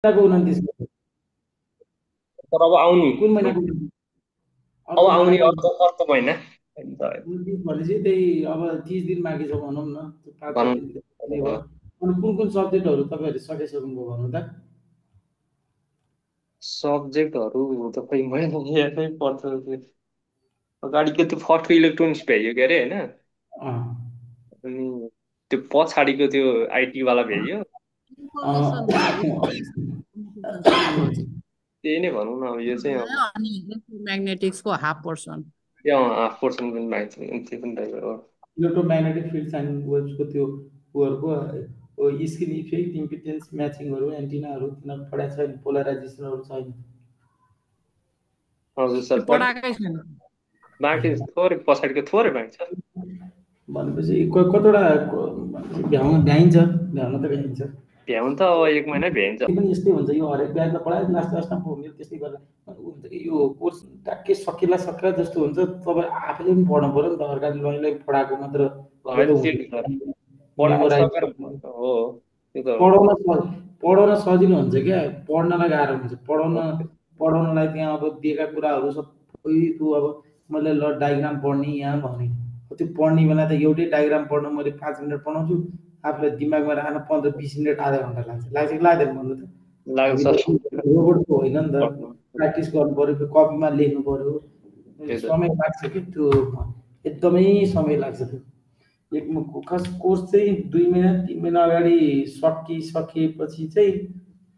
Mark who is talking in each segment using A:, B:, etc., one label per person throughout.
A: महिनाको 29 गते?
B: तर अब आउने
A: कुन महिनाको?
B: अब
A: अर्को
B: आउने
A: महिनाको
B: अर्को अर्को महिना अन्त
A: 29 भनेपछि त्यही अब 30 दिन बाँकी छ भनौँ न, 5-6
B: भनौँ
A: दिन नै भयो।
B: न
A: अनि कुन कुन सब्जेक्टहरू तपाईँहरूले सकिसक्नुभयो भन्नु त?
B: सब्जेक्टहरू त खै मैले हेर्नै पर्छ त्यो। अगाडिको त्यो फर्स्टको इलेक्ट्रोनिक्स भ्याइयो के अरे होइन,
A: अँ
B: अनि त्यो पछाडिको त्यो आइटीवाला भ्याइयो।
C: इन्फर्मेसन कम्युनिकेसन टेक्नोलोजी
B: त्यही नै भनौँ न अब यो चाहिँ अब
C: अनि इलेक्ट्रोम्याग्नेटिक्सको 1/2%।
B: त्यो 0.5% पनि बाँकी छ त्यो पनि ड्राइभर हो।
A: इलेक्ट्रोम्याग्नेटिक फिल्ड्स एन्ड वेभ्सको त्यो उहरूको स्किन इफेक्ट, इम्पिडेन्स म्याचिङहरू, एन्टिनाहरू तिनीहरू पढाएको छैन, पोलराइजेसनहरू छैन।
B: हजुर
C: त्यो
B: सर पढ्नु
C: पढाएकै छैन।
B: बाँकी थोरै पछाडिको थोरै बाँकी छ।
A: भनेपछि कतिवटा भ्याइन्छ, भ्याउन त भ्याइन्छ।
B: भ्याउनु त अब 1 महिना भ्याइन्छ।
A: त्यो पनि यस्तै हुन्छ, यो हरेक ब्याचमा पढायो लास्ट लास्टमा मेरो त्यस्तै गरेर हुन्छ कि यो कोर्स ट्याक्कै सकिला जस्तो हुन्छ। तपाईँ आफैले पनि पढ्नु पऱ्यो नि त, अर्काले लैलै पढाएको मात्र ले
B: होइन
A: त
B: त्यो सर
A: हुँदैन। मेमोराइज
B: पढाइसकेर हो त्यो त हो।
A: पढाउन पढाउन सजिलो हुन्छ क्या, पढ्नलाई गाह्रो हुन्छ। पढाउनलाई त्यहाँ अब दिएका कुराहरू सबै त्यो अब मैले ल डायग्राम पढ्ने यहाँ भने त्यो पढ्ने बेला त एउटै डायग्राम पढ्नु मैले 5 मिनट पढाउँछु, आफूलाई दिमागमा राख्न 15-20 मिनट आधा घन्टा लाग्छ कि लाग्दैन भन्नु त?
B: लाग्छ
A: हामीले
B: सर
A: रोबोट त होइन नि त,
B: पढ्नु
A: प्र्याक्टिस गर्नु पऱ्यो, कपीमा लेख्नु पऱ्यो,
B: त्यही त
A: समय लाग्छ कि त्यो, एकदमै समय लाग्छ त्यो। एक खास कोर्स चाहिँ 2 महिना 3 महिना अगाडि सकिसकेपछि चाहिँ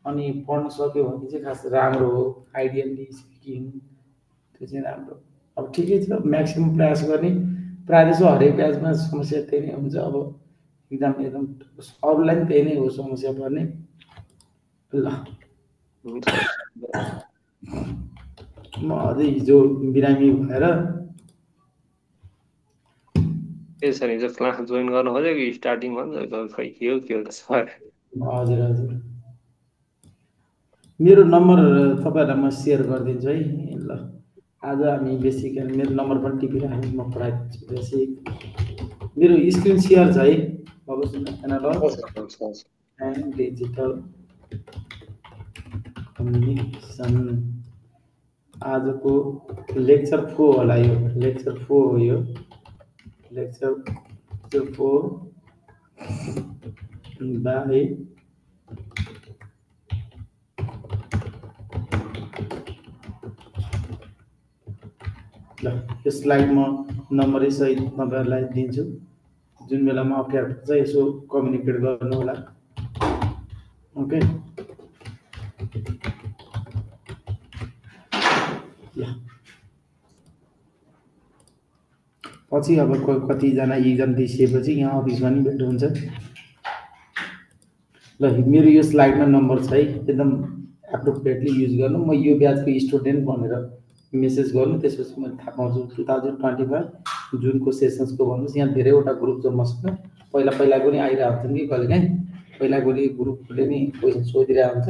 A: अनि पढ्न सक्यो भने चाहिँ खास राम्रो हो। आइडियल्ली स्पिकिङ त्यो चाहिँ राम्रो। अब ठिकै छ, म्याक्सिमम् प्रयास गर्ने। प्रायः जसो हरेक ब्याचमा समस्या त्यही नै हुन्छ। अब इक्जाम एकदम अरूलाई पनि त्यही नै हो समस्या पर्ने। ल,
B: हुन्छ।
A: म अझै हिजो बिरामी भएर
B: यसरी चाहिँ क्लास जोइन गर्नु खोजेको स्टार्टिङमा खै के हो त सर।
A: हजुर हजुर मेरो नम्बर तपाईँहरूलाई म सेयर गरिदिन्छु है ल। आज हामी बेसिकली मेरो नम्बर पनि टिपिराख्नु, म पठाइदिन्छु बेसिक। मेरो स्क्रिन सेयर छ है, अब सुन्नु ल।
B: हुन्छ हुन्छ
A: एन्ड डिजिटल कम्युनिकेसन आजको लेक्चर 4 होला यो, लेक्चर 4 हो यो, लेक्चर 4 बाई ल। यो स्लाइड म नम्बरै सहित तपाईँहरूलाई दिन्छु, जुन बेलामा अप्ठ्यारो पर्छ यसो कम्युनिकेट गर्नु होला। ओके ल। पछि अब कतिजना इक्जाम दिइसकेपछि यहाँ अफिसमा नि भेट हुन्छ। ल, मेरो यो स्लाइडमा नम्बर छ है, एकदम एप्रोप्रिएटली युज गर्नु। म यो ब्याचको स्टुडेन्ट भनेर मेसेज गर्नु, त्यसपछि मैले थाहा पाउँछु 2025 जुनको सेसन्सको भन्नुहोस्। यहाँ धेरैवटा ग्रुप छ मसँग, पहिला पहिलाको नि आइरहेको हुन्छन् कि कहिलेकाहीँ, पहिलाको ग्रुपले नि क्वेसन सोधिरहेको हुन्छ।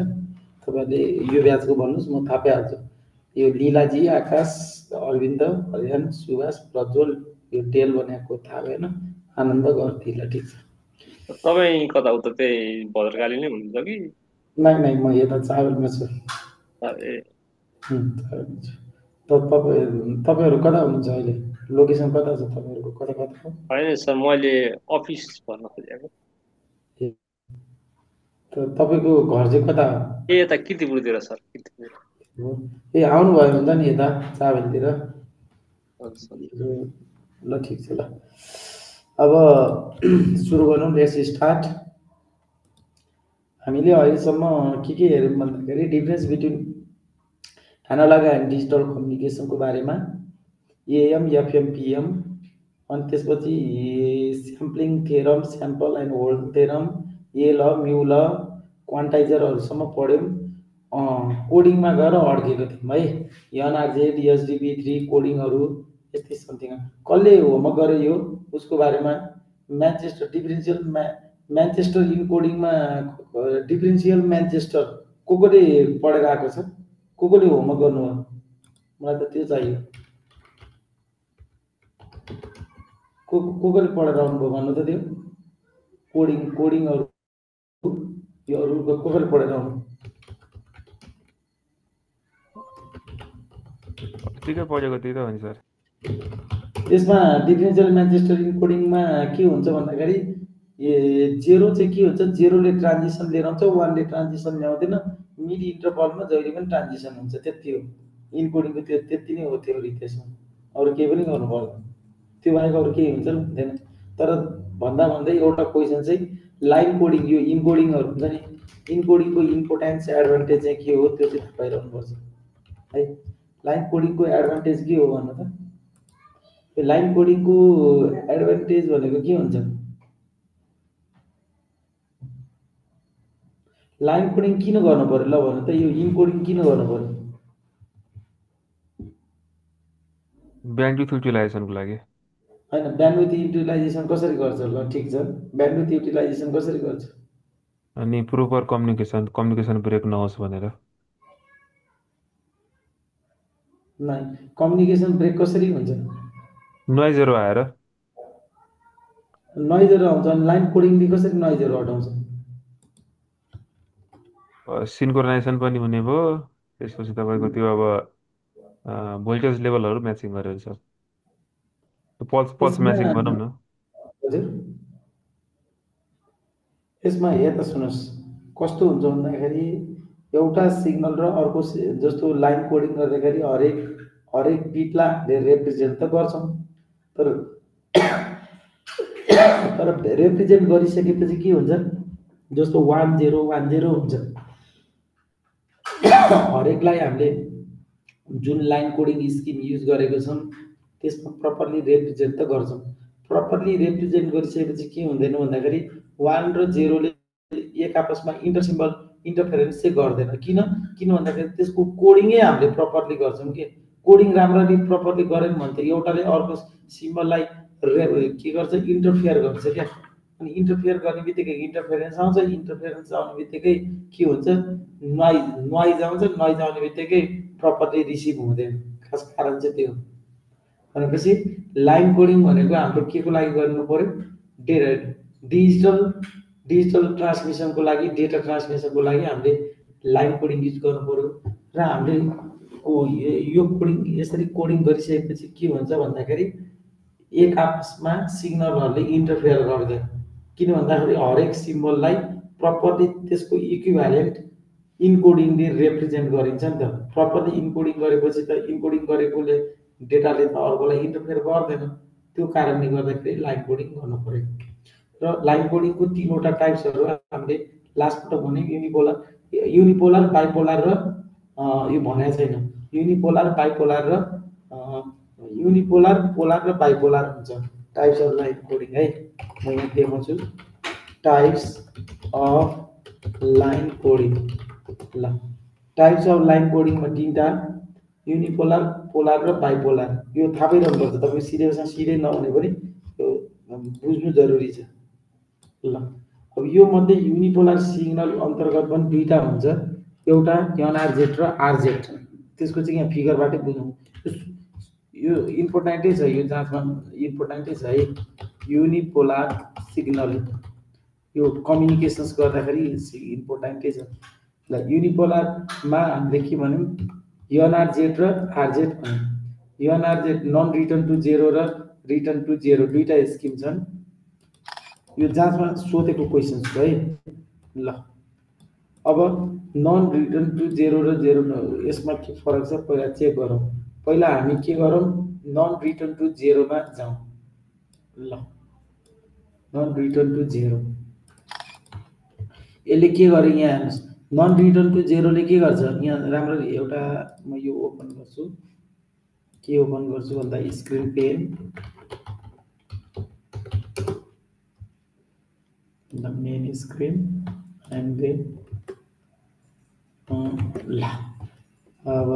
A: तपाईँहरूले यो ब्याचको भन्नुहोस्, म थाहा पाइहाल्छु। यो लीलाजी, आकाश, अरविन्द, कल्याण, सुभाष, प्रज्वल, यो डेल भनेको थाहा भएन, आनन्द गर्थी। ल ठिक छ।
B: तपाईँ कता उता त्यही भद्रकाली नै हुनुहुन्छ कि?
A: नाइ म यता चावलमा छु।
B: ए
A: चावलमा छु। तपाईँहरू कता हुनुहुन्छ अहिले? लोकेसन कता छ तपाईँहरूको, कता कता हो?
B: होइन सर मैले अफिस भन्न खोजेको।
A: ए, तपाईँको घर चाहिँ कता हो?
B: ए यता किर्तिपुरतिर सर किर्तिपुर।
A: हो। ए, आउनुभयो हुन्छ नि यता चावलतिर।
B: हजुर
A: ल ठिक छ ल। अब सुरु गरौँ, लेट्स स्टार्ट। हामीले अहिलेसम्म के हेऱ्यौँ भन्दाखेरि difference between analog and digital कम्युनिकेसनको बारेमा, एएम एफएम पिएम, अनि त्यसपछि sampling theorem, sample and hold theorem, A law mu ल, क्वान्टाइजरहरूसम्म पढ्यौँ। कोडिङमा गएर अड्केको थियौँ है, एनआरजेड एसडिबी3 कोडिङहरू यस्तै समथिङ। कसले होमवर्क गर्यो यो उसको बारेमा? म्यान्चेस्टर डिफ्रेन्सियल म्यान्चेस्टर इन कोडिङमा डिफ्रेन्सियल म्यान्चेस्टर कोले पढेर आएको छ? कोले होमवर्क गर्नु हो? मलाई त त्यो चाहियो। कोले पढेर आउनुभयो भन्नु त त्यो कोडिङहरू, यो अरू कोले पढेर आउनु?
D: ठिकै परेको त्यही त हो नि सर।
A: त्यसमा डिफरेन्सियल म्यान्चेस्टर इन्कोडिङमा के हुन्छ भन्दाखेरि जेरो चाहिँ के हुन्छ, जेरोले ट्रान्जिसन लिएर आउँछ, वानले ट्रान्जिसन ल्याउँदैन, मिड इन्टरभलमा जहिले पनि ट्रान्जिसन हुन्छ, त्यति हो इन्कोडिङको। त्यो त्यति नै हो थ्योरी, त्यसमा अरू केही पनि गर्नु पर्दैन, त्यो बाहेक अरू केही हुन्छ हुँदैन। तर भन्दा भन्दै एउटा क्वेसन चाहिँ लाइन कोडिङ, यो इन्कोडिङहरू हुन्छ नि, इन्कोडिङको इम्पोर्टेन्स एडभान्टेज चाहिँ के हो त्यो चाहिँ थाहा पाइरहनुपर्छ है। लाइन कोडिङको एडभान्टेज के हो भन्नु त, यो लाइन कोडिङको एडभान्टेज भनेको के हुन्छ, लाइन कोडिङ किन गर्नु पर्यो ल भन्नु त, यो इन्कोडिङ किन गर्नु पर्यो?
D: ब्यान्डविड्थ युटिलाइजेसनको लागि।
A: होइन, ब्यान्डविड्थ युटिलाइजेसन कसरी गर्छ? ल ठिक छ, ब्यान्डविड्थ युटिलाइजेसन कसरी गर्छ?
D: अनि प्रोपर कम्युनिकेसन ब्रेक नहोस् भनेर।
A: नै कम्युनिकेसन ब्रेक कसरी हुन्छ?
D: नोइजहरू आएर।
A: नोइजहरू आउँछ, अनि लाइन कोडिङले कसरी नोइजहरू हटाउँछ?
D: सिन्क्रोनाइजेसन पनि हुने भयो, त्यसपछि तपाईँको त्यो अब भोल्टेज लेभलहरू म्याचिङ गरेर छ, पल्स म्याचिङ भनौँ न।
A: हजुर, यसमा हेर्दा सुन्नुहोस् कस्तो हुन्छ भन्दाखेरि, एउटा सिग्नल र अर्को जस्तो लाइन कोडिङ गर्दाखेरि हरेक बिटलाई हामीले रिप्रेजेन्ट त गर्छौँ, तर रिप्रेजेन्ट गरिसकेपछि के हुन्छ, जस्तो 1010 हुन्छ, हरेकलाई हामीले जुन लाइन कोडिङ स्किम युज गरेको छौँ त्यसमा प्रपरली रिप्रेजेन्ट त गर्छौँ। प्रपरली रिप्रेजेन्ट गरिसकेपछि के हुँदैन भन्दाखेरि 1 र 0ले एक आपसमा इन्टरफेरेन्स चाहिँ गर्दैन। किन भन्दाखेरि त्यसको कोडिङै हामीले प्रपरली गर्छौँ कि, कोडिङ राम्ररी प्रपरली गरेन भने त एउटाले अर्को सिम्बललाई के गर्छ, इन्टरफेयर गर्छ क्या। अनि इन्टरफेयर गर्ने बित्तिकै इन्टरफेरेन्स आउँछ, इन्टरफेरेन्स आउने बित्तिकै के हुन्छ, नोइज आउँछ, नोइज आउने बित्तिकै प्रपरली रिसिभ हुँदैन। खास कारण चाहिँ त्यो भनेपछि लाइन कोडिङ भनेको हाम्रो के को लागि गर्नु पर्यो, डिजिटल ट्रान्समिसनको लागि, डेटा ट्रान्समिसनको लागि हामीले लाइन कोडिङ युज गर्नु पर्यो। र हामीले यो कोडिङ यसरी कोडिङ गरिसकेपछि के हुन्छ भन्दाखेरि एक आपसमा सिग्नलहरूले इन्टरफेयर गर्दैन। किन भन्दाखेरि हरेक सिम्बललाई प्रपरली त्यसको इक्विभ्यालेन्ट इन्कोडिङले रिप्रेजेन्ट गरिन्छ नि त। प्रपरली इन्कोडिङ गरेपछि त इन्कोडिङ गरेकोले डेटाले त अर्कोलाई इन्टरफेयर गर्दैन। त्यो कारणले गर्दाखेरि लाइन कोडिङ गर्नु पर्यो। र लाइन कोडिङको 3वटा टाइप्सहरू हामीले लास्टपल्ट भने युनिपोलर, बाइपोलर र यो भनेको छैन, युनिपोलर, बाइपोलर र युनिपोलर, पोलर र बाइपोलर हुन्छ टाइप्स अफ लाइन कोडिङ है। म यहाँ देखाउँछु टाइप्स अफ लाइन कोडिङ। ल, टाइप्स अफ लाइन कोडिङमा 3टा, युनिपोलर, पोलर र बाइपोलर। यो थाहा पाइरहनुपर्छ, तपाईँ सिलेबसमा सिधै नहुने पनि यो बुझ्नु जरुरी छ। ल, अब यो मध्ये युनिपोलर सिग्नल अन्तर्गत पनि 2टा हुन्छ, एउटा एनआरजेड र आरजेड। त्यसको चाहिँ यहाँ फिगरबाटै बुझौँ, यो इम्पोर्टेन्टै छ, यो जाँचमा इम्पोर्टेन्टै छ है। युनिपोलर सिग्नल यो कम्युनिकेसन्स गर्दाखेरि इम्पोर्टेन्टै छ। ल, युनिपोलरमा हामीले के भन्यौँ, एनआरजेड र आरजेड भन्यौँ। एनआरजेड नन रिटर्न टु 0 र रिटर्न टु 0 2टा स्किम छन्। यो जाँचमा सोधेको क्वेसन छ है। ल, अब नन रिटर्न टु 0 र 0 यसमा के फरक छ पहिला चेक गरौँ। पहिला हामी के गरौँ, नन रिटर्न टु 0 मा जाउँ। ल, नन रिटर्न टु 0 यसले के गरे, यहाँ हेर्नुहोस्, नन रिटर्न टु 0 ले के गर्छ, यहाँ राम्ररी एउटा म यो ओपन गर्छु, के ओपन गर्छु भन्दा स्क्रिन पेन, the main screen and then ल, अब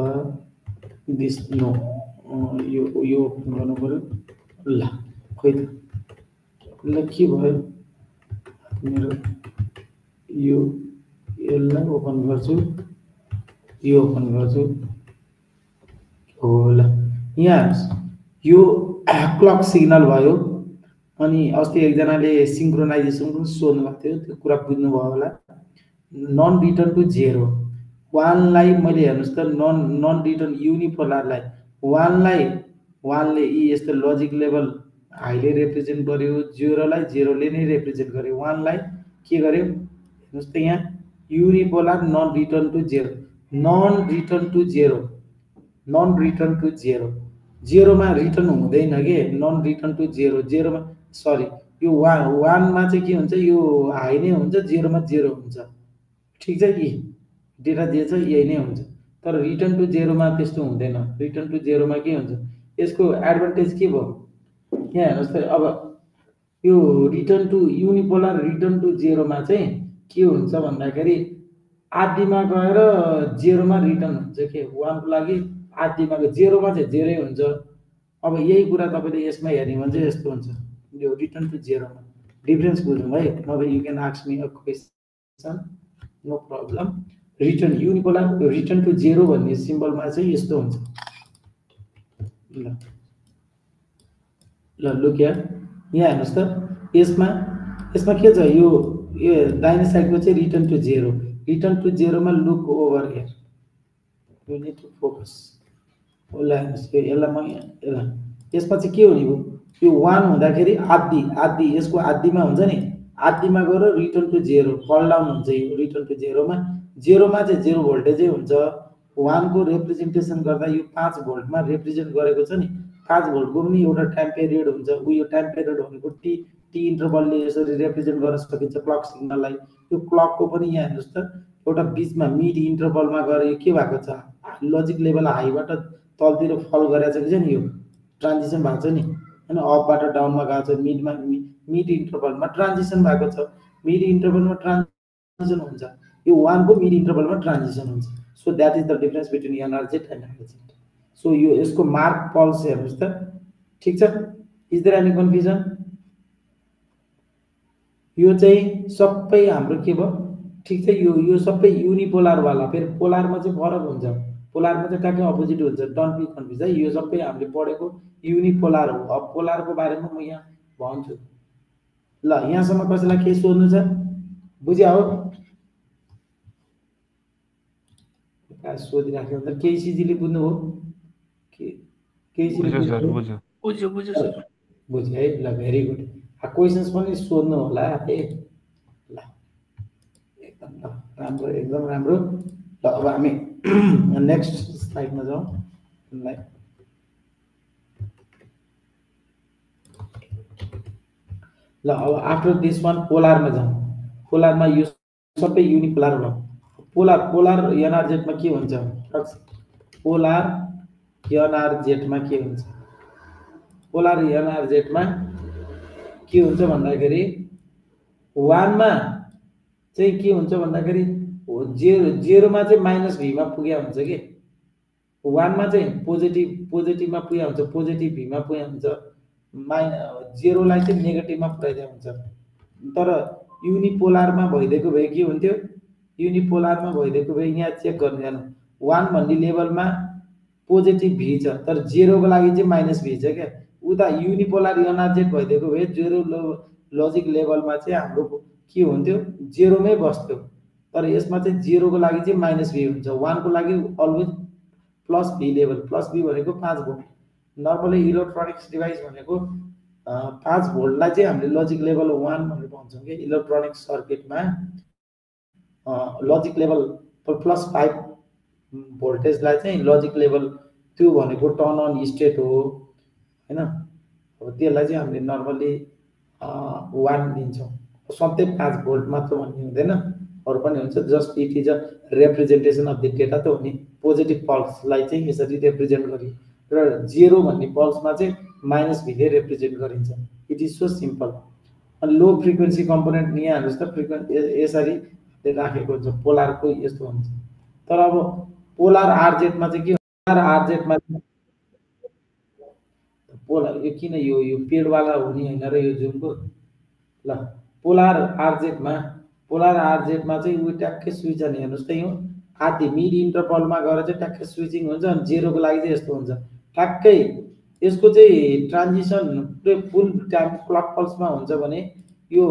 A: this no यो ओपन गर्नु पर्यो। ल, खोइ त, ल के भयो मेरो, यो यसलाई ओपन गर्छु, यो ओपन गर्छु। हो, ल यहाँ यो क्लक सिग्नल भयो। अनि अस्ति एकजनाले सिङ्क्रोनाइजेसन पनि सोध्नु भएको थियो, त्यो कुरा बुझ्नुभयो होला। नन रिटर्न टु 0 1लाई मैले हेर्नुहोस् त, नन रिटर्न युनिपोलरलाई वानले यी यस्तो लजिक लेभल हाईले रिप्रेजेन्ट गर्यो, जेरोलाई जेरोले नै रिप्रेजेन्ट गर्यो, वानलाई के गर्यो हेर्नुहोस् त यहाँ unipolar non return to zero, non return to zero, जेरोमा रिटर्न हुँदैन के, नन रिटर्न टु जेरो, जेरोमा सरी यो वानमा चाहिँ के हुन्छ, यो हाई नै हुन्छ, जेरोमा जेरो हुन्छ, ठिक छ कि डेटा जे छ यही नै हुन्छ। तर रिटर्न टु जेरोमा त्यस्तो हुँदैन, रिटर्न टु जेरोमा के हुन्छ, यसको एडभान्टेज के भयो यहाँ हेर्नुहोस् त। अब यो return to unipolar return to जेरोमा चाहिँ के हुन्छ भन्दाखेरि आदिमा गएर जेरोमा रिटर्न हुन्छ के, वानको लागि आदिमा गयो, जेरोमा चाहिँ जेरै हुन्छ। अब यही कुरा तपाईँले यसमा हेर्ने भने चाहिँ यस्तो हुन्छ, यो रिटर्न टु जेरोमा डिफरेन्स बुझौँ है, नभए you can ask me a question, no problem. Return unipolar return to zero भन्ने सिम्बलमा चाहिँ यस्तो हुन्छ। ल लुक यहाँ हेर्नुहोस् त, यसमा के छ, यो दाहिने साइडको चाहिँ return to zero, return to जेरोमा look over here, you need to focus. ल हेर्नुहोस् यसलाई म यसमा चाहिँ के हुने भयो, यो वान हुँदाखेरि आदि यसको आदिमा हुन्छ नि, आदिमा गएर रिटर्न टु जेरो फल डाउन हुन्छ, यो रिटर्न टु जेरोमा चाहिँ जेरो भोल्टेजै हुन्छ। वानको रिप्रेजेन्टेसन गर्दा यो 5 भोल्टमा रिप्रेजेन्ट गरेको छ नि, 5 भोल्टको पनि एउटा टाइम पिरियड हुन्छ, यो टाइम पिरियड भनेको टी इन्टरभलले यसरी रिप्रेजेन्ट गर्न सकिन्छ क्लक सिग्नललाई। यो क्लकको पनि यहाँ हेर्नुहोस् त, एउटा बिचमा मिड इन्टरभलमा गएर यो के भएको छ, लजिक लेभल हाईबाट तलतिर फल गरेको छ कि छैन, यो ट्रान्जिसन भएको छ नि, होइन अपबाट डाउनमा गएको छ, मिड इन्टरभलमा ट्रान्जिसन भएको छ, मिड इन्टरभलमा ट्रान्जिसन हुन्छ, यो वानको मिड इन्टरभलमा ट्रान्जिसन हुन्छ। So that is the difference between NRZ and RZ. सो यो यसको मार्क पल्स हेर्नुहोस् त, ठिक छ, इज देयर एनी कन्फ्युजन? यो चाहिँ सबै हाम्रो के भयो, ठिक छ, यो सबै युनिपोलर वाला, फेरि पोलरमा चाहिँ फरक हुन्छ, पोलरमा चाहिँ ट्याक्कै अपोजिट हुन्छ, डन्ट बी कन्फ्युज है, यो सबै हामीले पढेको युनिपोलर हो। अब पोलरको बारेमा म यहाँ भन्छु। ल यहाँसम्म कसैलाई केही सोध्नु छ, बुझ्या हो? सोधिराख्यो भने त केही सिजीले बुझ्नुभयो, केही
B: बुझ्यो
A: बुझ्यो है, ल भेरी गुड। क्वेसन्स पनि सोध्नु होला है, ल एकदम राम्रो, एकदम राम्रो। ल अब हामी नेक्स्ट स्लाइडमा जाउँ। ल अब आफ्टर दिस वान पोलरमा जाउँ। पोलरमा यो सबै युनिपोलर भयो। पोलर एनआरजेटमा के हुन्छ, पोलर एनआरजेटमा के हुन्छ, पोलर एनआरजेटमा के हुन्छ भन्दाखेरि वानमा चाहिँ के हुन्छ भन्दाखेरि जेरोमा चाहिँ माइनस भीमा पुगेको हुन्छ कि, वानमा चाहिँ पोजिटिभमा पुगेको हुन्छ, पोजिटिभ भीमा पुगेको हुन्छ, जेरोलाई चाहिँ नेगेटिभमा पुऱ्याइदिएको हुन्छ। तर युनिपोलरमा भइदिएको भए के हुन्थ्यो, युनिपोलरमा भइदिएको भए यहाँ चेक गर्नु जानु, वान भन्ने लेभलमा पोजिटिभ भी छ, तर जेरोको लागि चाहिँ माइनस भी छ क्या। उता युनिपोलर एनआरजेट भइदिएको भए जेरो लजिक लेभलमा चाहिँ हाम्रो के हुन्थ्यो, जेरोमै बस्थ्यो, तर यसमा चाहिँ जेरोको लागि चाहिँ माइनस भी हुन्छ, वानको लागि अलवेज प्लस भी लेभल, प्लस भी भनेको 5 भोल्ट। नर्मली इलेक्ट्रोनिक्स डिभाइस भनेको 5 भोल्टलाई चाहिँ हामीले लजिक लेभल 1 भनेर भन्छौँ कि, इलेक्ट्रोनिक्स सर्किटमा लजिक लेभल +5 भोल्टेजलाई चाहिँ लजिक लेभल, त्यो भनेको टर्न अन स्टेट हो हैन। अब त्यसलाई चाहिँ हामीले नर्मली 1 दिन्छौँ, सधैँ 5 भोल्ट मात्र भन्ने हुँदैन, अरू पनि हुन्छ, just it is a representation of the data त हो नि। पोजिटिभ पल्सलाई चाहिँ यसरी रिप्रेजेन्ट गरियो र जेरो भन्ने पल्समा चाहिँ माइनस भीले रिप्रेजेन्ट गरिन्छ, इट इज सो सिम्पल। अनि लो फ्रिक्वेन्सी कम्पोनेन्ट यहाँ हेर्नुहोस् त, फ्रिक्वेन्सी यसरी राखेको हुन्छ, पोलरको यस्तो हुन्छ। तर अब पोलर आरजेटमा चाहिँ के हुन्छ, पोलर आरजेटमा पोलर यो किन यो पेडवाला हुने होइन र यो जुनको, ल पोलर आरजेटमा चाहिँ उयो ट्याक्कै स्विच अनि हेर्नुहोस् त, यो आदि मिड इन्टरभलमा गएर चाहिँ ट्याक्कै स्विचिङ हुन्छ, अनि जेरोको लागि चाहिँ यस्तो हुन्छ ट्याक्कै। यसको चाहिँ ट्रान्जिसन पुरै फुल टाइम क्लक पल्समा हुन्छ भने यो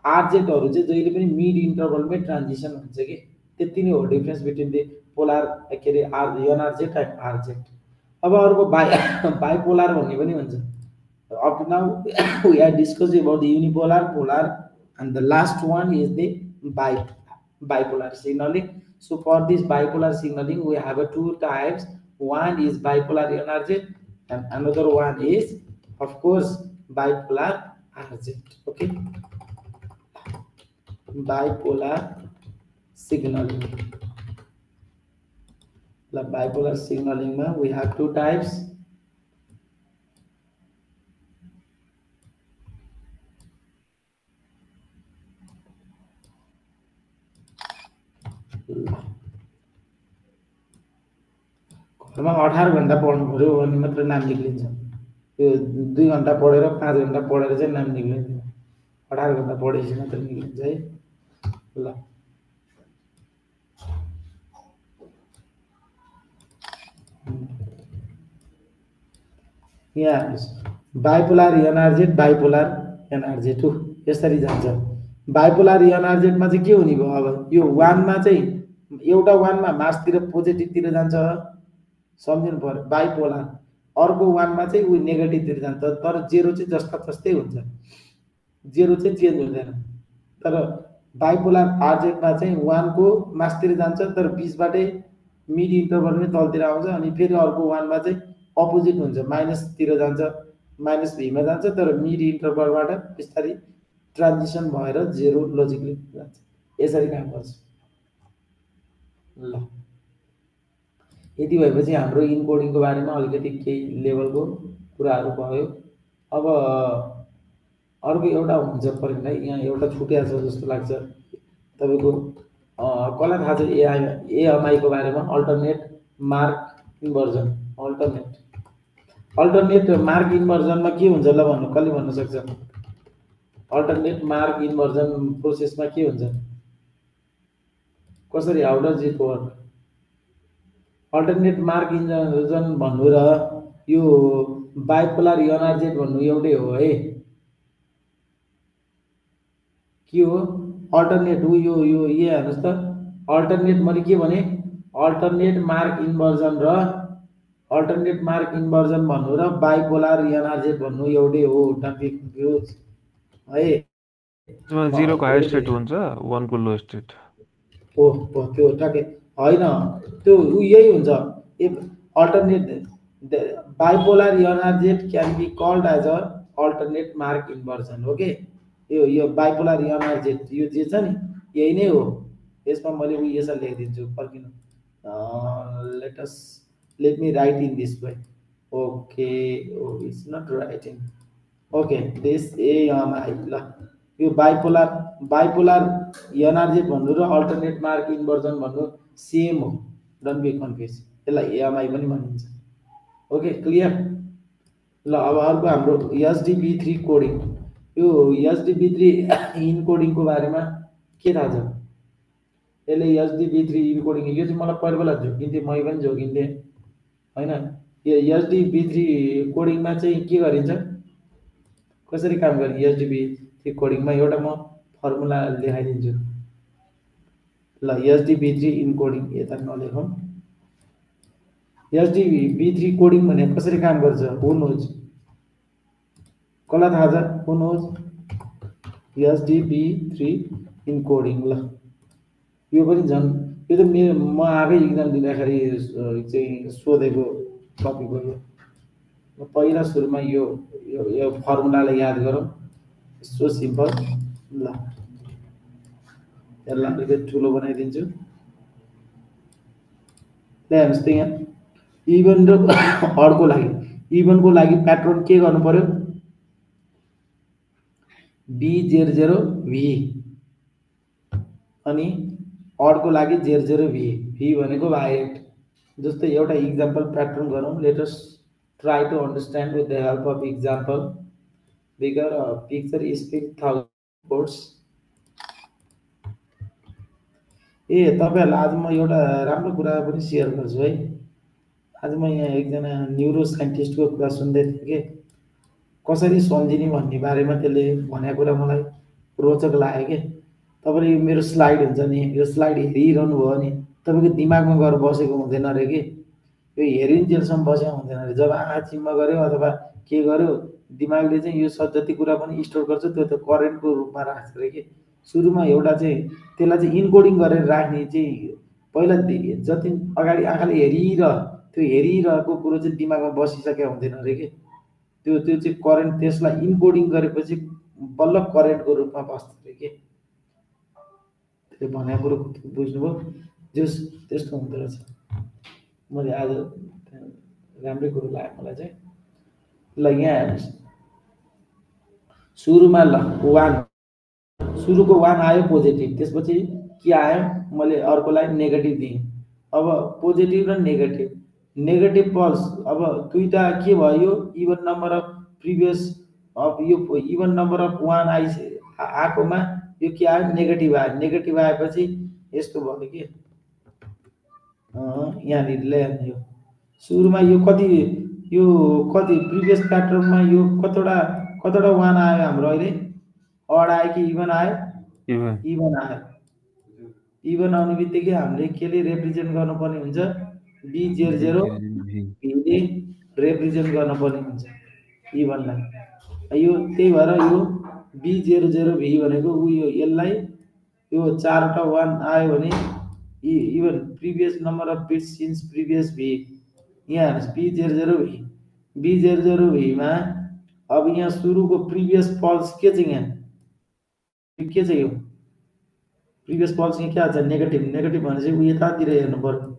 A: आरजेटहरू चाहिँ जहिले पनि मिड इन्टरभलमै ट्रान्जिसन हुन्छ कि, त्यति नै हो डिफरेन्स बिट्विन द पोलर के अरे एनआरजेट एन्ड आरजेट। अब अर्को बाइपोलर भन्ने पनि हुन्छ। Up to now, we are discussing about the unipolar, polar, and the last one is the bipolar signaling. So for this bipolar signaling, we have two types. One is bipolar energy, and another one is, of course, bipolar energy. Okay, bipolar signaling. The bipolar signaling, we have two types. घरमा 18 घण्टा पढ्नु पर्यो भने मात्र नाम निक्लिन्छ। यो 2 घण्टा पढेर 5 घण्टा पढेर चाहिँ नाम निक्लिन्छ। 18 घण्टा पढेपछि मात्र निक्लिन्छ है। ल यहाँ bipolar NRZ bipolar NRZ two यसरी जान्छ। बाइपोलर एनआरजेडमा चाहिँ के हुने भयो, अब यो 1 मा चाहिँ एउटा 1 मा मार्सतिर पोजिटिभतिर जान्छ, सम्झिनु पर्यो बाइपोलर। अर्को 1 मा चाहिँ उ नेगेटिभतिर जान्छ, तर जेरो चाहिँ जस्ता जस्तै हुन्छ, जेरो चाहिँ चेन्ज हुँदैन। तर बाइपोलर आरजेडमा चाहिँ 1 को मार्सतिर जान्छ, तर बीचबाटै मिड इन्टरभलमै तलतिर आउँछ, अनि फेरि अर्को 1 मा चाहिँ अपोजिट हुन्छ, माइनसतिर जान्छ, माइनस भीमा जान्छ, तर मिड इन्टरभलबाट बिस्तारै ट्रान्जिसन भएर जेरो लजिकली जान्छ। यसरी काम गर्छ। ल यति भएपछि हाम्रो इन्कोडिङको बारेमा अलिकति केही लेभलको कुराहरू भयो। अब अर्को एउटा हुन्छ परीक्षा, यहाँ एउटा छुट्या छ जस्तो लाग्छ तपाईको। कसलाई थाहा छ एएमआई को बारेमा? Alternate mark inversion. Alternate mark इन्भर्जनमा के हुन्छ ल भन्नु, कसले भन्न सक्छ? अल्टरनेट मार्क इन्भर्जन प्रोसेसमा के हुन्छ, कसरी, how does it work? Alternate mark inversion भन्नु र यो बाइपोलर एनआरजेड भन्नु एउटै हो है। के हो अल्टरनेट? यो हेर्नुहोस् त, अल्टरनेट मैले के भने, अल्टरनेट मार्क इन्भर्जन र अल्टरनेट मार्क इन्भर्जन भन्नु र बाइपोलर एनआरजेड भन्नु एउटै हो। डोन्ट बी कन्फ्युज है।
D: 0 को हाई स्टेट हुन्छ, 1 को लो स्टेट।
A: ओ त्यो टके हैन, त्यो यही हुन्छ। Alternate bipolar NRZ can be called as a alternate mark inversion. Okay, यो बाइपोलर एनआरजेड यो जे छ नि यही नै हो। यसमा मैले यसरी लेखिदिन्छु, पर्खिनु। let me write in this way. Okay, oh, it's not writing. Okay, this AMI ल यो बाइपोलर एनआरजेड भन्नु र अल्टरनेट मार्क इन्भर्जन भन्नु सेम हो। डोन्ट बी कन्फ्युज, यसलाई एएमआई पनि भनिन्छ। Okay, clear? ल अब अर्को हाम्रो एसडीबी3 कोडिङ। यो एसडीबी3 इन्कोडिङको बारेमा के थाहा छ? यसले एसडीबी3 इन्कोडिङ, यो चाहिँ मलाई पहिला बेला झोकिन्थे, मै पनि झोकिन्थे हैन। यो एसडीबी3 कोडिङमा चाहिँ के गरिन्छ, कसरी काम गर्ने एसडीबी3 कोडिङमा? एउटा म फर्मुला लेखाइदिन्छु। ल एसडीबी3 इन्कोडिङ यता नलेखौँ। एसडीबी3 कोडिङ भने कसरी काम गर्छ? हु नोज? कसलाई थाहा छ? हु नोज एसडीबी3 इन्कोडिङ? ल यो पनि झन्, यो त म आफै इक्जाम दिँदाखेरि चाहिँ सोधेको टपिक हो। यो पहिला सुरुमा यो फर्मुलालाई याद गरौँ, सो सिम्पल। ल यसलाई अलिकति ठुलो बनाइदिन्छु। ल हेर्नुहोस् त यहाँ इभन र अडको लागि, इभनको लागि प्याटर्न के गर्नु पर्यो? B00 V, अनि अडको लागि 00 V, V भनेको भाइरेक्ट। जस्तै एउटा इक्जाम्पल प्याटर्न गरौँ। Let us try to understand with the help of example. Bigger picture speak 1000 words. तपाईहरुलाई आज म एउटा राम्रो कुरा पनि शेयर गर्छु है। आज म यहाँ एकजना न्युरो साइन्टिस्टको कुरा सुन्दै थिएँ के, कसरी सम्झिने भन्ने बारेमा त्यसले भनेको कुरा मलाई रोचक लाग्यो के। तपाईले यो मेरो स्लाइड हुन्छ नि, यो स्लाइड हेरिरहनु भयो नि, तपाईको दिमागमा गएर बसेको हुँदैन रे के। यो हेरिन्जेलसम्म बस्या हुँदैन अरे। जब आँखा चिम्म गर्यो अथवा के गर्यो दिमागले चाहिँ यो जति कुरा पनि स्टोर गर्छ त्यो त करेन्टको रूपमा राख्छ अरे कि। सुरुमा एउटा चाहिँ त्यसलाई चाहिँ इन्कोडिङ गरेर राख्ने चाहिँ पहिला जति अगाडि आँखाले त्यो हेरिरहेको कुरो चाहिँ दिमागमा बसिसकेको हुँदैन अरे कि। त्यो चाहिँ करेन्ट त्यसलाई इन्कोडिङ गरेपछि बल्ल करेन्टको रूपमा बस्छ अरे कि। त्यसले भनेको कुरो बुझ्नुभयो? जस त्यस्तो हुँदो रहेछ। मैले आज राम्रै कुरो लाग्यो मलाई चाहिँ। ल यहाँ हेर्नुहोस्, सुरुमा ल वान, सुरुको वान आयो पोजिटिभ, त्यसपछि के आयो मैले अर्कोलाई नेगेटिभ दिएँ। अब पोजिटिभ र नेगेटिभ पल्स, अब दुईवटा के भयो, even number of previous of यो इभन नम्बर अफ वान आएकोमा यो के आयो नेगेटिभ आयो। नेगेटिभ आएपछि यस्तो भयो कि यहाँनिर ल्याएर यो सुरुमा यो कति प्रिभियस प्याटर्नमा यो कतिवटा वान आयो हाम्रो अहिले, अड आयो कि इभन आयो? इभन आयो। इभन आउने बित्तिकै हामीले केले रिप्रेजेन्ट गर्नुपर्ने हुन्छ, B00 भीले रिप्रेजेन्ट गर्नुपर्ने हुन्छ इभनलाई। यो त्यही भएर यो B00 भी भनेको उयो यसलाई यो चारवटा वान आयो भने even previous number of bits since previous B, यहाँ हेर्नुहोस् B00 भीमा अब यहाँ सुरुको प्रिभियस पल्स के छ, यहाँ के छ, यो प्रिभियस पल्स यहाँ क्या छ नेगेटिभ। नेगेटिभ भनेपछि ऊ यतातिर हेर्नु पर्यो,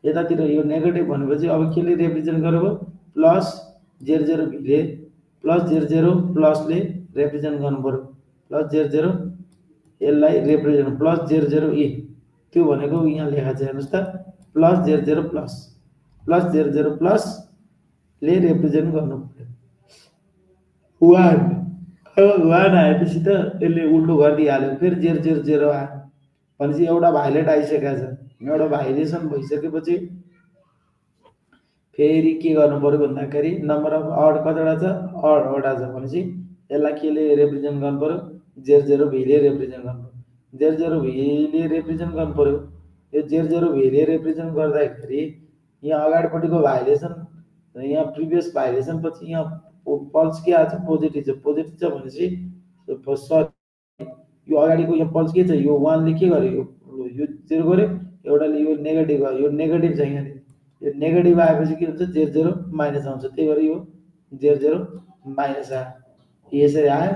A: यतातिर यो नेगेटिभ भनेपछि अब केले रिप्रेजेन्ट गर्यो प्लस 00 भीले प्लस 00 प्लसले रिप्रेजेन्ट गर्नु पर्यो, प्लस 00 यसलाई रिप्रेजेन्ट प्लस 00 ए, त्यो भनेको यहाँ लेखा छ हेर्नुहोस् त, प्लस 00 प्लस 00 प्लसले रिप्रेजेन्ट गर्नु पर्यो वान। अब वान आएपछि त यसले उल्टो गरिदिइहाल्यो, फेरि 000 आयो भनेपछि एउटा भाइलेट आइसकेको छ। एउटा भाइलेसन भइसकेपछि फेरि के गर्नु पर्यो भन्दाखेरि नम्बर अफ अड कतिवटा छ, अडवटा छ भनेपछि यसलाई केले रिप्रेजेन्ट गर्नु पर्यो, 00 भीले रिप्रेजेन्ट गर्नु पर्यो, 00 भीले रिप्रेजेन्ट गर्नु पर्यो। यो 00 भीले रिप्रेजेन्ट गर्दाखेरि यहाँ अगाडिपट्टिको भाइलेसन, यहाँ प्रिभियस भाइलेसन पछि यहाँ पल्स के आएको छ पोजिटिभ छ। पोजिटिभ छ भनेपछि यो अगाडिको यहाँ पल्स के छ, यो वानले के गर्यो, यो 0 गर्यो, एउटाले यो नेगेटिभ भयो, यो नेगेटिभ छ यहाँनिर। यो नेगेटिभ आएपछि के हुन्छ 00 माइनस आउँछ, त्यही भएर यो 00 माइनस आयो, यसरी आयो।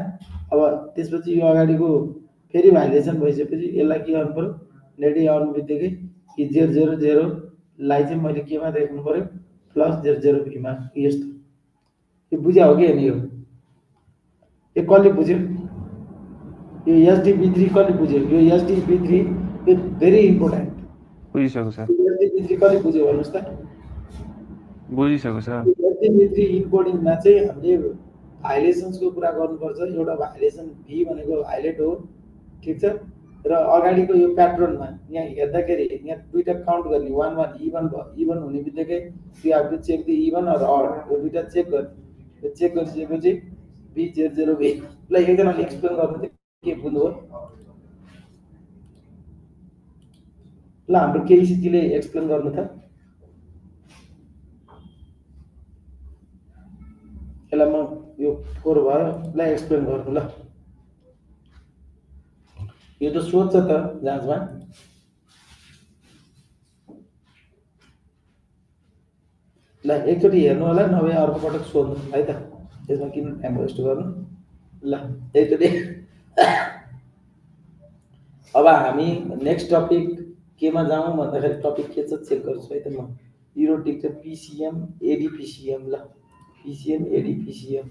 A: अब त्यसपछि यो अगाडिको फेरि भाइलेसन भइसकेपछि यसलाई के गर्नु पर्यो, नेगेटिभ आउनु बित्तिकै कि 000लाई चाहिँ मैले केमा लेख्नु पर्यो, प्लस 00 भीमा। यस्तो यो बुझ्या हो कि होइन? यो कसले बुझ्यो? यो SDB3 कसले बुझ्यो? यो SDB3 यो भेरी इम्पोर्टेन्ट।
D: बुझिसक्यो सर,
A: SDB3 कसले बुझ्यो भन्नुहोस् त?
D: बुझिसक्यो सर।
A: SDB3 इन्कोडिङमा चाहिँ हामीले भाइलेसन्सको कुरा गर्नुपर्छ। एउटा भाइलेसन भी भनेको भाइलेट हो, ठिक छ। र अगाडिको यो प्याटर्नमा यहाँ हेर्दाखेरि यहाँ दुईवटा काउन्ट गर्ने, 1 1 इभन हुने बित्तिकै you have to check the even or odd, यो दुईवटा चेक गर्ने। यो चेक गरिसकेपछि B00 भीलाई एकजनाले एक्सप्लेन गर्नु के बुझ्नुभयो? ल हाम्रो केइसीजीले एक्सप्लेन गर्नु त। यसलाई म यो 4 भयो, ल एक्सप्लेन गर्नु। ल यो त सोध्छ त जाँचमा। ल एकचोटि हेर्नु होला, नभए अर्को पटक सोध्नु है त, त्यसमा किन टाइम वेस्ट गर्नु। ल एकचोटि अब हामी नेक्स्ट टपिक केमा जाउँ भन्दाखेरि टपिक के छ चेक गर्छु है त म। युरोटिक छ PCM ADPCM। ल PCM ADPCM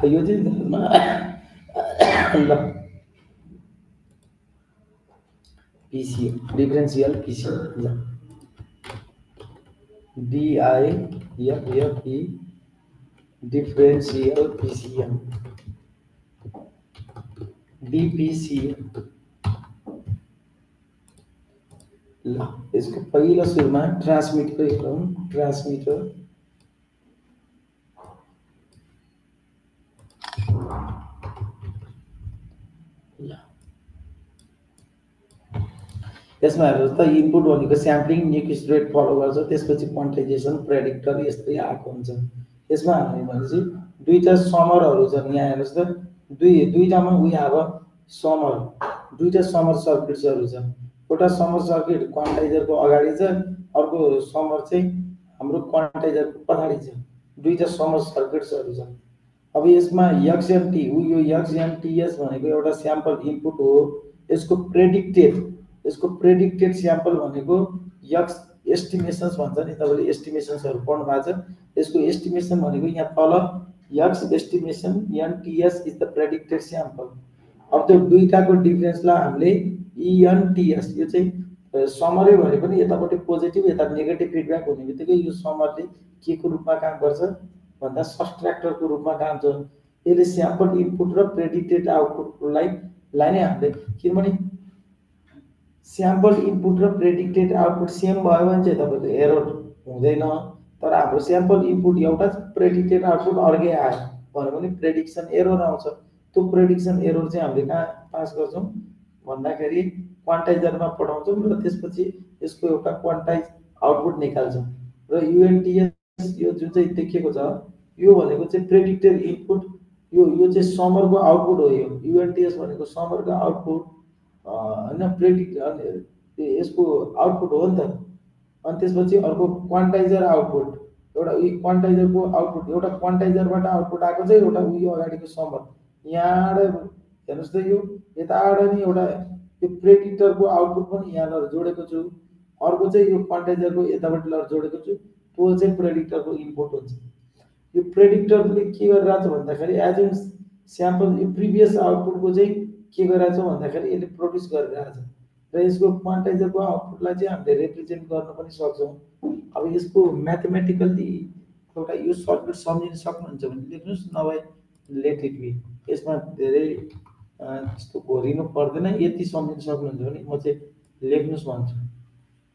A: यो चाहिँ ल PCM डिफरेन्शियल PCM। ल DIFFE डिफरेन्शियल PCM। DPCM ल यसको पहिलो सुरुमा ट्रान्समिटर हेरौँ ट्रान्समिटर ल यसमा हेर्नुहोस् त इनपुट भनेको स्याम्पलिङ न्युक्लिस्ट रेट फलो गर्छ त्यसपछि क्वान्टाइजेसन प्रेडिक्टर यस्तै आएको हुन्छ यसमा हामी भनेपछि दुईटा समरहरू छन् यहाँ हेर्नुहोस् त दुईटामा वी हेभ अ समर दुईटा समर सर्किट्सहरू छ एउटा समर सर्किट क्वान्टाइजरको अगाडि छ अर्को समर चाहिँ हाम्रो क्वान्टाइजरको पछाडि छ दुईटा समर सर्किट्सहरू छन् अब यसमा XMT यो XMTS भनेको एउटा स्याम्पल इनपुट हो यसको प्रेडिक्टेड स्याम्पल भनेको यक्स एस्टिमेसन्स भन्छ नि तपाईले एस्टिमेसन्सहरु पढ्नु भएको छ यसको एस्टिमेसन भनेको यहाँ तल x estimation NTS is the predicted sample अब त्यो दुईटाको डिफरेन्सलाई हामीले ENTS यो चाहिँ समरी भने पनि यतापट्टि पोजिटिभ यता नेगेटिभ फिडब्याक हुने बित्तिकै यो समरले के को रूपमा काम गर्छ भन्दा सबट्र्याक्टरको रूपमा काम गर्छ यसले स्याम्पल इनपुट र प्रेडिक्टेड आउटपुटलाई नै हामीले किनभने स्याम्पल इनपुट र प्रेडिक्टेड आउटपुट सेम भयो भने चाहिँ तपाईको एरर हुँदैन तर हाम्रो स्याम्पल इनपुट एउटा प्रेडिक्टेड आउटपुट अर्कै आयो भने प्रेडिक्सन एरर आउँछ त्यो प्रेडिक्सन एरर चाहिँ हामीले कहाँ पास गर्छौं भन्दाखेरि क्वान्टाइजरमा पठाउँछौं र त्यसपछि यसको एउटा क्वान्टाइज आउटपुट निकाल्छौं र UNTS यो जुन चाहिँ देखिएको छ यो भनेको चाहिँ प्रेडिक्टेड इनपुट यो चाहिँ समरको आउटपुट हो यो UNTS भनेको समरको आउटपुट हैन प्रेडिक्ट यसको आउटपुट हो नि त अनि त्यसपछि अर्को क्वान्टाइजर आउटपुट एउटा क्वान्टाइजरको आउटपुट एउटा क्वान्टाइजरबाट आउटपुट आएको चाहिँ एउटा उयो अगाडिको समर यहाँबाट हेर्नुस् त यो यताबाट नि एउटा यो प्रेडिक्टरको आउटपुट पनि यहाँ जोडेको छु अर्को चाहिँ यो क्वान्टाइजरको यताबाट जोडेको छु त्यो चाहिँ प्रेडिक्टरको इनपुट हुन्छ यो प्रेडिक्टरले के गरिरहेछ भन्दाखेरि एज इन स्याम्पल यो प्रिभियस आउटपुटको चाहिँ के गरिरहेछ भन्दाखेरि यसले प्रोड्युस गरिरहेछ र यसको क्वान्टाइजरको आउटपुटलाई चाहिँ हामीले रिप्रेजेन्ट गर्न पनि सक्छौं अब यसको म्याथमेटिकली एउटा यो सर्किट सम्झिन सक्नुहुन्छ भने लेख्नुस् नभए लेट इट बी यसमा धेरै त्यस्तो घोरिनु पर्दैन यति सम्झिन सक्नुहुन्छ भने म चाहिँ लेख्नुस् भन्छु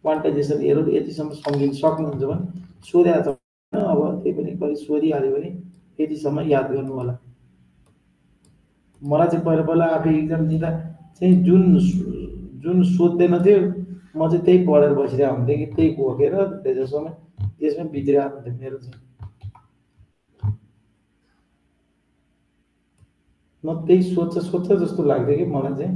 A: क्वान्टाइजेसन एरर यतिसम्म सम्झिन सक्नुहुन्छ भने सोधेको छ अब त्यही पनि कहिले सोधिहाल्यो भने यतिसम्म याद गर्नु होला मलाई चाहिँ पहिला आफै एक्जाम दिँदा चाहिँ जुन सोध्दैन थियो म चाहिँ त्यही पढेर बसिरहेको हुन्थेँ कि त्यही घोकेर धेरै समय त्यसमै बितिरहेको हुन्थ्यो मेरो चाहिँ म त्यही सोच्छ जस्तो लाग्थ्यो कि मलाई चाहिँ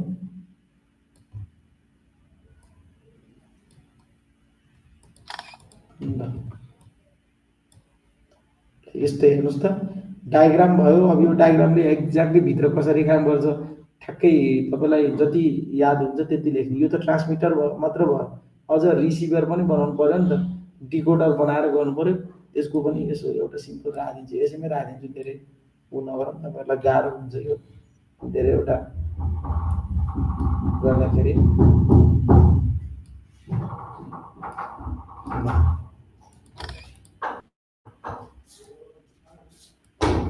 A: यस्तै हेर्नुस् त डायग्राम भयो अब यो डायग्रामले एक्ज्याक्टली भित्र कसरी काम गर्छ ठ्याक्कै तपाईलाई जति याद हुन्छ त्यति लेख्नु यो त ट्रान्समिटर मात्र भयो अझ रिसिभर पनि बनाउनु पर्यो नि त डिकोडर बनाएर गर्नु पर्यो त्यसको पनि यसो एउटा सिम्पल राखिदिन्छु यसैमै राखिदिन्छु धेरै उ नगरौँ तपाईहरुलाई गाह्रो हुन्छ यो धेरैवटा गर्दाखेरि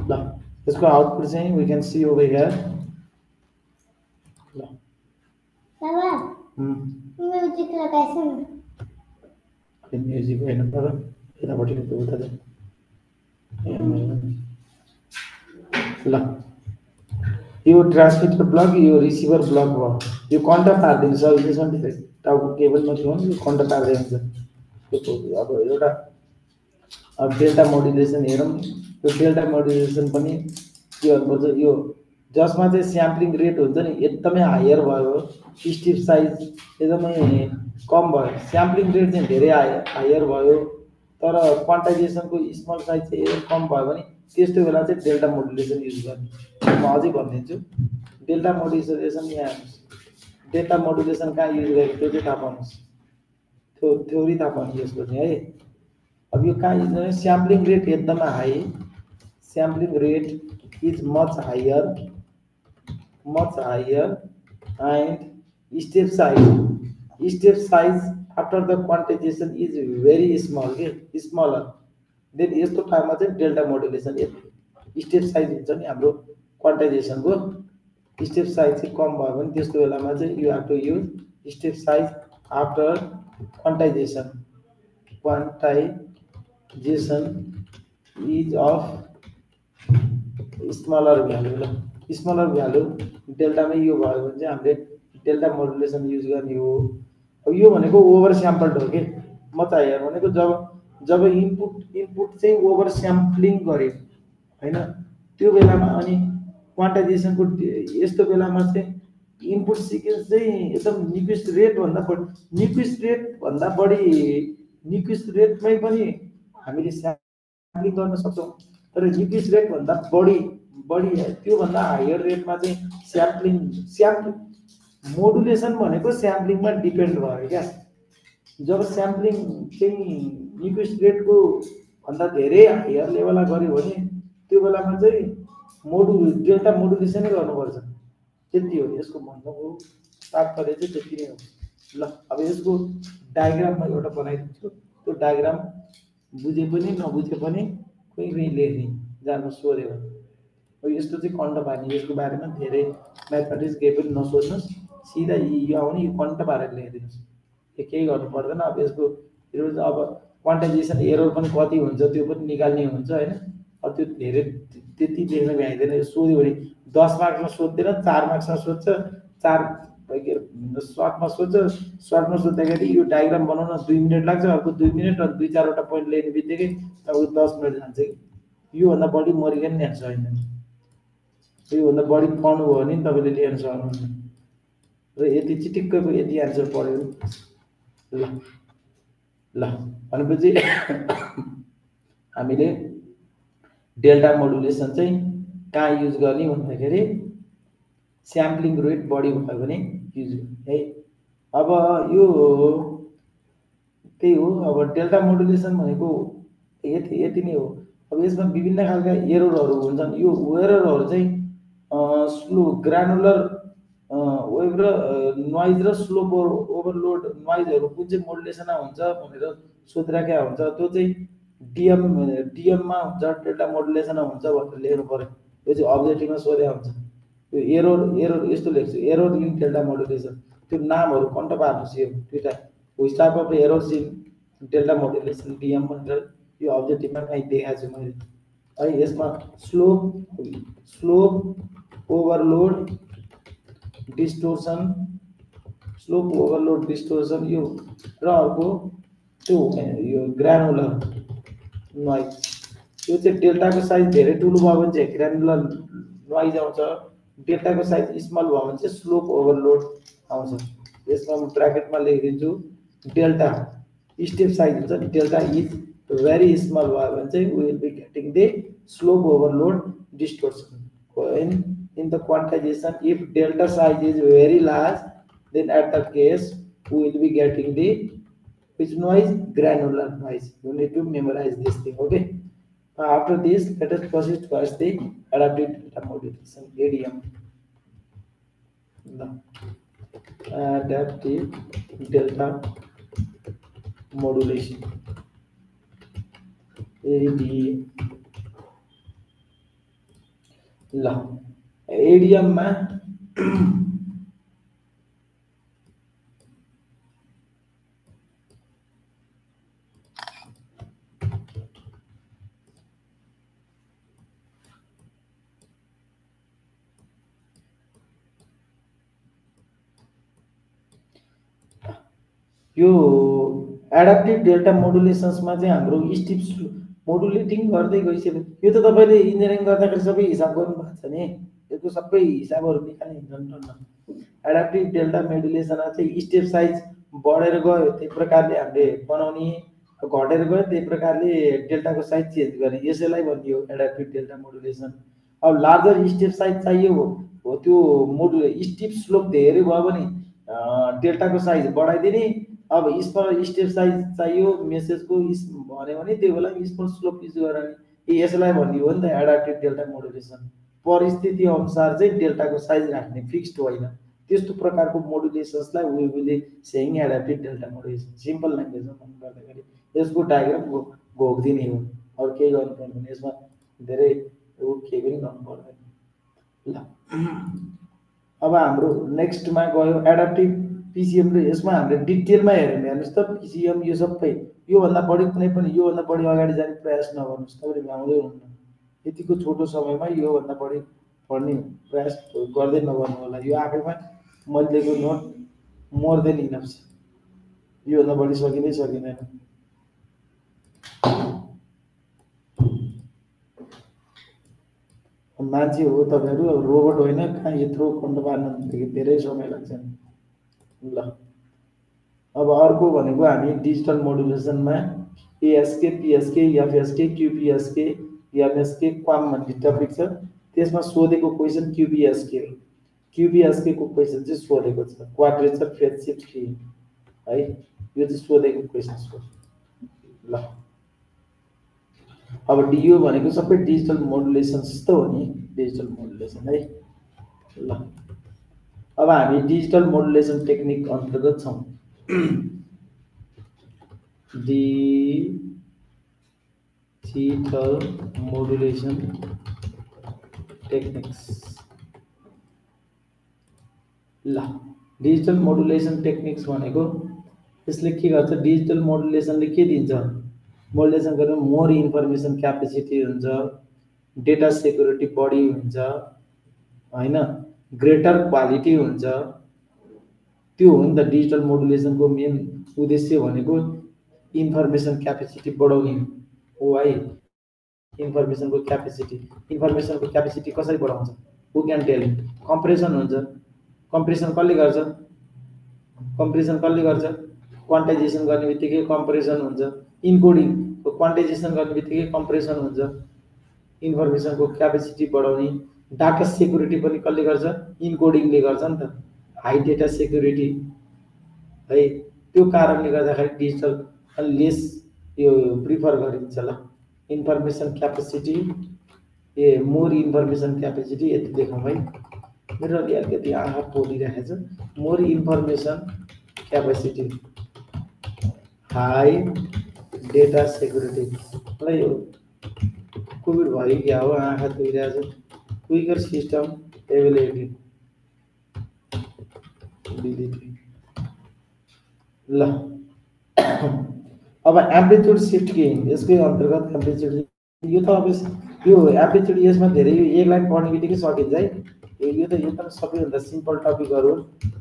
A: ल यसको आउटपुट चाहिँ we can see over here ल
E: बाबा म्युजिक लगाइछ नि
A: अनि म्युजिक हैन तर यतापट्टि त उता छ ल यो ट्रान्समिटर ब्लक यो रिसिभर ब्लक भयो यो कन्टा पार्दिन्छ सब यसमा टाउको केबल मात्र हो यो कन्टा पार्दै हुन्छ अब एउटा अब डेल्टा मोडुलेसन हेरौँ यो डेल्टा मोडुलेसन पनि के गर्नुपर्छ यो जसमा चाहिँ स्याम्पलिङ रेट हुन्छ नि एकदमै हायर भयो स्टिप साइज एकदमै कम भयो स्याम्पलिङ रेट चाहिँ धेरै हायर भयो तर क्वान्टाइजेसनको स्मल साइज चाहिँ एकदम कम भयो भने त्यस्तो बेला चाहिँ डेल्टा मोडुलेसन युज गर्ने म अझै भनिदिन्छु डेल्टा मोडुलेसन यहाँ डेल्टा मोडुलेसन कहाँ युज गरेको त्यो चाहिँ थाहा पाउनुहोस् त्यो थ्योरी थाहा पाउनु यसको चाहिँ है अब यो कहाँ युज गर्ने स्याम्पलिङ रेट एकदमै high sampling rate is much higher and step size after the quantization is very small smaller then यस्तो टाइममा चाहिँ डेल्टा मोडुलेसन स्टेप साइज हुन्छ नि हाम्रो क्वान्टाइजेसनको स्टेप साइज चाहिँ कम भयो भने त्यस्तो बेलामा चाहिँ you have to use step size after quantization is of smaller value ल स्मलर भ्यालु डेल्टामै यो भयो भने चाहिँ हामीले डेल्टा मोडुलेसन युज गर्ने हो। अब यो भनेको ओभर स्याम्पल्ड हो कि म त यहाँ भनेको जब इनपुट चाहिँ ओभर स्याम्पलिङ गर्यो होइन त्यो बेलामा अनि क्वान्टाइजेसनको यस्तो बेलामा चाहिँ इनपुट सिक्वेन्स चाहिँ एकदम निक्विस्ट रेटभन्दा बढी निक्विस्ट रेटमै पनि हामीले स्याम्पलिङ गर्न सक्छौँ। तर निक्विस्ट रेटभन्दा बढी त्योभन्दा हायर रेटमा चाहिँ स्याम्पलिङ मोडुलेसन भनेको स्याम्पलिङमा डिपेन्ड भयो क्या। जब स्याम्पलिङ चाहिँ निक्विस्ट रेटको भन्दा धेरै हायर लेभलमा गऱ्यो भने त्यो बेलामा चाहिँ डेल्टा मोडुलेसनै गर्नुपर्छ। त्यति हो यसको भन्नुको तात्पर्य चाहिँ त्यति नै हो। ल अब यसको डायग्राम म एउटा बनाइदिन्छु, त्यो डायग्राम बुझे पनि नबुझे पनि कोही लेख्ने जानु सोध्यो भने। अब यस्तो चाहिँ कन्ट पार्ने, यसको बारेमा धेरै म्याथमेटिक्स केही पनि नसोच्नुहोस्, सिधा यो आउने यो कन्ट पारेर लेखिदिनुहोस्, केही गर्नु पर्दैन। अब यसको अब क्वान्टाइजेसन एरर पनि कति हुन्छ त्यो पनि निकाल्ने हुन्छ होइन। अब त्यो धेरै त्यति देख्न भ्याइँदैन। यो सोध्यो भने 10 मार्क्समा सोध्दैन, 4 मार्क्समा सोध्छ, 4 सर्टमा सोद्धाखेरि यो डायग्राम बनाउन 2 मिनट लाग्छ, अर्को 2 मिनट र 2-4वटा पोइन्ट लेख्ने बित्तिकै तपाईँको 10 मिनट जान्छ कि योभन्दा बढी मरिकन ल्याउन सक्दैन। योभन्दा बढी पढ्नु भयो भने तपाईँले ल्याउन सक्नुहुन्न। र यति चिटिक्कको यति एन्सर पढ्यो ल भनेपछि हामीले डेल्टा मोडुलेसन चाहिँ कहाँ युज गर्ने भन्दाखेरि स्याम्पलिङ रेट बढी भयो भने युज है। अब यो त्यही हो। अब डेल्टा मोडुलेसन भनेको यति नै हो। अब यसमा विभिन्न खालका एररहरू हुन्छन्। यो एररहरू चाहिँ स्लो ग्रानुलर वेभ र नोइज र स्लोप ओभरलोड नोइजहरू कुन चाहिँ मोडुलेसनमा हुन्छ भनेर सोधिराखेका हुन्छ। त्यो चाहिँ डिएममा हुन्छ, डेल्टा मोडुलेसनमा हुन्छ भनेर लेख्नु पर्यो। यो चाहिँ अब्जेक्टिभमा सोधेको हुन्छ। यो एरर यस्तो लेख्छु, एरर इन डेल्टा मोडुलेसन। त्यो नामहरू कन्ट पार्नुहोस्। यो दुईवटा which type of errors in delta modulation DM भनेर यो अब्जेक्टिभमा कहीँ देखाएको छु मैले है। यसमा स्लोप ओभरलोड डिस्टोर्सन यो र अर्को त्यो यो ग्रानुलर नोइज। यो चाहिँ डेल्टाको साइज धेरै ठुलो भयो भने चाहिँ ग्रानुलर नोइज आउँछ, डेल्टाको साइज स्मल भयो भने चाहिँ स्लोप ओभरलोड आउँछ। यसमा म ब्र्याकेटमा लेखिदिन्छु डेल्टा स्टेप साइज हुन्छ डेल्टा इज भेरी स्मल भयो भने चाहिँ we will be getting the slope overload distortion. In the quantization, if delta size is very large, then at the case we will be getting the which noise? Granular noise. You need to memorize this thing. Okay. After this, let us proceed towards the adaptive delta modulation (ADM). The adaptive delta modulation (ADM). एडिएम में यो adaptive delta मोडुलेसन्स में चाहिँ हाम्रो tips मोडुलेटिङ गर्दै गइसक्यो। यो त तपाईले इन्जिनियरिङ गर्दाखेरि सबै हिसाब गर्नु भएको छ नि, यसको सबै हिसाबहरू निकाल्ने हुन्छ नि। एडाप्टिभ डेल्टा मोडुलेसनमा चाहिँ स्टेप साइज बढेर गयो त्यही प्रकारले हामीले बनाउने, घटेर गयो त्यही प्रकारले डेल्टाको साइज चेन्ज गर्ने, यसैलाई भनियो एडाप्टिभ डेल्टा मोडुलेसन। अब लार्जर स्टेप साइज चाहियो हो त्यो स्टिप स्लोप धेरै भयो भने डेल्टाको साइज बढाइदिने। अब स्मल स्टेप साइज चाहियो मेसेजको भन्यो भने त्यो बेला स्मल स्लोप युज गर्ने। यसलाई भनियो हो नि त एडाप्टिभ डेल्टा मोडुलेसन। परिस्थिति अनुसार चाहिँ डेल्टाको साइज राख्ने, फिक्स्ड होइन। त्यस्तो प्रकारको मोडुलेसन्सलाई we will saying adaptive delta modulation. Simple ल्याङ्ग्वेजमा भन्नु पर्दाखेरि यसको डायग्राम घोक्दिने हो, अरू केही गर्नु पर्दैन। यसमा धेरै केही पनि गर्नु पर्दैन। ल अब हाम्रो नेक्स्टमा गयो एडाप्टिभ पिसिएम र यसमा हामीले डिटेलमा हेऱ्यौँ भने हेर्नुहोस् त पिसिएम यो सबै योभन्दा बढी कुनै पनि योभन्दा बढी अगाडि जाने प्रयास नगर्नुहोस् तपाईँले भ्याउँदै हुनुहुन्न यतिको छोटो समयमा योभन्दा बढी पढ्ने प्रयास गर्दै नगर्नु होला यो आफैमा मैले दिएको नोट मोर देन इनफ छ योभन्दा बढी सकिँदै सकिँदैन मान्छे हो तपाईँहरू अब रोबोट होइन कहाँ यत्रो खण्ड पार्न धेरै समय लाग्छ ल अब अर्को भनेको हामी डिजिटल मोडुलेसनमा एएसके पिएसके एफएसके क्युपिएसके एमएसके क्वाम भन्ने टपिक छ त्यसमा सोधेको क्वेसन क्युबिएसके हो क्युबिएसके को क्वेसन चाहिँ सोधेको छ क्वाड्रेचर फेज शिफ्ट की है यो चाहिँ सोधेको क्वेसन हो ल अब डियो भनेको सबै डिजिटल मोडुलेसन जस्तो हो नि डिजिटल मोडुलेसन है ल अब हामी डिजिटल मोडुलेसन टेक्निक अन्तर्गत छौँ डिजिटल मोडुलेसन टेक्निक्स ल डिजिटल मोडुलेसन टेक्निक्स भनेको यसले के गर्छ डिजिटल मोडुलेसनले के दिन्छ मोडुलेसन गरेर मोर इन्फर्मेसन क्यापेसिटी हुन्छ डेटा सेक्युरिटी बढी हुन्छ हैन ग्रेटर क्वालिटी हुन्छ त्यो हो नि त डिजिटल मोडुलेसनको मेन उद्देश्य भनेको इन्फर्मेसन क्यापेसिटी बढाउने हो है इन्फर्मेसनको क्यापेसिटी कसरी बढाउँछ हु क्यान टेल कम्प्रेसन हुन्छ कम्प्रेसन कसले गर्छ क्वान्टाइजेसन गर्ने बित्तिकै कम्प्रेसन हुन्छ इन्कोडिङ क्वान्टाइजेसन गर्ने बित्तिकै कम्प्रेसन हुन्छ इन्फर्मेसनको क्यापेसिटी बढाउने डाटा सेक्युरिटी पनि कसले गर्छ इन्कोडिङले गर्छ नि त हाई डेटा सेक्युरिटी है त्यो कारणले गर्दाखेरि डिजिटल लेस यो प्रिफर गरिन्छ ल information capacity more information capacity यति देखौँ है मेरो अलि अलिकति आँखा पोलिरहेको छ more information capacity high data security मलाई यो कोभिड भयो क्या हो आँखा दुइरहेको छ क्विकर सिस्टम एभाइलेबिलिटी ल अब एम्प्लिट्युड सिफ्ट गेन यसकै अन्तर्गत एम्प्लिट्युड यो त अब यो एम्प्लिट्युड यसमा धेरै एक लाइन पढ्ने बित्तिकै सकिन्छ है यो त एकदम सबैभन्दा सिम्पल टपिकहरू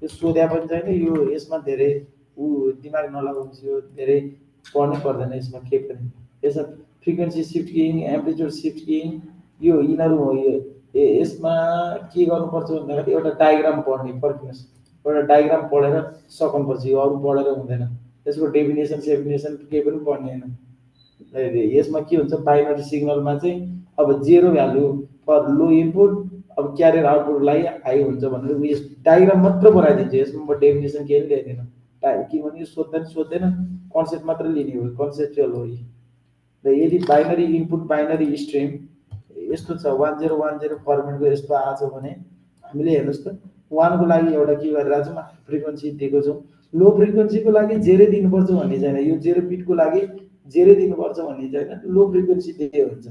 A: यो सोध्या पनि छैन यो यसमा धेरै दिमाग नलागाउनुहोस् यो धेरै पढ्नै पर्दैन यसमा के पनि यसमा frequency shift gain amplitude shift gain यो यिनीहरू हो यो यसमा के गर्नुपर्छ भन्दाखेरि एउटा डायग्राम पढ्ने पर्खिनुहोस् एउटा डायग्राम पढेर सक्नुपर्छ यो अरू पढेर हुँदैन यसको डेफिनेसन सेफिनेसन केही पनि पढ्ने होइन यसमा के हुन्छ बाइनरी सिग्नलमा चाहिँ अब zero value for low input अब क्यारियर आउटपुटलाई हाई हुन्छ भनेर उयो डायग्राम मात्र बनाइदिन्छ यसमा म डेफिनेसन केही पनि ल्याइदिनँ किनभने यो सोध्दैन कन्सेप्ट मात्र लिने हो कन्सेप्चुअल हो र यदि बाइनरी इनपुट बाइनरी स्ट्रिम यस्तो छ 1010 फर्मेटको यस्तो आएको छ भने हामीले हेर्नुहोस् त 1 को लागि एउटा के गरिरहेको छौँ फ्रिक्वेन्सी दिएको छौँ लो फ्रिक्वेन्सीको लागि जेरै दिनुपर्छ भन्ने छैन यो 0 बिटको लागि जेरै दिनुपर्छ भन्ने छैन लो फ्रिक्वेन्सी दिए हुन्छ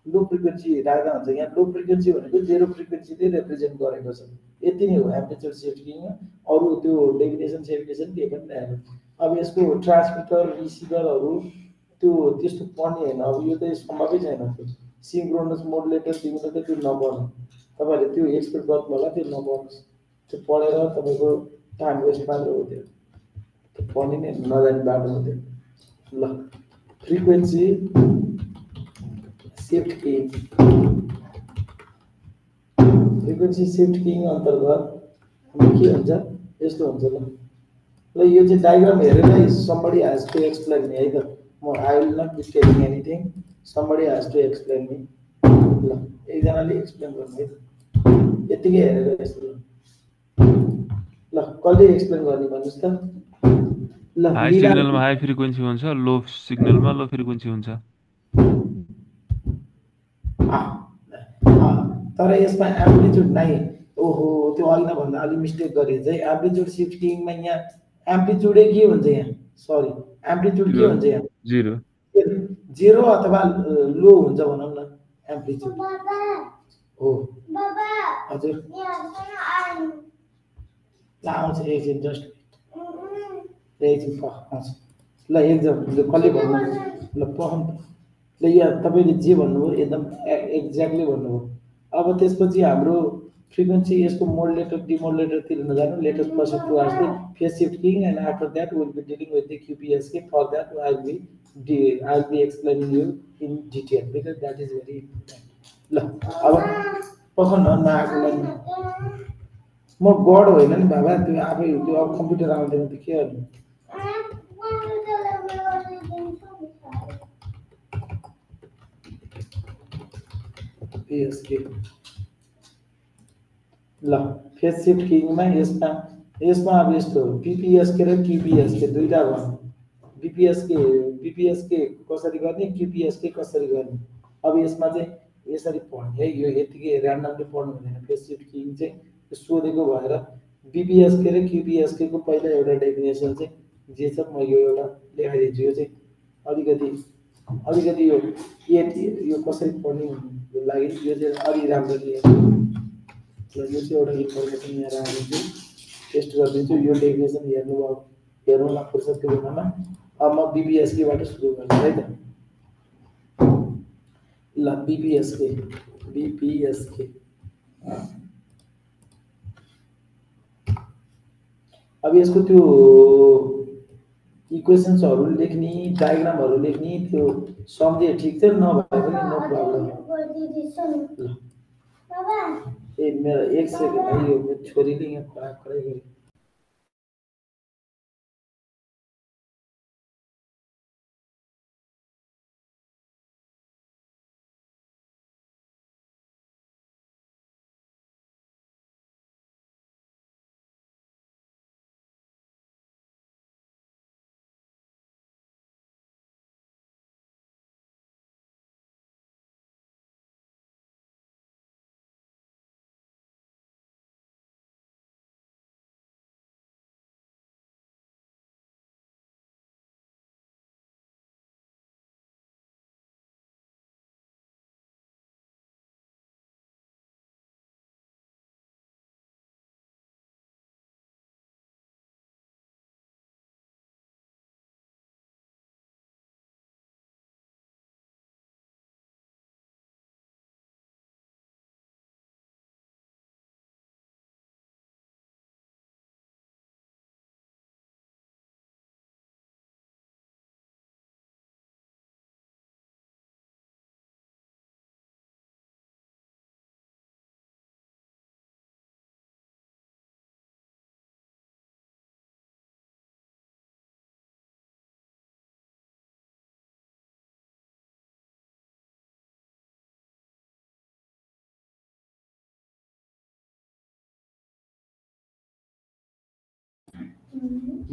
A: लो फ्रिक्वेन्सी राख्दा हुन्छ यहाँ लो फ्रिक्वेन्सी भनेको 0 फ्रिक्वेन्सीले रिप्रेजेन्ट गरेको छ यति नै हो एम्प्लिट्युड सिफ्टिङमा अरू त्यो डेफिनेसन सेफिनेसन के पनि ल्याएन अब यसको ट्रान्समिटर रिसिभरहरू त्यो त्यस्तो पढ्ने होइन अब यो त सम्भवै छैन त्यो सिङ्क्रोनस मोडुलेटर तिमीले त त्यो नपढ्नु तपाईँहरूले त्यो एक्सपेक्ट गर्नु होला त्यो नपढ्नुहोस् त्यो पढेर तपाईँको टाइम वेस्ट मात्र हो त्यो पढ्ने नै नजाने बाटो हो त्यो ल frequency shift king frequency shift king अन्तर्गत के हुन्छ यस्तो हुन्छ ल यो चाहिँ डायग्राम हेरेर somebody has to explain me है त म I will not be telling anything somebody has to explain me ल एकजनाले एक्सप्लेन गर्नु है त यतिकै हेरेर यस्तो ल कसले एक्सप्लेन गर्ने भन्नुस् त ल
D: हाई सिग्नलमा हाई फ्रिक्वेन्सी हुन्छ लो सिग्नलमा लो फ्रिक्वेन्सी हुन्छ
A: तर यसमा एम्प्लिट्युड नै ओहो त्यो अघि भन्दा अलि मिस्टेक गरे चाहिँ एम्प्लिट्युड शिफ्ट किङमा यहाँ एम्प्लिट्युडै के हुन्छ यहाँ सरी एम्प्लिट्युड के हुन्छ यहाँ 0 अथवा लो हुन्छ भनौँ न एम्प्लिट्युड हो
E: बाबा
A: हजुर
E: यहाँ आउनु
A: ल आउँछ एकछिन जस्ट एकछिन आउँछ ल एकदम कसले भन्नु ल पहन ल यहाँ तपाईँले जे भन्नुभयो एकदम एक्ज्याक्टली भन्नुभयो अब त्यसपछि हाम्रो फ्रिक्वेन्सी यसको मोडुलेटर डिमोडुलेटरतिर नजानु लेटेस्ट प्रोसेस टु आर्स phase shift keying and after that will be dealing with the QPSK for that I will be explaining you in detail because that is very important ल अब पखन नआएकोलाई म God होइन नि बाबा त्यो आफै त्यो अब कम्प्युटर आउँदैन त के गर्नु PSK ल फेज शिफ्ट किङमा यसमा अब यस्तो BPSK र QPSK दुईटा भयो BPSK कसरी गर्ने QPSK कसरी गर्ने अब यसमा चाहिँ यसरी पढ्ने है यो यतिकै र्यान्डमली पढ्नु हुँदैन फेज शिफ्ट किङ चाहिँ सोधेको भएर BPSK र QPSK को पहिला एउटा डेफिनेसन चाहिँ जे छ म यो एउटा लेखाइदिन्छु यो चाहिँ अलिकति यो कसरी पढ्ने भन्नुको लागि यो चाहिँ अलि राम्ररी यो चाहिँ एउटा इन्फर्मेसन यहाँ राखिदिन्छु टेस्ट गरिदिन्छु यो डेफिनेसन हेर्नुमा फुर्सदको बेलामा अब म BPSK बाट सुरु गर्छु है त ल BPSK अब यसको त्यो इक्वेसन्सहरु लेख्ने डायग्रामहरु लेख्ने त्यो सम्झे ठीक छ नभए पनि नो प्रब्लम ए मेरो एक सेकेन्ड है यो छोरीले यहाँ खराब गरे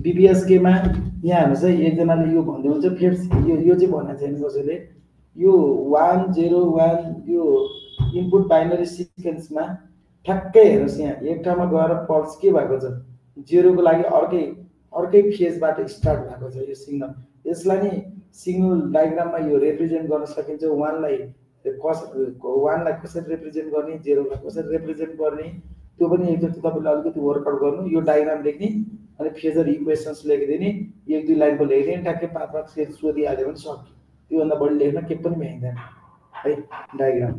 A: BPSK मा यहाँ हेर्नुस् है एकजनाले यो भन्दै हुन्छ फेज यो चाहिँ भनेको छैन कसैले यो 101 यो इनपुट बाइनरी सिक्वेन्समा ठ्याक्कै हेर्नुस् यहाँ एक ठाउँमा गएर पल्स के भएको छ 0 को लागि अर्कै फेजबाट स्टार्ट भएको छ यो सिग्नल यसलाई नि सिग्नल डायग्राममा यो रिप्रेजेन्ट गर्न सकिन्छ 1 लाई कसरी रिप्रेजेन्ट गर्ने 0 लाई कसरी रिप्रेजेन्ट गर्ने त्यो पनि एकचोटि तपाईले अलिकति वर्कआउट गर्नु यो डायग्राम लेख्ने अनि फेजर इक्वेसन्स लेखिदिने एक दुई लाइनको लेखिदिने ठ्याक्कै पाँच पाँच फेज सोधिहाल्यो भने सक्यो त्योभन्दा बढी लेख्न के पनि भ्याइँदैन है डायग्राम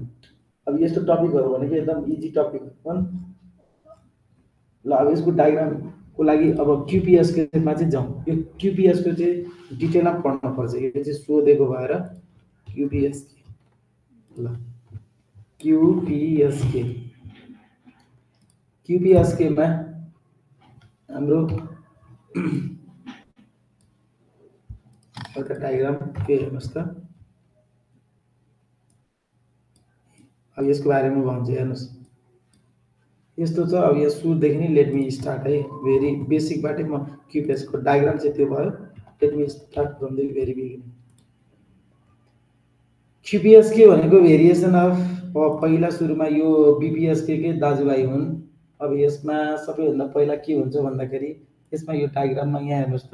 A: अब यस्तो टपिकहरु भनेको एकदम इजी टपिक हो ल अब यसको डायग्रामको लागि अब QPSK मा चाहिँ जाउँ यो QPSK चाहिँ डिटेलमा पढ्न पर्छ यो चाहिँ सोधेको भएर QPSK ल QPSK मा हाम्रो एउटा डायग्राम के हेर्नुस् त अब यसको बारेमा भन्छु हेर्नुस् यस्तो छ अब यो सुरुदेखि नै लेट मी स्टार्ट है भेरी बेसिक बाटै म QPSK को डायग्राम चाहिँ त्यो भयो let me start from the very beginning QPSK भनेको भेरिएसन अफ पहिला सुरुमा यो BPSK के दाजुभाइ हुन् अब यसमा सबैभन्दा पहिला के हुन्छ भन्दाखेरि यसमा यो डायग्राममा यहाँ हेर्नुस् त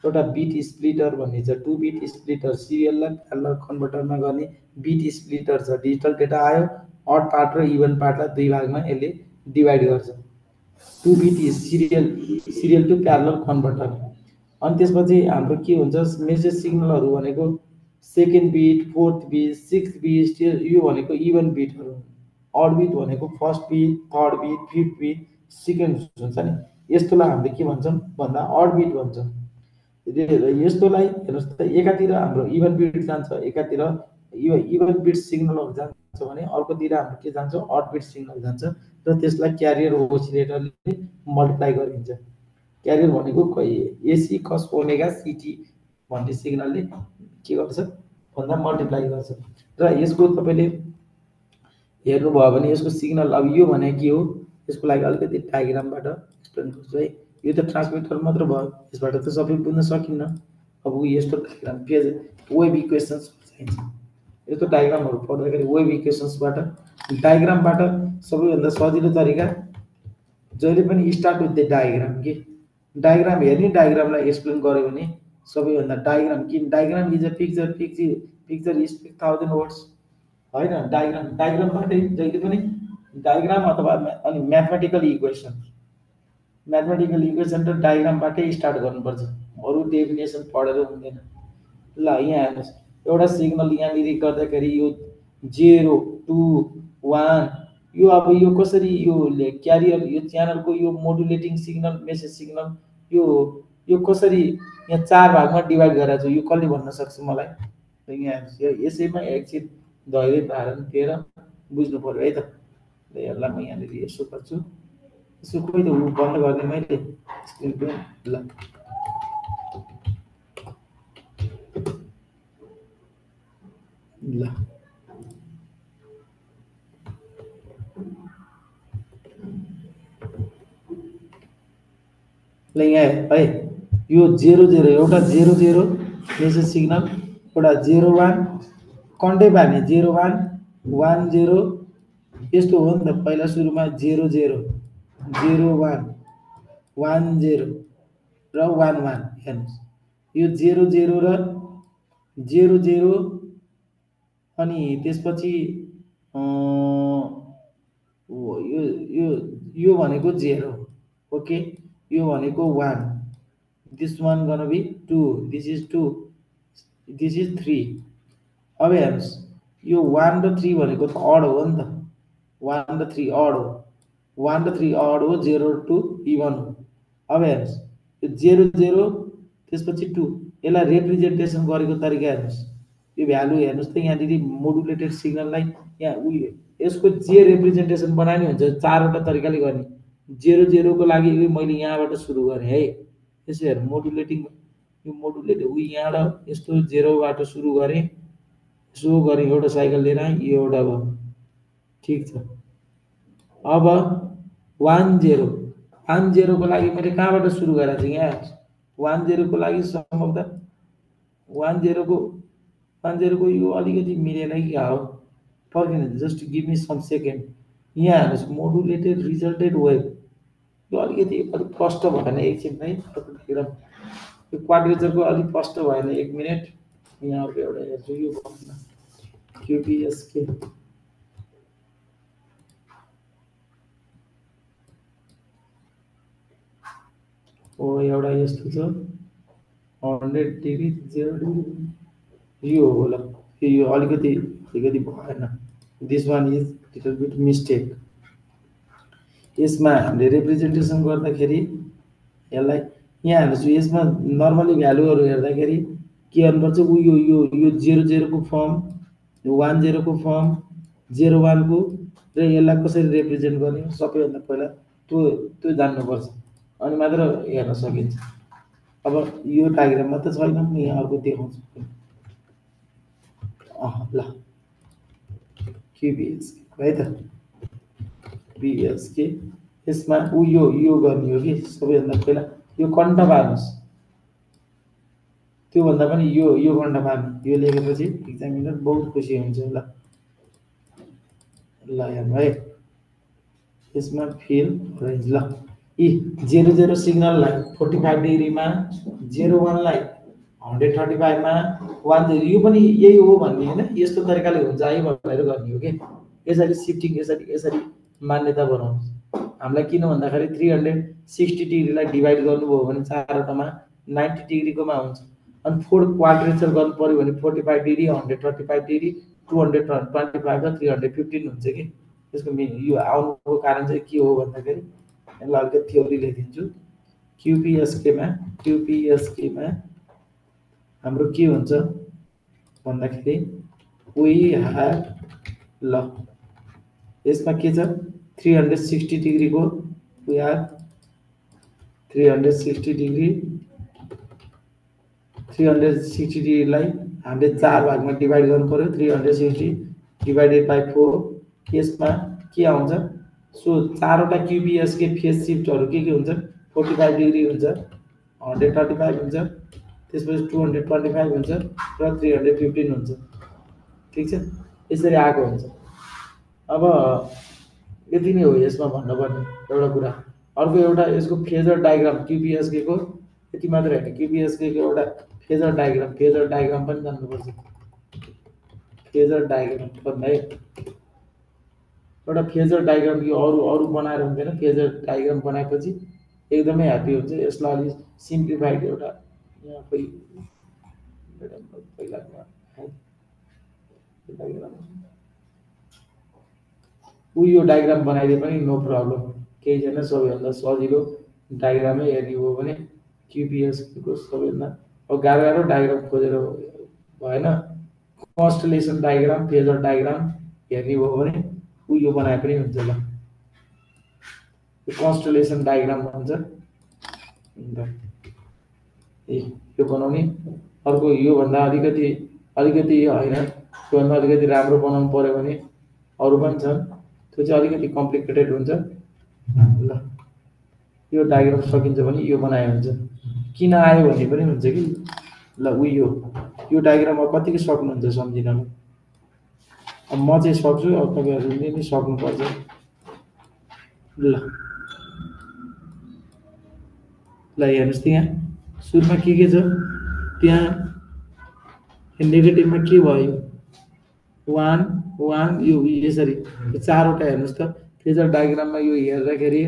A: एउटा बिट स्प्लिटर भन्ने छ 2 बिट स्प्लिटर सिरियललाई प्यारलल कन्भर्टरमा गर्ने बिट स्प्लिटर छ डिजिटल डेटा आयो अड पार्ट र इभन पार्टलाई दुई भागमा यसले डिभाइड गर्छ 2 bit serial to parallel converter अनि त्यसपछि हाम्रो के हुन्छ मेसेज सिग्नलहरू भनेको second bit fourth bit sixth bit यो भनेको इभन बिटहरू अड बिट भनेको first bit third bit fifth bit second हुन्छ नि यस्तोलाई हामीले के भन्छौँ भन्दा अड बिट भन्छौँ यस्तोलाई हेर्नुहोस् त एकातिर हाम्रो इभन बिट जान्छ एकातिर इभन बिट सिग्नलहरू जान्छ भने अर्कोतिर हाम्रो के जान्छ अड बिट सिग्नल जान्छ र त्यसलाई क्यारियर ओसिलेटरले मल्टिप्लाई गरिन्छ क्यारियर भनेको एसी कस ओमेगा सिटी भन्ने सिग्नलले के गर्छ भन्दा मल्टिप्लाई गर्छ र यसको तपाईँले हेर्नुभयो भने यसको सिग्नल अब यो भने के हो यसको लागि अलिकति डायग्रामबाट एक्सप्लेन गर्छु है यो त ट्रान्समिटर मात्र भयो यसबाट त सबै बुझ्न सकिन्न अब यस्तो डायग्राम पेज वेभ इक्वेसन्स चाहिन्छ यस्तो डायग्रामहरू पढ्दाखेरि वेभ इक्वेसन्सबाट डायग्रामबाट सबैभन्दा सजिलो तरिका जहिले पनि स्टार्ट विथ द डायग्राम के डायग्राम हेर्ने डायग्रामलाई एक्सप्लेन गर्यो भने सबैभन्दा डायग्राम किन diagram is a picture speak 1000 words होइन डायग्रामबाटै जहिले पनि डायग्राम अथवा अनि म्याथमेटिकल इक्वेसन र डायग्रामबाटै स्टार्ट गर्नुपर्छ अरू डेफिनेसन पढेर हुँदैन ल यहाँ हेर्नुहोस् एउटा सिग्नल यहाँनिर गर्दाखेरि यो 0 2 1 यो अब यो कसरी यो क्यारियर यो च्यानलको यो मोडुलेटिङ सिग्नल मेसेज सिग्नल यो कसरी यहाँ 4 भागमा डिभाइड गरेर छ यो कसले भन्न सक्छ मलाई यहाँ यसैमा एकछिन धैर्य धारण दिएर बुझ्नु पर्यो है त यसलाई म यहाँनिर यसो गर्छु यसो खोइ त बन्द गर्ने मैले स्क्रिनको ल ल यहाँ है यो 0 0 एउटा 0 0 मेसेज सिग्नल एउटा 0 1 कन्टै पार्ने 0 1 1 0 यस्तो हो नि त पहिला सुरुमा 0 0 0 1 1 0 र 1 1 हेर्नुहोस् यो 0 0 र 0 0 अनि त्यसपछि यो भनेको 0 ओके यो भनेको 1 this one gonna be 2 this is 2 this is 3 अब हेर्नुहोस् यो 1 र 3 भनेको त अड हो नि त 1 र 3 अड हो 1 र 3 अड हो 0 र 2 इभन हो अब हेर्नुहोस् यो 0 0 त्यसपछि 2 यसलाई रिप्रेजेन्टेसन गरेको तरिका हेर्नुहोस् यो भ्यालु हेर्नुहोस् त यहाँनिर मोडुलेटेड सिग्नललाई यहाँ उयो यसको जे रिप्रेजेन्टेसन बनाउने हुन्छ चारवटा तरिकाले गर्ने 0 0 को लागि मैले यहाँबाट सुरु गरेँ है यसो हेर मोडुलेटिङ यो मोडुलेट यहाँबाट यस्तो 0 बाट सुरु गरेँ यसो गरेँ एउटा साइकल लिएर यो एउटा भयो ठिक छ अब 1 0 को लागि मैले कहाँबाट सुरु गरेको छु यहाँ 1 0 को लागि सम्भवतः 1 0 को यो अलिकति मिलेन कि हो पर्खेन just give me some second यहाँ हेर्नुहोस् मोडुलेटेड रिजल्टेड वेभ यो अलिकति अलिक स्पष्ट भएन एकछिन है यो क्वाड्रेचरको अलिक स्पष्ट भएन 1 मिनट यहाँ अर्को एउटा हेर्छु यो क्युबिएसके ओ एउटा यस्तो छ 100 डिग्री 0 डिग्री यो होला यो अलिकति भएन this one is little beet mistake यसमा हामीले रिप्रेजेन्टेसन गर्दाखेरि यसलाई यहाँ हेर्नुहोस् यसमा नर्मली भ्यालुहरू हेर्दाखेरि के गर्नुपर्छ यो 0 0 को फर्म 1 0 को फर्म 0 1 को र यसलाई कसरी रिप्रेजेन्ट गर्ने सबैभन्दा पहिला त्यो जान्नुपर्छ अनि मात्र हेर्न सकिन्छ अब यो डायग्राममा त छैन म यहाँ अर्को देखाउँछु ल क्युबिएसके है त बिएसके यसमा यो गर्ने हो कि सबैभन्दा पहिला यो कण्ठ पार्नुहोस् त्योभन्दा पनि यो कण्ठ पार्नु यो लेखेपछि एक्जामिनर बहुत खुसी हुन्छ ल हेर्नु है यसमा फिल रेन्ज ल 0 0 सिग्नललाई 45 डिग्रीमा 0 1 लाई 135 मा 1 0 यो पनि यही हो भन्ने हैन यस्तो तरिकाले हुन्छ है भनेर गर्ने हो के यसरी शिफ्टिङ यसरी मान्यता बनाउनुहोस्। हामीलाई किन भन्दाखेरि 360 डिग्रीलाई डिभाइड गर्नुभयो भने चारवटामा 90 डिग्रीकोमा हुन्छ। अनि 4 क्वाड्रेचर गर्नु पर्यो भने 45 डिग्री 135 डिग्री 225 र 315 हुन्छ कि। यसको यो आउनुको कारण चाहिँ के हो भन्दाखेरि यसलाई अलिकति थ्योरी लेखिदिन्छु। क्युपिएसकेमा हाम्रो के हुन्छ भन्दाखेरि वी ह्याभ ल यसमा के छ 360 डिग्रीको वी ह्याभ 360 डिग्रीलाई हामीले 4 भागमा डिभाइड गर्नु पर्यो। 360 डिभाइडेड बाइ 4 यसमा के आउँछ। सो चारवटा क्युपिएसके फेज शिफ्टहरू के हुन्छ 45 डिग्री हुन्छ 135 हुन्छ त्यसपछि 225 हुन्छ र 315 हुन्छ। ठीक छ, यसरी आएको हुन्छ। अब यति नै हो यसमा भन्नुपर्ने एउटा कुरा। अर्को एउटा यसको फेजर डायग्राम क्युपिएसके को यति मात्र होइन, क्युपिएसके को एउटा फेजर डायग्राम पनि जान्नुपर्छ। फेजर डायग्राम भन्दा एउटा फेजर डायग्राम यो अरू बनाएर हुँदैन। फेजर डायग्राम बनाएपछि एकदमै ह्याप्पी हुन्छ। यसलाई अलि सिम्प्लिफाइड एउटा यहाँ पहिला यो डायग्राम बनाइदिए पनि नो प्रब्लम, केही छैन। सबैभन्दा सजिलो डायग्रामै हेर्ने हो भने क्युपिएसको सबैभन्दा अब गाह्रो डायग्राम खोजेर भएन। कन्स्टलेसन डायग्राम फेजर डायग्राम हेर्ने हो भने यो बनाए पनि हुन्छ। ल यो कन्स्टलेसन डायग्राम भन्छ। यो बनाउने। अर्को योभन्दा अलिकति होइन, योभन्दा अलिकति राम्रो बनाउनु पर्यो भने अरू पनि छन्, त्यो चाहिँ अलिकति कम्प्लिकेटेड हुन्छ। ल यो डायग्राम सकिन्छ भने यो बनाए हुन्छ। किन आयो भन्ने पनि हुन्छ कि। ल यो डायग्राम अब कतिको सक्नुहुन्छ सम्झिनलाई। अब म चाहिँ सक्छु, अब तपाईँहरूले नि सक्नुपर्छ। ल हेर्नुहोस् त यहाँ सुरुमा के छ। त्यहाँ नेगेटिभमा के भयो 1 1 यो यसरी चारवटा हेर्नुहोस् त फेजर डायग्राममा। यो हेर्दाखेरि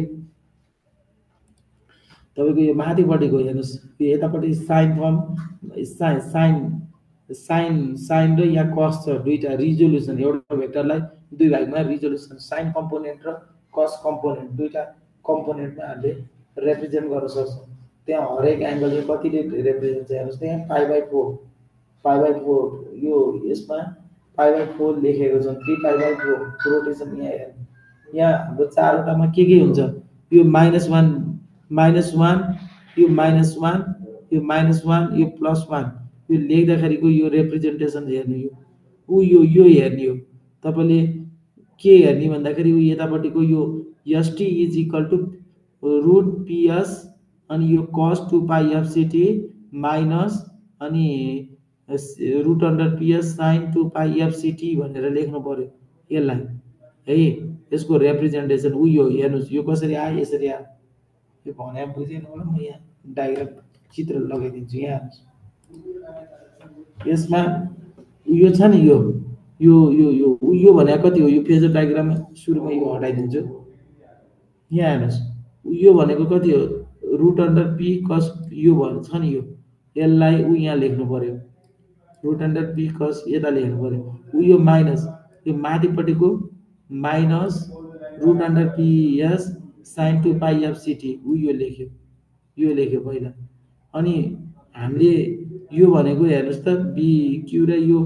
A: तपाईँको यो माथिपट्टिको हेर्नुहोस्, यो यतापट्टि साइन फर्म साइन र यहाँ कस छ दुईटा रिजोल्युसन। एउटा भेक्टरलाई दुई भागमा रिजोल्युसन साइन कम्पोनेन्ट र कस कम्पोनेन्ट दुईटा कम्पोनेन्टमा हामीले रिप्रेजेन्ट गर्न सक्छौँ। त्यहाँ हरेक एङ्गल चाहिँ कतिले रिप्रेजेन्ट छ हेर्नुहोस् त। यहाँ पाई बाई 4 यो यसमा पाई/4 लेखेको छ। 3π/4 रोटेसन यहाँ हाम्रो चारवटामा के हुन्छ। यो -1 -1 यो -1 यो -1 यो +1 यो लेख्दाखेरिको यो रिप्रेजेन्टेसन हेर्नु। यो हेर्ने हो तपाईले। के हेर्ने भन्दाखेरि यो यतापट्टिको यो st = √PS अनि यो cos 2πfct माइनस अनि √PS sin 2πfct भनेर लेख्नु पर्यो यसलाई है। यसको रिप्रेजेन्टेसन यो हेर्नुस् यो कसरी आयो, यसरी आयो। यो भने बुझेन होला, म यहाँ डायग्राम चित्र लगाइदिन्छु। यहाँ यसमा यो छ नि यो भने कति हो। यो फेजर डायग्राम सुरुमा यो हटाइदिन्छु। यहाँ हेर्नुस् यो भनेको कति हो √P cos यो भने छ नि यसलाई यहाँ लेख्नु पर्यो। √P cos यता लेख्नु पर्यो। यो माइनस यो माथिपट्टिको माइनस √PS sin 2πfct यो लेख्यो पहिला। अनि हामीले यो भनेको हेर्नुस् त BQ र यो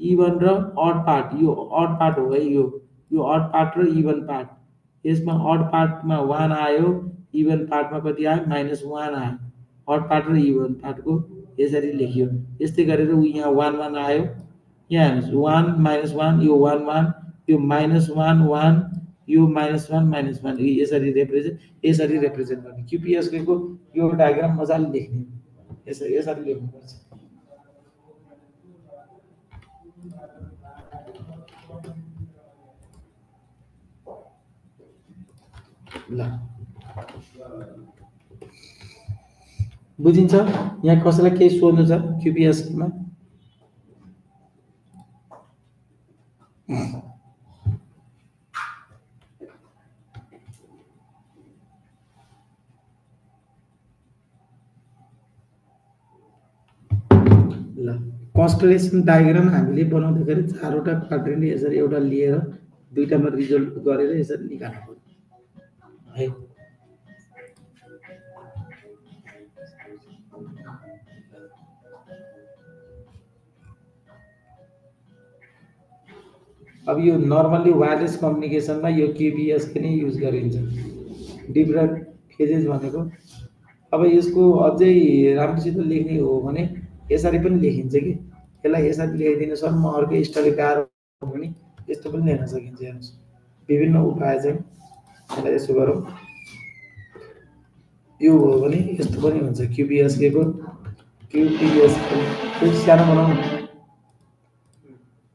A: इभन र अड पार्ट। यो अड पार्ट हो है। यो अड पार्ट र इभन पार्ट। यसमा अड पार्टमा 1 आयो, इभन पार्टमा कति आयो -1 आयो। अड पार्ट र इभन पार्टको यसरी लेखियो। यस्तै गरेर यहाँ 1 1 आयो। यहाँ हेर्नुस् 1 -1 यो 1 1 यो -1 1 यो -1 -1 यसरी रिप्रेजेन्ट गर्ने। क्युपिएसके को यो डायग्राम मजाले लेख्ने यसरी लेख्नुपर्छ। ल बुझिन्छ। यहाँ कसैलाई केही सोध्नु छ क्युपिएसकेमा? ल कन्स्टलेसन डायग्राम हामीले बनाउँदाखेरि चारवटा क्वाड्रेन्ट यसरी एउटा लिएर दुईटामा रिजल्ट गरेर यसरी निकाल्नु पर्यो है। अब यो नर्मल्ली वायरलेस कम्युनिकेसनमा यो क्युबिएसके नै युज गरिन्छ डिफरेन्ट फेजेस भनेको। अब यसको अझै राम्रोसित लेख्ने हो भने यसरी पनि लेखिन्छ कि यसलाई यसरी लेखिदिनु सर म अर्को स्टडी गाह्रो हो भने यस्तो पनि लेख्न सकिन्छ। हेर्नुहोस् विभिन्न उपाय चाहिँ यसलाई यसो गरौँ यो हो भने यस्तो पनि हुन्छ क्युबिएसके को क्युबिएसके सानो बनाउनु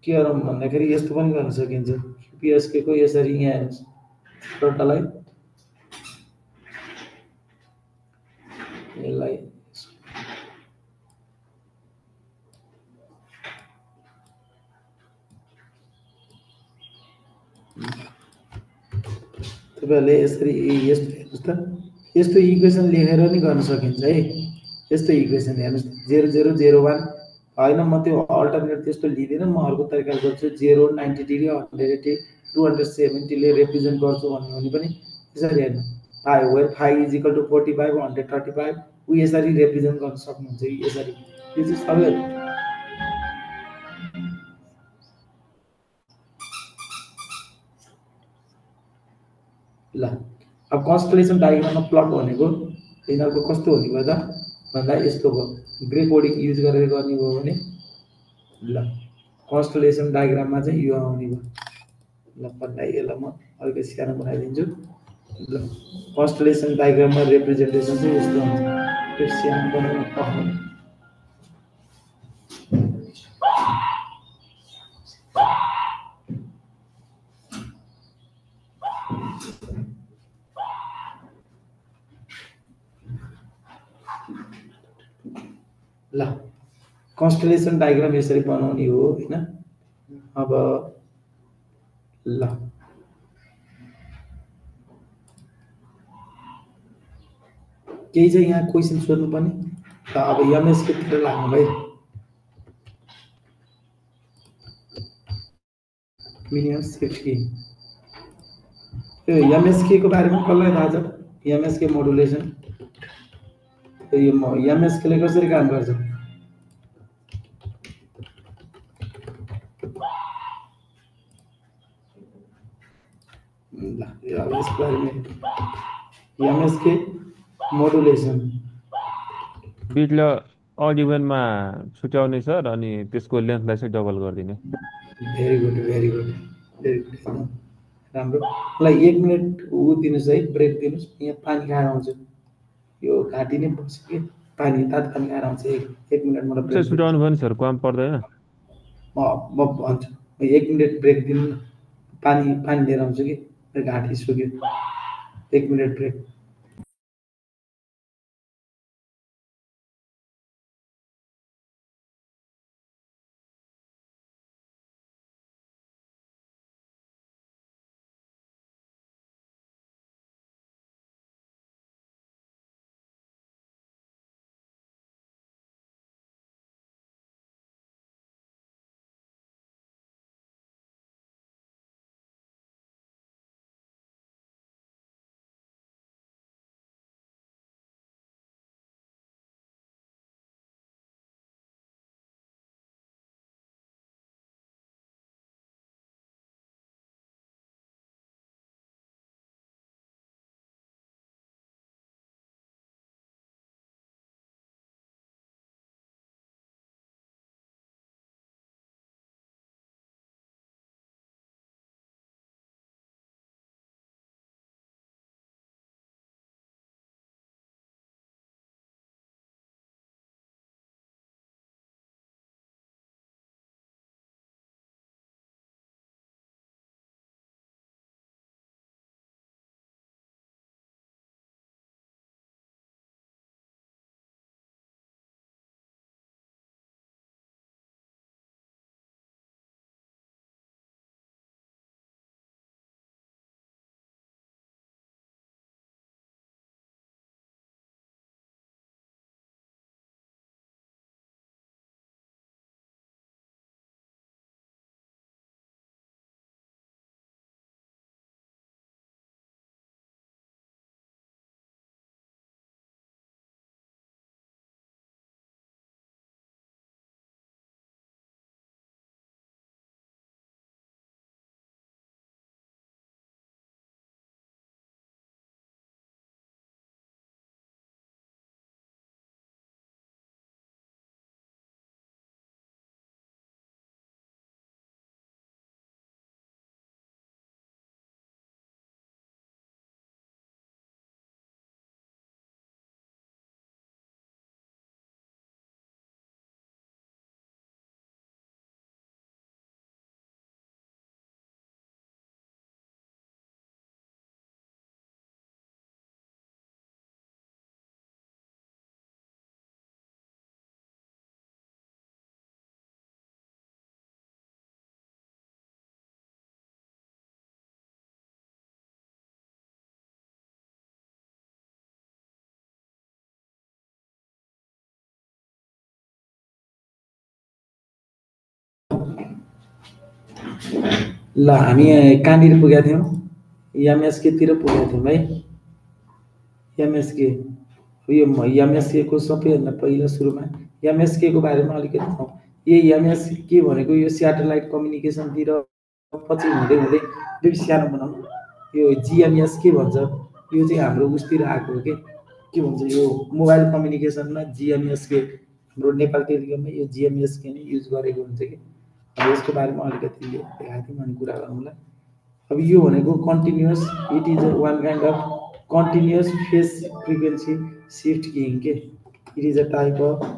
A: के गरौँ भन्दाखेरि यस्तो पनि गर्न सकिन्छ क्युबिएसके को यसरी यहाँ हेर्नुहोस् टोटललाई यसलाई तपाईँहरूले यसरी यस्तो हेर्नुहोस् त यस्तो इक्वेसन लेखेर नि गर्न सकिन्छ है। यस्तो इक्वेसन हेर्नुहोस् 0001 होइन म त्यो अल्टरनेट त्यस्तो लिँदिनँ म अर्को तरिकाले गर्छु 0 90 डिग्री 180 270 ले रिप्रेजेन्ट गर्छु भने पनि यसरी हेर्नु phi where phi is equal to 45 135 ऊ यसरी रिप्रेजेन्ट गर्न सक्नुहुन्छ कि यसरी यो चाहिँ सबै ल। अब कन्स्टलेसन डायग्राममा प्लट भनेको यिनीहरूको कस्तो हुने भयो त भन्दा यस्तो भयो ग्रे कोडिङ युज गरेर गर्ने भयो भने ल कन्स्टलेसन डायग्राममा चाहिँ यो आउने भयो। ल भन्दा यसलाई म अलिकति सानो बनाइदिन्छु। ल कन्स्टलेसन डायग्राममा रिप्रेजेन्टेसन चाहिँ यस्तो हुन्छ त्यो सानो बनाउन पाउनु ल कन्स्टलेसन डायग्राम यसरी बनाउने हो हैन। अब ल केही चाहिँ यहाँ क्वेसन सोध्नु पर्ने त अब एमएसके तिर लाग्नु भाइ मिनिमम सेफ्टी यो एमएसके को बारेमा कसलाई थाहा छ एमएसके मोडुलेसन यो एमएसके ले कसरी काम गर्छ ल यो अब यसको बारेमा एमएसके मोडुलेसन
D: बिटले अडिबनमा छुट्याउने सर अनि त्यसको लेन्थलाई चाहिँ डबल गरिदिने।
A: Very good very good very good राम्रो। मलाई 1 मिनट ऊ दिनुहोस् है ब्रेक दिनुहोस् यहाँ पानी खाएर आउँछु यो घाँटी नै बस्यो कि पानी तात पानी खाएर आउँछ 1 मिनट मलाई ब्रेक
D: छुट्याउनु भयो नि सर कम पर्दैन।
A: म भन्छु 1 मिनट ब्रेक दिनु न पानी पानी लिएर आउँछु कि घाँटी सुक्यो 1 मिनट ब्रेक। ल हामी कहाँनिर पुगेका थियौँ एमएसकेतिर पुगेका थियौँ है एमएसके यो एमएसकेको सबैभन्दा पहिला सुरुमा एमएसकेको बारेमा अलिकति थाहा यही एमएसके भनेको यो स्याटेलाइट कम्युनिकेसनतिर पछि हुँदै हुँदै अलिक सानो बनाउनु यो जिएमएस के भन्छ यो चाहिँ हाम्रो उसतिर आएको हो के भन्छ यो मोबाइल कम्युनिकेसनमा जिएमएसके हाम्रो नेपालतिरमै यो जिएमएसके नै युज गरेको हुन्छ कि अब यसको बारेमा अलिकति देखाएको थियौँ अनि कुरा गरौँला अब यो भनेको continuous it is one kind of continuous phase frequency shift keying के it is a type of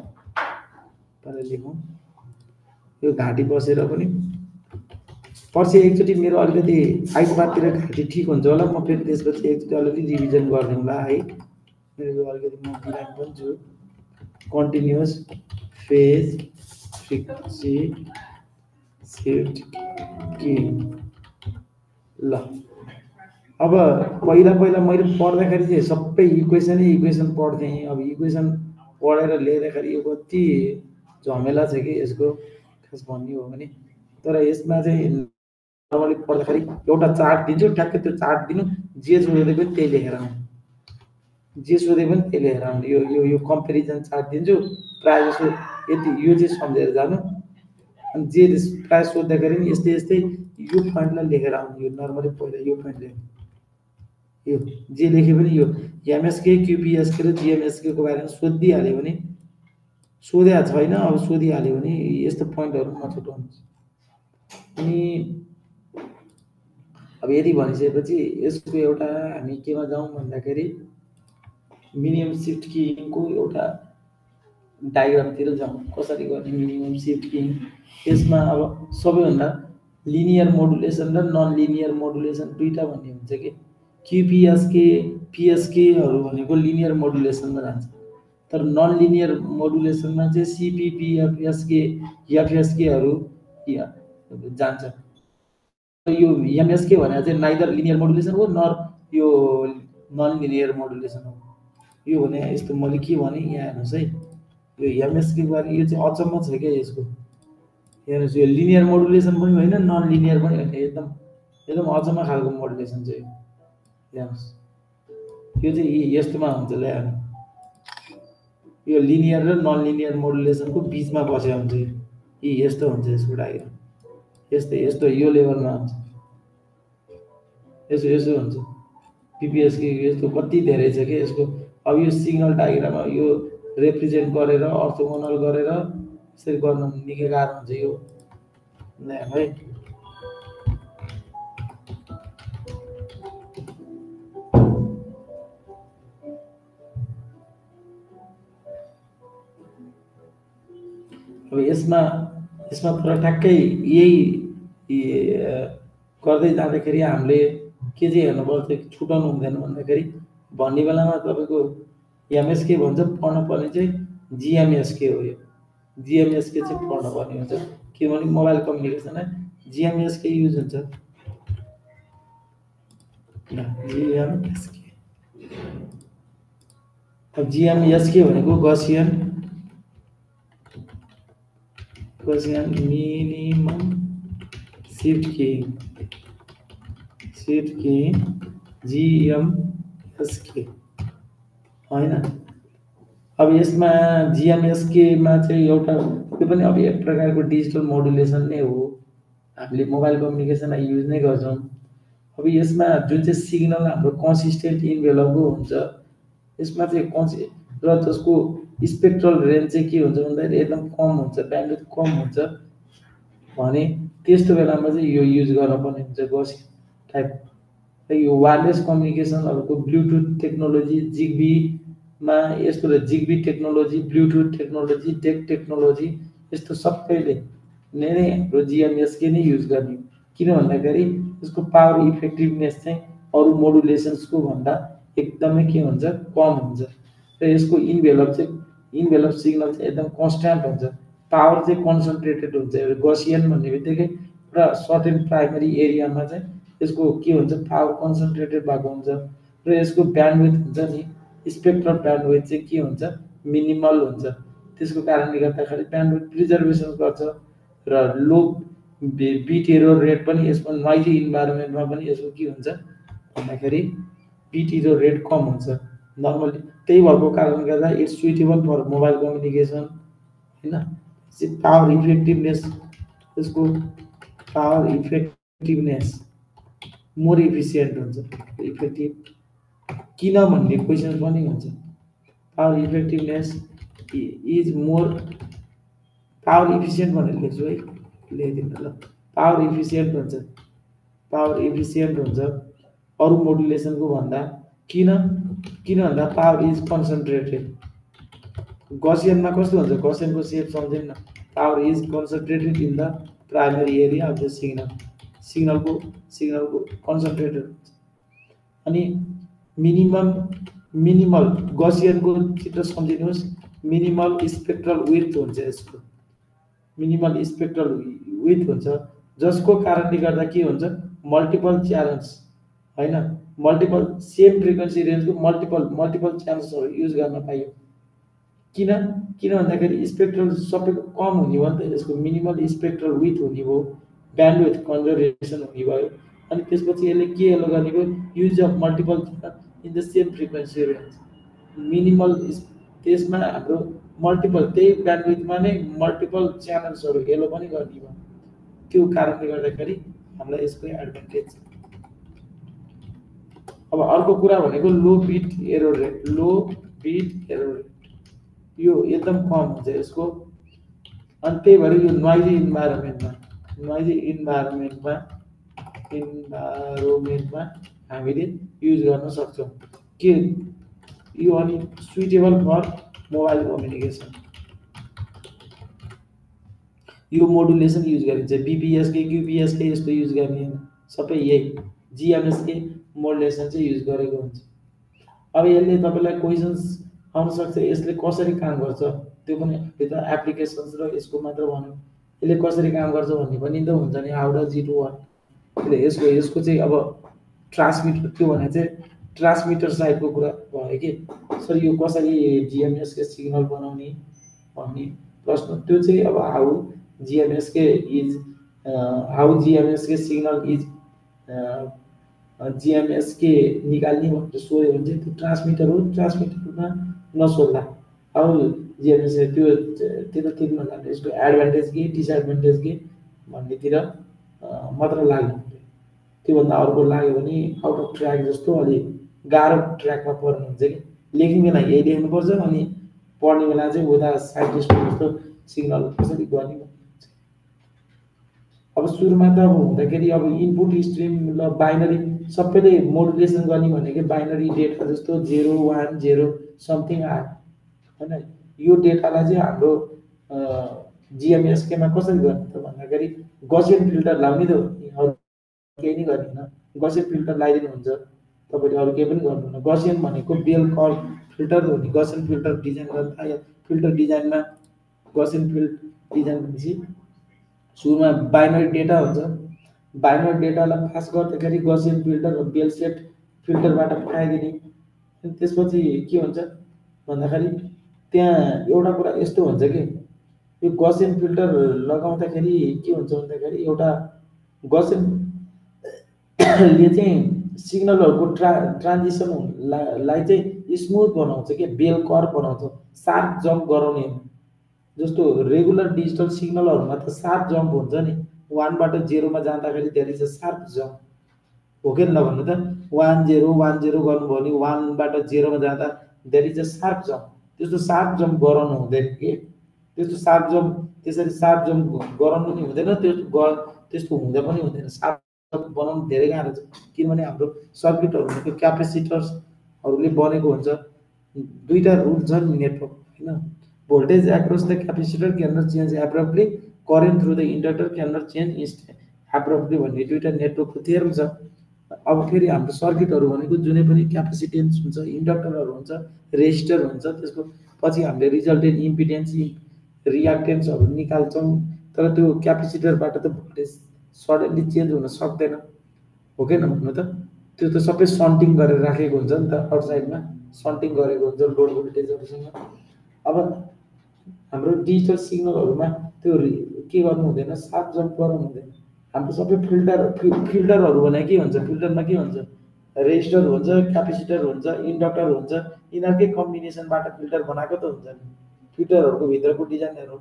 A: तर लेखौँ यो घाँटी बसेर पनि पर्सि एकचोटि मेरो अलिकति आइतबारतिर घाँटी ठिक हुन्छ होला म फेरि त्यसपछि एकचोटि अलिकति रिभिजन गरिदिउँला है मेरो यो अलिकति म बिरामी पनि छु कन्टिन्युअस फेज फ्रिक्वेन्सी सिफ्ट किइङ ल अब पहिला मैले पढ्दाखेरि चाहिँ सबै इक्वेसन पढ्थेँ अब इक्वेसन पढेर लेख्दाखेरि यो कति झमेला छ कि यसको खास भन्ने हो भने तर यसमा चाहिँ नर्मली पढ्दाखेरि एउटा चार्ट दिन्छु ठ्याक्कै त्यो चार्ट दिनु जे सोधे पनि त्यही लेखेर आउनु जे सोधे पनि त्यही लेखेर आउनु यो यो यो कम्पेरिजन चार्ट दिन्छु प्रायः जसो यति यो चाहिँ सम्झेर जानु अनि जे प्रायः सोद्धाखेरि नि यस्तै यस्तै यो पोइन्टलाई लेखेर आउनु यो नर्मली पहिला यो पोइन्ट लेख्नु यो जे लेखे पनि यो एमएसके क्युपिएसके र जिएमएसके को बारेमा सोधिहाल्यो भने सोधेको छैन अब सोधिहाल्यो भने यस्तो पोइन्टहरू नछुटाउनुहोस् अनि अब यदि भनिसकेपछि यसको एउटा हामी केमा जाउँ भन्दाखेरि मिनिमम सिफ्ट किइङको एउटा डायग्रामतिर जाउँ कसरी गर्ने मिनिमम सिफ्ट किइङ यसमा अब सबैभन्दा लिनियर मोडुलेसन र नन लिनियर मोडुलेसन दुईटा भन्ने हुन्छ कि क्युपिएसके पिएसकेहरू भनेको लिनियर मोडुलेसनमा जान्छ तर नन लिनियर मोडुलेसनमा चाहिँ सिपिपी एफएसकेहरू जान्छ यो एमएसके भनेको चाहिँ नाइदर लिनियर मोडुलेसन हो नर यो नन लिनियर मोडुलेसन हो यो भने यस्तो मैले के भने यहाँ हेर्नुहोस् है यो एमएसके बारे यो चाहिँ अचम्म छ क्या यसको हेर्नुहोस् यो लिनियर मोडुलेसन पनि होइन नन लिनियर पनि होइन एकदम अचम्म खालको मोडुलेसन चाहिँ हेर्नुहोस् यो चाहिँ यस्तोमा हुन्छ ल यो लिनियर र नन लिनियर मोडुलेसनको बिचमा बसेको हुन्छ यस्तो हुन्छ यसको डायग्राम यस्तो यो लेभलमा हुन्छ यसो हुन्छ पिपिएसके यस्तो कति धेरै छ कि यसको अब यो सिग्नल डायग्राम यो रिप्रेजेन्ट गरेर अर्थोगोनल गरेर यसरी गर्न निकै गाह्रो हुन्छ यो है अब यसमा तर ठ्याक्कै यही गर्दै जाँदाखेरि हामीले के चाहिँ हेर्नुपर्छ छुटाउनु हुँदैन भन्दाखेरि भन्ने बेलामा तपाईँको एमएसके भन्छ पढ्न पर्ने चाहिँ जिएमएसके हो यो जिएमएसके चाहिँ पढ्न पर्ने हुन्छ किनभने मोबाइल कम्युनिकेसनमा जिएमएसके युज हुन्छ जिएमएसके अब जिएमएसके भनेको गसियन मिनिमम सिफ्ट किइङ जिएमएसके होइन अब यसमा जिएमएसकेमा चाहिँ एउटा त्यो पनि अब एक प्रकारको डिजिटल मोडुलेसन नै हो हामीले मोबाइल कम्युनिकेसनलाई युज नै गर्छौँ अब यसमा जुन चाहिँ सिग्नल हाम्रो कन्सिस्टेन्ट इन्भेलपको हुन्छ यसमा चाहिँ र जसको स्पेक्ट्रल रेन्ज चाहिँ के हुन्छ भन्दाखेरि एकदम कम हुन्छ ब्यान्डविड्थ कम हुन्छ भने त्यस्तो बेलामा चाहिँ यो युज गर्नुपर्ने हुन्छ गस टाइप यो वायरलेस कम्युनिकेसनहरूको ब्लुटुथ टेक्नोलोजी जिग्बीमा यस्तो Zigbee technology Bluetooth technology deck technology यस्तो सबैले नै हाम्रो जिएमएसके नै युज गर्ने किन भन्दाखेरि यसको पावर इफेक्टिभनेस चाहिँ अरू मोडुलेसन्सको भन्दा एकदमै के हुन्छ कम हुन्छ र यसको इन्भेलप सिग्नल चाहिँ एकदम कन्स्ट्यान्ट हुन्छ पावर चाहिँ कन्सन्ट्रेटेड हुन्छ गसियन भन्ने बित्तिकै एउटा सर्टेन प्राइमरी एरियामा चाहिँ यसको के हुन्छ पावर कन्सन्ट्रेटेड भएको हुन्छ र यसको ब्यान्डविड्थ हुन्छ नि स्पेक्ट्रल ब्यान्डविड्थ चाहिँ के हुन्छ मिनिमल हुन्छ त्यसको कारणले गर्दाखेरि ब्यान्डविड्थ प्रिजर्भेसन गर्छ र लो बिट एरर रेट पनि यसमा नोइजी इन्भाइरोमेन्टमा पनि यसको के हुन्छ भन्दाखेरि बिट एरर रेट कम हुन्छ नर्मली। त्यही भएको कारणले गर्दा it's suitable for mobile communication होइन। पावर इफेक्टिभनेस, यसको पावर इफेक्टिभनेस मोर इफिसियन्ट हुन्छ। इफेक्टिभ किन भन्ने क्वेसन पनि हुन्छ। Power effectiveness is more, power efficient भनेर लेख्छु है, लेखिदिनु ल। पावर इफिसियन्ट हुन्छ, पावर इफिसियन्ट हुन्छ अरू मोडुलेसनको भन्दा। किन भन्दा पावर इज कन्सन्ट्रेटेड। गसियनमा कस्तो हुन्छ, गसियनको सेप सम्झौँ न। Power is concentrated in the primary area of the signal. सिग्नलको कन्सन्ट्रेटेड हुन्छ। अनि मिनिमल गसियनको चित्र सम्झिनुहोस्। मिनिमल स्पेक्ट्रल विड्थ हुन्छ यसको, मिनिमल स्पेक्ट्रल विड्थ हुन्छ, जसको कारणले गर्दा के हुन्छ, मल्टिपल च्यानल्स होइन, मल्टिपल सेम फ्रिक्वेन्सी रेन्जको मल्टिपल च्यानल्सहरू युज गर्न पाइयो। किन भन्दाखेरि स्पेक्ट्रल सबैको कम हुने भयो नि त, यसको मिनिमल स्पेक्ट्रल विड्थ हुने भयो, ब्यान्डविड्थ कन्जर्भेसन हुने भयो। अनि त्यसपछि यसले के एलो गर्ने भयो, use of multiple channel in the same frequency range. Minimal त्यसमा हाम्रो मल्टिपल त्यही ब्यान्डविड्थमा नै मल्टिपल च्यानल्सहरू एलो पनि गर्ने भयो। त्यो कारणले गर्दाखेरि हामीलाई यसको एडभान्टेज छ। अब अर्को कुरा भनेको लो बिट एरर रेट। लो बिट एरर रेट यो एकदम कम हुन्छ यसको। अनि त्यही भएर यो नोइजी इन्भाइरोमेन्टमा हामीले युज गर्न सक्छौँ के यो। अनि सुइटेबल फर मोबाइल कम्युनिकेसन, यो मोडुलेसन युज गरिन्छ। बीपीएसके क्यूपीएसके यस्तो युज गर्ने सबै यही जीएमएसके मोडुलेसन चाहिँ युज गरेको हुन्छ। अब यसले तपाईँलाई क्वेसन्स आउन सक्छ, यसले कसरी काम गर्छ त्यो पनि भित्र एप्लिकेसन्स र यसको मात्र भनौँ, यसले कसरी काम गर्छ भन्ने पनि त हुन्छ नि। हाउ डज इट वर्क, यसको चाहिँ अब ट्रान्समिटर, त्यो भने चाहिँ ट्रान्समिटर साइडको कुरा भयो कि सर यो कसरी जिएमएसके सिग्नल बनाउने भन्ने प्रश्न, त्यो चाहिँ अब हाउ जिएमएसके सिग्नल इज जिएमएसके निकाल्ने भनेर सोध्यो भने चाहिँ त्यो ट्रान्समिटर हो, ट्रान्समिटरमा नसोध्ला। अब जिएमएसके त्यो तिर्न लाग्यो, यसको एडभान्टेज के डिसएडभान्टेज के भन्नेतिर मात्र लाग्नु पऱ्यो। त्योभन्दा अर्को लाग्यो भने आउट अफ ट्र्याक जस्तो अलिक गाह्रो ट्र्याकमा पर्नु हुन्छ कि। लेख्ने बेला यही लेख्नुपर्छ, अनि पढ्ने बेला चाहिँ उता साइन्टिस्ट जस्तो सिग्नल कसरी गर्ने भन्ने हुन्छ। अब सुरुमा त अब हुँदाखेरि अब इनपुट स्ट्रिम ल बाइनरी सबैले मोडुलेसन गर्ने भनेको बाइनरी डेटा जस्तो 0 1 0 समथिङ आयो होइन। यो डेटालाई चाहिँ हाम्रो जिएमएसकेमा कसरी गर्ने त भन्दाखेरि गसियन फिल्टर लाउने त हो, अरू केही नै गर्दैन। गसियन फिल्टर लगाइदिनुहुन्छ तपाईँले, अरू केही पनि गर्नुहुन्न। गसियन भनेको बेल कर्भ फिल्टर हो नि। गसियन फिल्टर डिजाइन गर्न थाल्यो, फिल्टर डिजाइनमा गसियन डिजाइन भनेपछि सुरुमा बाइनरी डेटा हुन्छ, बाइनरी डेटालाई पास गर्दाखेरि गसियन फिल्टर र बेल सेट फिल्टरबाट पठाइदिने। अनि त्यसपछि के हुन्छ भन्दाखेरि त्यहाँ एउटा कुरा यस्तो हुन्छ कि यो गसियन फिल्टर लगाउँदाखेरि के हुन्छ भन्दाखेरि एउटा गसियनले चाहिँ सिग्नलहरूको ट्रान्जिसनलाई चाहिँ स्मुथ बनाउँछ कि, बेल कर्भ बनाउँछ, सार्प जम्प गराउने। जस्तो रेगुलर डिजिटल सिग्नलहरूमा त सार्प जम्प हुन्छ नि, 1 बाट 0 मा जाँदाखेरि there is a sharp jump हो कि नभन्नु त। 1 0 1 0 गर्नुभयो भने 1 बाट 0 मा जाँदा there is a sharp jump. त्यस्तो सार्प जम्प गराउनु हुँदैन कि, त्यस्तो सार्प जम्प त्यसरी सार्प जम्प गराउनु नि हुँदैन, त्यस्तो हुँदा पनि हुँदैन। सार्प जम्प बनाउनु धेरै गाह्रो छ, किनभने हाम्रो सर्किटहरूमा त्यो क्यापेसिटर्सहरूले बनेको हुन्छ। दुईटा रुल छन् नेटवर्क होइन। Voltage across the capacitor can not change abruptly, current through the inductor can not change abruptly भन्ने दुईटा नेटवर्कको थ्योरम छ। अब फेरि हाम्रो सर्किटहरू भनेको जुनै पनि क्यापेसिटेन्स हुन्छ, इन्डक्टरहरू हुन्छ, रेजिस्टर हुन्छ, त्यसको पछि हामीले रिजल्टेन्ट इम्पिडेन्स रियाक्टेन्सहरू निकाल्छौँ। तर त्यो क्यापेसिटरबाट त भोल्टेज सडनली चेन्ज हुन सक्दैन हो कि भन्नु त। त्यो त सबै सन्टिङ गरेर राखेको हुन्छ नि त, आउटसाइडमा सन्टिङ गरेको हुन्छ लोड भोल्टेजहरूसँग। अब हाम्रो डिजिटल सिग्नलहरूमा त्यो के गर्नु हुँदैन, सार्प जम्प गराउनु हुँदैन। हाम्रो सबै फिल्टरहरू भने के हुन्छ, फिल्टरमा के हुन्छ, रेजिस्टर हुन्छ, क्यापेसिटर हुन्छ, इन्डक्टर हुन्छ, यिनीहरूकै कम्बिनेसनबाट फिल्टर बनाएको त हुन्छ नि। फिल्टरहरूको भित्रको डिजाइनहरू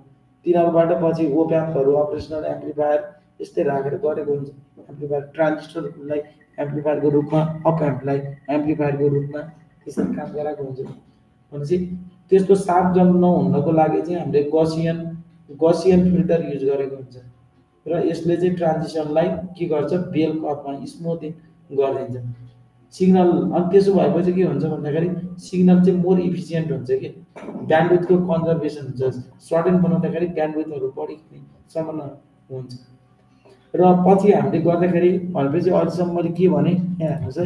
A: तिनीहरूबाट पछि ओप एम्पहरू, अपरेसनल एम्प्लिफायर यस्तै राखेर गरेको हुन्छ। एम्प्लिफायर ट्रान्जिस्टरलाई एम्प्लिफायरको रूपमा, अप एम्पलाई एम्प्लिफायरको रूपमा त्यसरी काम गराएको हुन्छ। भनेपछि त्यसको साफ जम नहुनको लागि चाहिँ हामीले गसियन फिल्टर युज गरेको हुन्छ र यसले चाहिँ ट्रान्जिसनलाई के गर्छ, बेल कर्भमा स्मुथिङ गरिदिन्छ सिग्नल। अनि त्यसो भएपछि के हुन्छ भन्दाखेरि सिग्नल चाहिँ मोर इफिसियन्ट हुन्छ कि ब्यान्डविथको कन्जर्भेसन हुन्छ। सर्टेन बनाउँदाखेरि ब्यान्डविथहरू बढी सम्पन्न हुन्छ। र पछि हामीले गर्दाखेरि भनेपछि अहिलेसम्म मैले के भने यहाँ हेर्नुहोस् है,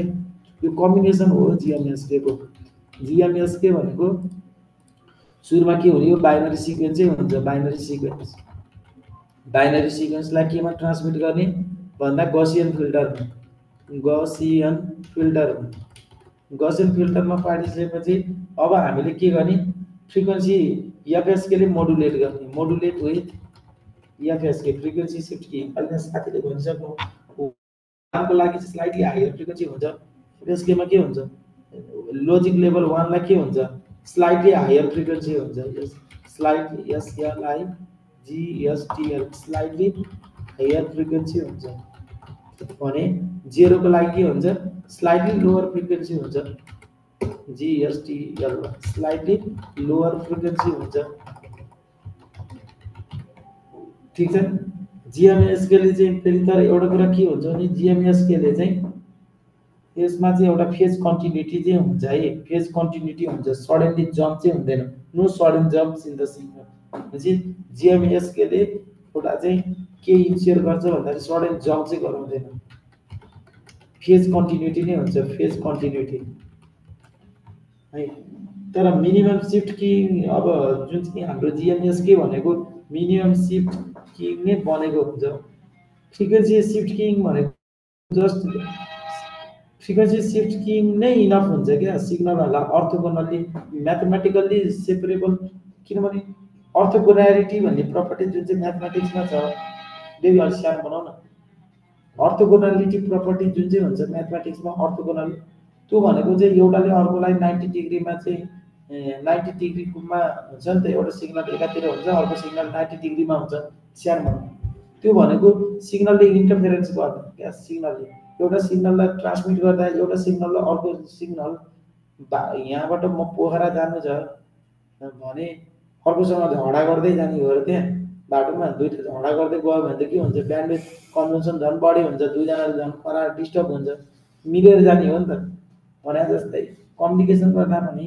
A: यो कम्बिनेसन हो जिएमएसकेको। जिएमएसके भनेको सुरुमा के हुने, यो बाइनरी सिक्वेन्सै हुन्छ। बाइनरी सिक्वेन्सलाई केमा ट्रान्समिट गर्ने भन्दा गसियन फिल्टरमा पारिसकेपछि अब हामीले के गर्ने, फ्रिक्वेन्सी एफएसकेले मोडुलेट गर्ने, modulate with FSK frequency shift की। अहिले साथीले भनिसक्नु को लागि स्लाइटली हायर फ्रिक्वेन्सी हुन्छ। एफएसकेमा के हुन्छ, लजिक लेभल 1 लाई के हुन्छ, स्लाइटली हायर फ्रिक्वेन्सी हुन्छ। यस slightly SLI GSTL slightly higher frequency हुन्छ भने 0 को लागि के हुन्छ, स्लाइटली लोअर फ्रिक्वेन्सी हुन्छ। जीएसटीएल स्लाइटली लोअर फ्रिक्वेन्सी हुन्छ। ठीक छ। जिएमएसकेले चाहिँ फेरि तर एउटा कुरा के हुन्छ भने जिएमएसकेले चाहिँ यसमा चाहिँ एउटा फेज कन्टिन्युटी चाहिँ हुन्छ है, फेज कन्टिन्युटी हुन्छ, सडनली जम्प चाहिँ हुँदैन। No sudden jumps in the signal. भनेपछि जिएमएसकेले एउटा चाहिँ के इन्स्योर गर्छ भन्दाखेरि सडन जम्प चाहिँ गराउँदैन, फेज कन्टिन्युटी नै हुन्छ, फेज कन्टिन्युटी है। तर मिनिमम सिफ्ट की अब जुन चाहिँ हाम्रो जिएमएसके भनेको मिनिमम सिफ्ट किङ नै बनेको हुन्छ। फ्रिक्वेन्सी सिफ्ट किङ भनेको जस्ट फ्रिक्वेन्सी सिफ्ट किङ नै इनफ हुन्छ क्या सिग्नलहरूलाई अर्थोगोनल्ली म्याथमेटिकल्ली सेपरेबल। किनभने अर्थोगोनालिटी भन्ने प्रपर्टी जुन चाहिँ म्याथमेटिक्समा छ, देवी अलि सानो बनाउन, अर्थोगोनालिटी प्रपर्टी जुन चाहिँ हुन्छ म्याथमेटिक्समा अर्थोगोनल, त्यो भनेको चाहिँ एउटाले अर्कोलाई 90 डिग्रीमा चाहिँ 90 डिग्रीमा हुन्छ नि त। एउटा सिग्नल एकातिर हुन्छ, अर्को सिग्नल 90 डिग्रीमा हुन्छ सानो बनाउन। त्यो भनेको सिग्नलले इन्टरफेरेन्स गर्दैन क्या। सिग्नलले एउटा सिग्नललाई ट्रान्समिट गर्दा एउटा सिग्नललाई अर्को सिग्नल यहाँबाट म पोखरा जानु छ भने अर्कोसँग झगडा गर्दै जाने हो र त्यहाँ बाटोमा दुईटा झगडा गर्दै गयो भने त के हुन्छ, ब्यान्डविथ कन्जम्सन झन् बढी हुन्छ, दुईजनाले झन् खरा डिस्टर्ब हुन्छ, मिलेर जाने हो नि त। भने जस्तै कम्युनिकेसन गर्दा पनि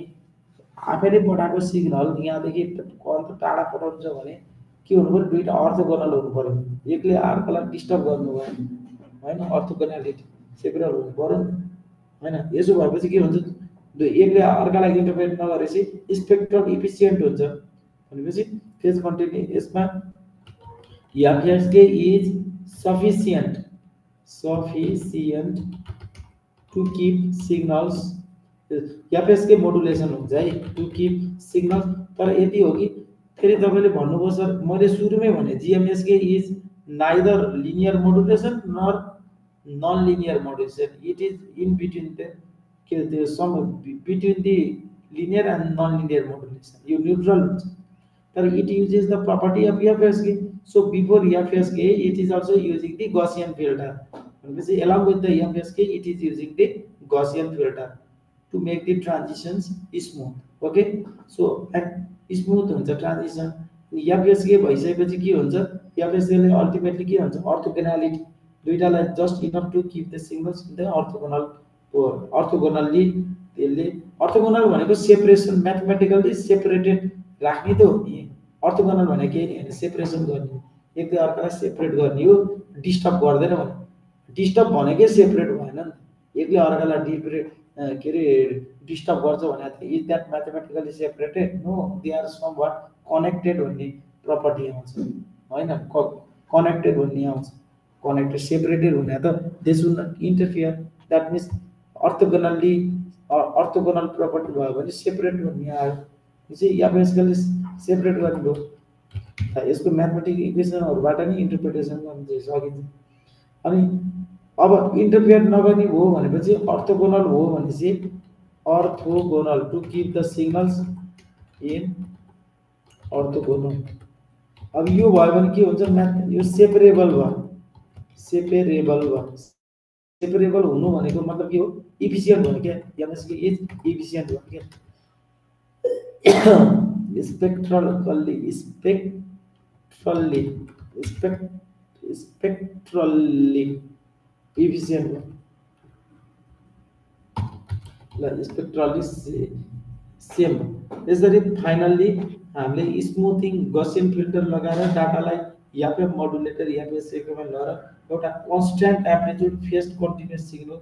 A: आफैले पठाएको सिग्नल यहाँदेखि अन्त टाढा पठाउनु छ भने के हुनु पर्यो, दुईटा अर्थोगोनल हुनु पर्यो। एकले अर्कोलाई डिस्टर्ब गर्नु भएन होइन, अर्थोगोनालिटी सेपरेट हुनु पर्यो नि होइन। यसो भएपछि के हुन्छ, एकले अर्कालाई इन्टरफेयर नगरेपछि स्पेक्ट्रल इफिसियन्ट हुन्छ। भनेपछि फेज कन्टिन्यू यसमा FSK is sufficient to keep signals. FSK modulation हुन्छ है, टु किप सिग्नल। तर यति हो कि फेरि तपाईँले भन्नुभयो सर, मैले सुरुमै भने GMSK is neither linear modulation nor non linear modulation, it is in between the के त्यो some between the linear and non linear modulation, यो न्युट्रल हुन्छ। तर it uses the property of FSK, so before FSK it is also using the Gaussian filter. भनेपछि along with the FSK it is using the Gaussian filter to make the transitions smooth. Okay, so smooth हुन्छ transition. FSK भइसकेपछि के हुन्छ, एफएसकेले ultimately के हुन्छ, orthogonality दुईटालाई just enough to keep the signals in the orthogonal. Orthogonally त्यसले orthogonal भनेको सेपरेसन, म्याथमेटिकल्ली सेपरेटेड राख्ने त हो नि। अर्थोगोनल भनेको केही नि होइन, सेपरेसन गर्ने, एकले अर्कालाई सेपरेट गर्ने हो, डिस्टर्ब गर्दैन भने। डिस्टर्ब भनेकै सेपरेट भएन नि, एकले अर्कालाई के अरे डिस्टर्ब गर्छ भने is that mathematically separated? No, they are somewhat connected भन्ने प्रपर्टी आउँछ होइन, कनेक्टेड भन्ने आउँछ। कनेक्टेड सेपरेटेड हुने त they should not interfere, that means orthogonal property भयो भने सेपरेट भन्ने आयो चाहिँ एफएसकेले सेपरेट गर्ने भयो। यसको म्याथमेटिक इक्वेसनहरूबाट नि इन्टरप्रिटेसन गर्न सकिन्छ। अनि अब इन्टरफेयर नगर्ने हो भनेपछि अर्थोगोनल हो भनेपछि orthogonal to keep the signals in orthogonal. अब यो भयो भने के हुन्छ म्याथ यो सेपरेबल भयो, सेपरेबल भयो। सेपरेबल हुनु भनेको मतलब के हो, इफिसिएन्ट भयो क्या, एमएसके इज इफिसिएन्ट भयो क्या। स्पेक्ट्रली स्पेक्ट्रली स्पेक्ट्रली इफिसिएन्ट भयो ल, स्पेक्ट्रली सेम। यसरी फाइनल्ली हामीले स्मुथिङ गसियन फिल्टर लगाएर डाटालाई याफएफ मोडुलेटर याफएसएको मा लगेर एउटा constant amplitude phase continuous signal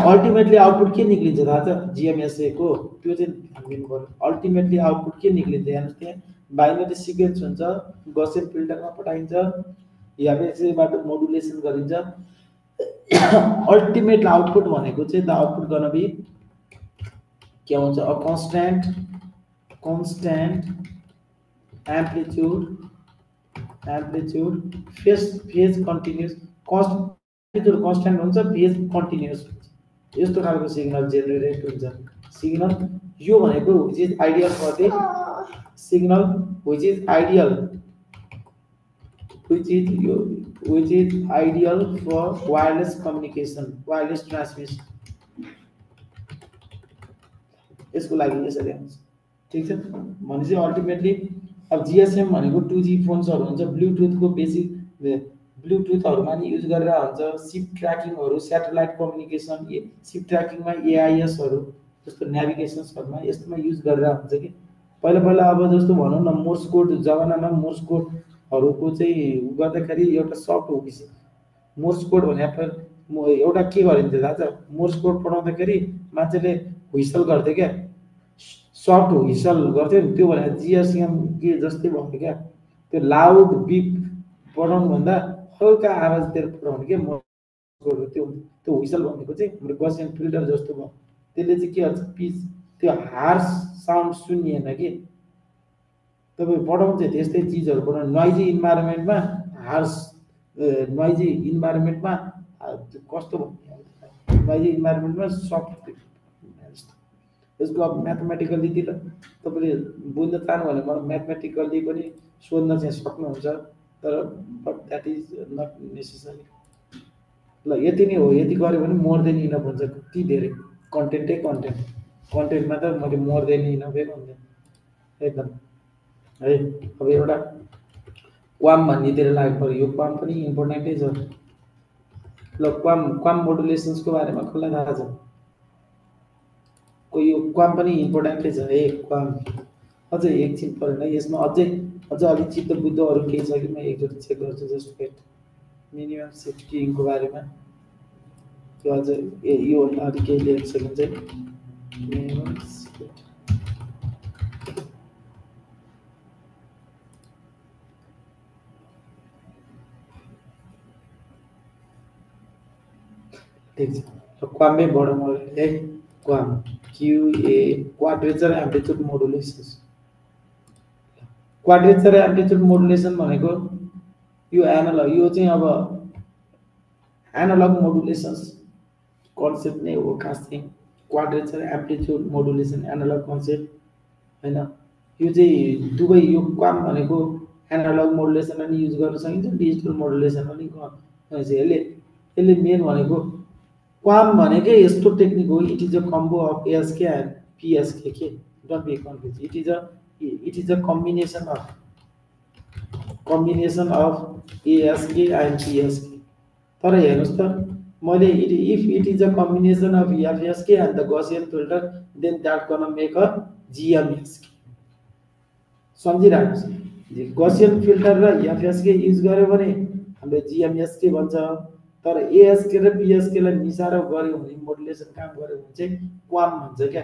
A: ultimately output के निक्लिन्छ थाहा छ, जिएमएसए को त्यो चाहिँ ध्यान दिनु पर्यो। अल्टिमेटली आउटपुट के निक्लिन्छ, हेर्नुहोस् त्यहाँ बाइनरी सिक्वेन्स हुन्छ, गसियन फिल्टरमा पठाइन्छ, याफएसएबाट मोडुलेसन गरिन्छ। अल्टिमेट आउटपुट भनेको चाहिँ द आउटपुट गर्न बी के हुन्छ, a constant amplitude phase continuous, amplitude constant हुन्छ, फेज कन्टिन्युअस हुन्छ। यस्तो खालको सिग्नल जेनेरेट हुन्छ। सिग्नल यो भनेको which is ideal for the signal which is ideal for wireless communication, wireless transmission. यसको लागि यसरी आउँछ, ठीक छ। भनेपछि अल्टिमेटली अब जिएसएम भनेको 2G फोन्सहरु हुन्छ, ब्लुटुथको बेसिक ब्लुटुथहरुमा नि युज गरेर हुन्छ, सिप ट्र्याकिङहरु, स्याटेलाइट कम्युनिकेसन, सिप ट्र्याकिङमा एआइएसहरु जस्तो नेभिगेसन्सहरुमा यस्तोमा युज गरेर हुन्छ कि। पहिला अब जस्तो भनौं न मोर्स कोड जमानामा मोर्स कोडहरुको चाहिँ गर्दाखेरि एउटा सफ्ट हो कि मोर्स कोड भने एउटा के गरिन्थ्यो थाहा छ, मोर्स कोड पढाउँदाखेरि मान्छेले हुइसल गर्थे क्या, सफ्ट हुइसल गर्थ्यो नि, त्यो भने जिएसएम के जस्तै भयो क्या। त्यो लाउड बिप पढाउनु भन्दा हल्का आवाजतिर पढाउने के मोर्स कोड, त्यो हुइसल भनेको चाहिँ हाम्रो गसियन फिल्टर जस्तो भयो। त्यसले चाहिँ के गर्छ, पिच त्यो हार्स साउन्ड सुनिएन कि। तपाईँ पढाउनु चाहिँ त्यस्तै चिजहरु पढाउनु, नोइजी इन्भाइरोमेन्टमा हार्स, नोइजी इन्भाइरोमेन्टमा कस्तो भन्ने, नोइजी इन्भाइरोमेन्टमा सफ्ट। यसको अब म्याथमेटिकली तपाईले बुझ्न चाहनु भने मलाई म्याथमेटिकली पनि सोध्न चाहिँ सक्नुहुन्छ, तर but that is not necessary. ल यति नै हो, यति गर्यो भने मोर देन इनफ हुन्छ। कति धेरै कन्टेन्टमा त मैले मोर देन इनफै भन्दै एकदम है। अब एउटा क्वाम भन्नेतिर लाग्नु पर्यो, यो क्वाम पनि इम्पोर्टेन्टै छ। ल क्वाम मोडुलेसन्सको बारेमा कसलाई थाहा छ? को यो क्वाम पनि इम्पोर्टेन्टै छ है। क्वाम अझै एकछिन परेन, यसमा अझै अलिक चित्त बुद्धहरू केही छ कि म एकचोटि चेक गर्छु। जस्ट वेट, मिनिमम शिफ्ट किइङको बारेमा त्यो अझै यो अलिक केही लेख सकिन्छ है। मिनिमम शिफ्ट ठीक छ, क्वामै बढाउँ है। QAM QA quadrature amplitude modulations. Quadrature amplitude modulation भनेको यो एनालग, यो चाहिँ अब एनालग मोडुलेसन्स कन्सेप्ट नै हो खास चाहिँ। Quadrature amplitude modulation analogue concept हैन। यो चाहिँ दुवै, यो क्वाम भनेको एनालग मोडुलेसनमा नि युज गर्न सकिन्छ, डिजिटल मोडुलेसनमा नि गर्न सकिन्छ। यसले मेन भनेको क्वाम भनेकै यस्तो टेक्निक हो, it is a combo of ASK and PSK के, don't be confuse. It is a combination of ASK and PSK. तर हेर्नुस् त मैले if it is a combination of FSK and the Gaussian filter then that gonna make a GMSK. सम्झिराख्नुस्, Gaussian filter र FSK use गर्यो भने हामीले जीएमएसके भन्छ। तर एएसके र पीएसके लाई मिसाएर गर्यो भने, मोडुलेसन काम गर्यो भने चाहिँ क्वाम भन्छ क्या,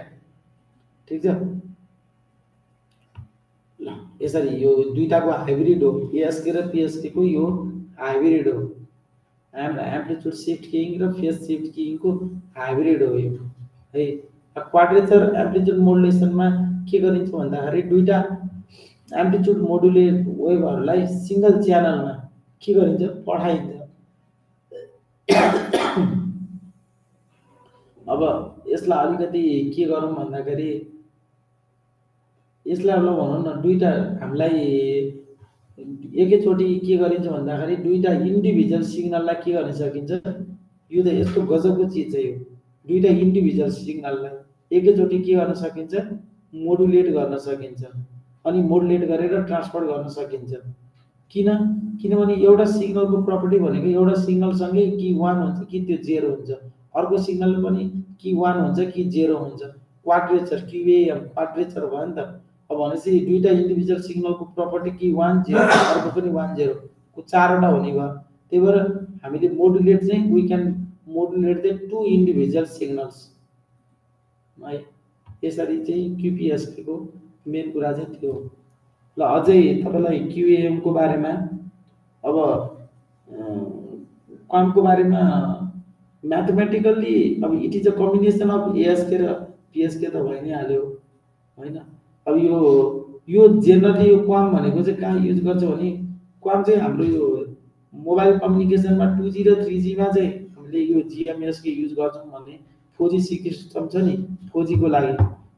A: ठीक छ। ल यसरी यो दुईटाको हाइब्रिड हो, एएसके र पीएसके को यो हाइब्रिड हो। एम्प्लिट्युड शिफ्ट किइङ र फेज शिफ्ट किइङको हाइब्रिड हो यो है। क्वाड्रेचर एम्प्लिट्युड मोडुलेसनमा के गरिन्छ भन्दाखेरि दुईटा एम्प्लिट्युड मोडुलेट वेभहरूलाई सिंगल च्यानलमा के गरिन्छ, पठाइन्छ। अब यसलाई अलिकति के गरौँ भन्दाखेरि यसलाई अब भनौँ न दुईटा हामीलाई एकैचोटि के गरिन्छ भन्दाखेरि दुईटा इन्डिभिजुअल सिग्नललाई के गर्न सकिन्छ यो त यस्तो गजबको चिज चाहिँ हो दुईटा इन्डिभिजुअल सिग्नललाई एकैचोटि के गर्न सकिन्छ मोडुलेट गर्न सकिन्छ अनि मोडुलेट गरेर ट्रान्सफर गर्न सकिन्छ किन किनभने एउटा सिग्नलको प्रपर्टी भनेको एउटा सिग्नलसँगै कि 1 हुन्छ कि त्यो 0 हुन्छ अर्को सिग्नल पनि कि 1 हुन्छ कि 0 हुन्छ क्वाड्रेचर क्युएएम क्वाड्रेचर भयो नि त अब भनेपछि दुईटा इन्डिभिजुअल सिग्नलको प्रपर्टी कि 1 0 अर्को पनि 1 0 को चारवटा हुने भयो त्यही भएर हामीले मोडुलेट चाहिँ we can modulate the two individual signals है यसरी चाहिँ क्युपिएसके को मेन कुरा चाहिँ त्यो हो ल अझै तपाईलाई क्युएएम को बारेमा अब क्वाम को बारेमा म्याथमेटिकल्ली अब it is a combination of ASK र पिएसके त भइ नै हाल्यो हैन अब यो जेनरली यो क्वाम भनेको चाहिँ कहाँ युज गर्छ भने क्वाम चाहिँ हाम्रो यो मोबाइल कम्युनिकेसनमा 2G र 3G मा चाहिँ हामीले यो जीएमएस के युज गर्छौं भने 4G सिस्टम छ नि 4G को लागि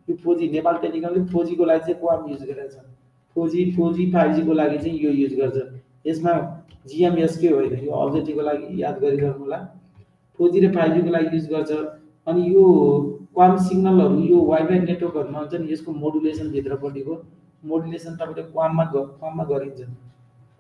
A: यो 4G नेपाल टेलिकमले 4G को लागि चाहिँ क्वाम युज गरेछ 4G 5G को लागि चाहिँ यो युज गर्छ यसमा जीएमएस के होइन यो अब्जेक्टिभ को लागि याद गरिरहनु होला 4G र 5G को लागि युज गर्छ अनि यो क्वाम सिग्नलहरु यो वाइफाई नेटवर्कहरुमा हुन्छ नि यसको मोडुलेसन भित्रपट्टिको मोडुलेसन तपाईले क्वाममा गरिन्छ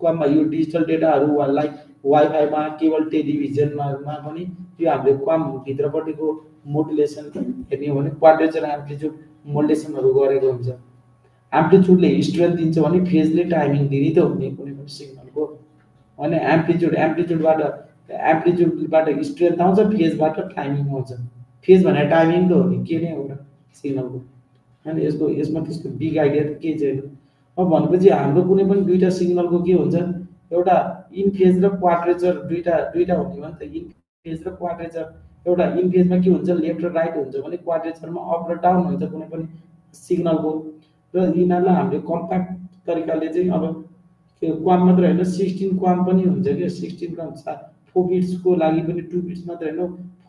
A: क्वाममा यो डिजिटल डेटाहरु लाइक वाइफाईमा केबल टेलिभिजनमा पनि यो हामीले क्वाम भित्रपट्टिको मोडुलेसन हेर्ने हो भने क्वाड्रेचर एम्प्लिट्युड मोडुलेसनहरु गरेको हुन्छ एम्प्लिट्युडले स्ट्रेन्थ दिन्छ भने फेजले टाइमिङ दिने त हुने कुनै पनि सिग्नलको अनि एम्प्लिट्युडबाट स्ट्रेन्थ आउँछ फेजबाट टाइमिङ आउँछ फेज भने टाइमिङ त हो नि के नै हो र सिग्नलको अनि यसमा त्यस्तो बिग आइडिया त के छैन अब भनेपछि हाम्रो कुनै पनि दुईटा सिग्नलको के हुन्छ एउटा इन फेज र क्वाड्रेचर दुईटा हुने हो नि त इन फेज र क्वाड्रेचर एउटा इन फेजमा के हुन्छ लेफ्ट र राइट हुन्छ भने क्वाड्रेचरमा अप र डाउन हुन्छ कुनै पनि सिग्नलको र यिनीहरुलाई हामीले कम्प्याक्ट तरिकाले चाहिँ अब क्वाम मात्र हैन 16 क्वाम पनि हुन्छ के 16 क्वाम 4 बिट्स को लागि पनि 2 बिट्स मात्र हैन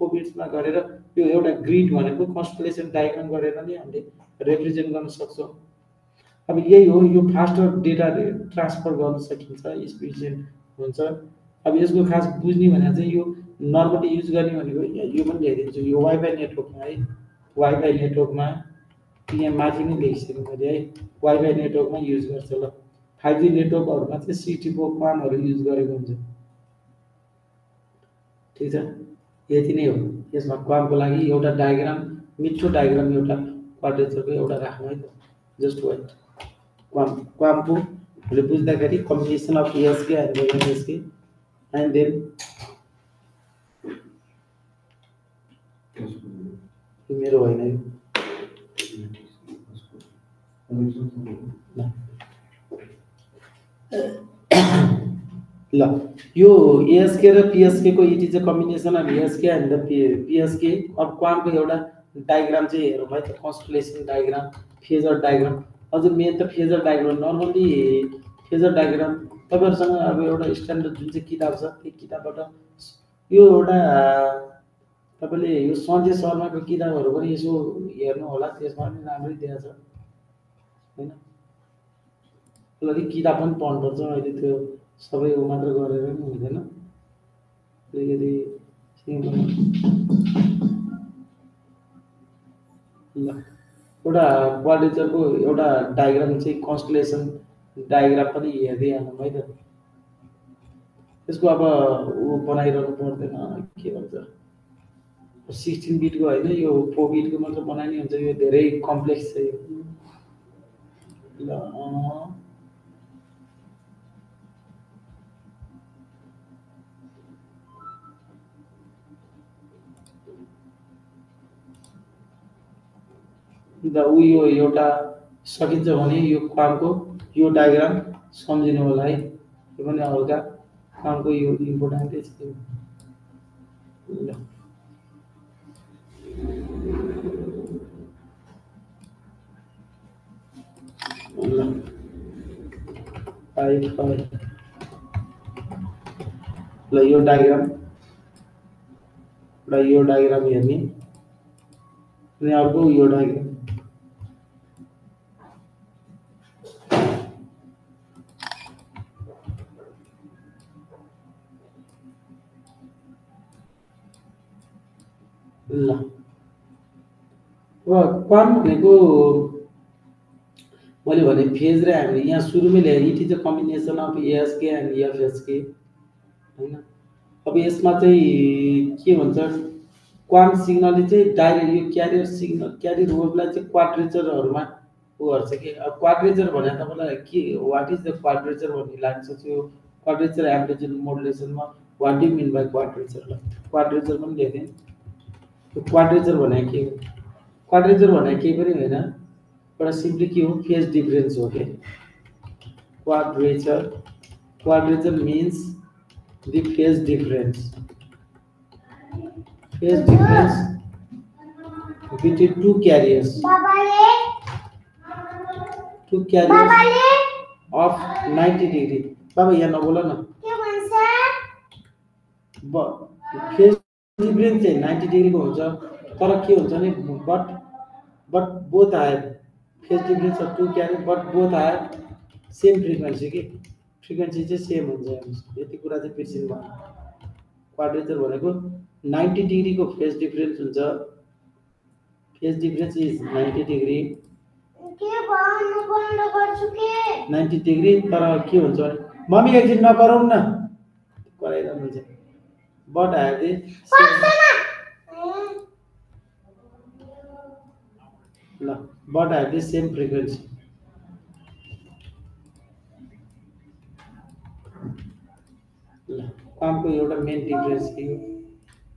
A: 4 बिट्स मा गरेर यो एउटा ग्रिड भनेको कन्स्टलेसन डायग्राम गरेर नि हामीले रिप्रेजेन्ट गर्न सक्छौं अब यही हो यो फास्टर डेटा ट्रान्सफर गर्न सकिन्छ एफिसिएन्ट हुन्छ अब यसको खास बुझ्ने भने चाहिँ यो नर्मली युज गर्ने भनेको यो पनि हेरिदिन्छु यो वाइफाई नेटवर्कमा है वाइफाई नेटवर्कमा यहाँ माथि नै लेखिसकेँ मैले है वाइफाई नेटवर्कमा युज गर्छ ल 5G नेटवर्कहरुमा चाहिँ 64 क्वामहरु युज गरेको हुन्छ ठीक छ यति नै हो यसमा क्वामको लागि एउटा डायग्राम मिठो डायग्राम एउटा क्वाड्रेचरको एउटा राख्नु है त जस्ट वाइट क्वामको हामीले बुझ्दाखेरि combination of ASK and ASK and then मेरो होइन यो ल यो एएसके र पीएसके को it is a combination of ASK and the PSK अब क्वामको एउटा डायग्राम चाहिँ हेरौँ है त कन्स्टलेसन डायग्राम फेजर डायग्राम अझ मेन त phasor diagram normally phasor diagram तपाईहरुसँग अब एउटा स्ट्यान्डर्ड जुन चाहिँ किताब छ त्यो किताबबाट यो एउटा तपाईले यो सञ्जय शर्माको किताबहरु पनि यसो हेर्नु होला त्यसमा पनि राम्रै दिएको छ हैन अलि किताब पनि पढ्नुपर्छ अहिले त्यो सबै मात्र गरेर पनि हुँदैन यदि ल एउटा क्वाड्रेचरको एउटा डायग्राम चाहिँ कन्स्टलेसन डायग्राम पनि हेर्दै हालौँ है त त्यसको अब उ बनाइरहनु पर्दैन के भन्छ 16 बिट को हैन यो 4 बिट को मात्र बनाइने हुन्छ यो धेरै कम्प्लेक्स छ यो ल यो एउटा सकिन्छ भने यो क्वामको यो डायग्राम सम्झिनु होला है यो पनि हल्का क्वामको यो इम्पोर्टेन्ट छ ल ल यो डायग्राम एउटा यो डायग्राम हेर्ने अनि अर्को यो डायग्राम ल अब क्वाम भनेको मैले भने फेज र हामीले यहाँ सुरुमै ल्याए it is a combination of ASK and FSK हैन। अब यसमा चाहिँ के भन्छ क्वाम सिग्नलले चाहिँ डाइरेक्ट यो क्यारियर सिग्नल क्यारियर वेभलाई चाहिँ क्वाड्रेचरहरुमा गर्छ कि अब क्वाड्रेचर भने तपाईलाई के व्हाट इज द क्वाड्रेचर भन्ने लाग्न सक्छ। यो क्वाड्रेचर एम्प्लिट्युड मोडुलेसनमा what do you mean by quadrature quadrature पनि लेख्दैन। यो क्वाड्रेचर भने के हो? क्वाड्रेचर भने केही पनि होइन, एउटा सिम्पली के हो फेज डिफरेन्स हो के quadrature. Quadrature means the phase difference between two carriers of 90 degree। बाबा यहाँ नबोला न फेज डिफरेंस चाहिँ 90 डिग्री को हुन्छ तर के हुन्छ नि but both are phase difference of two carrier but both are same frequency कि फ्रिक्वेन्सी चाहिँ सेम हुन्छ। यति कुरा चाहिँ बिर्सिनु भयो। क्वाड्रेचर भनेको 90 डिग्री को फेज डिफरेंस हुन्छ। Phase difference is 90 degree 90 degree तर के हुन्छ भने मम्मी एकछिन नगरौँ न कराइरहनु हुन्छ बट आए ल बट आए द सेम फ्रिक्वेन्सी। ल कामको एउटा मेन डिफरेंस के हो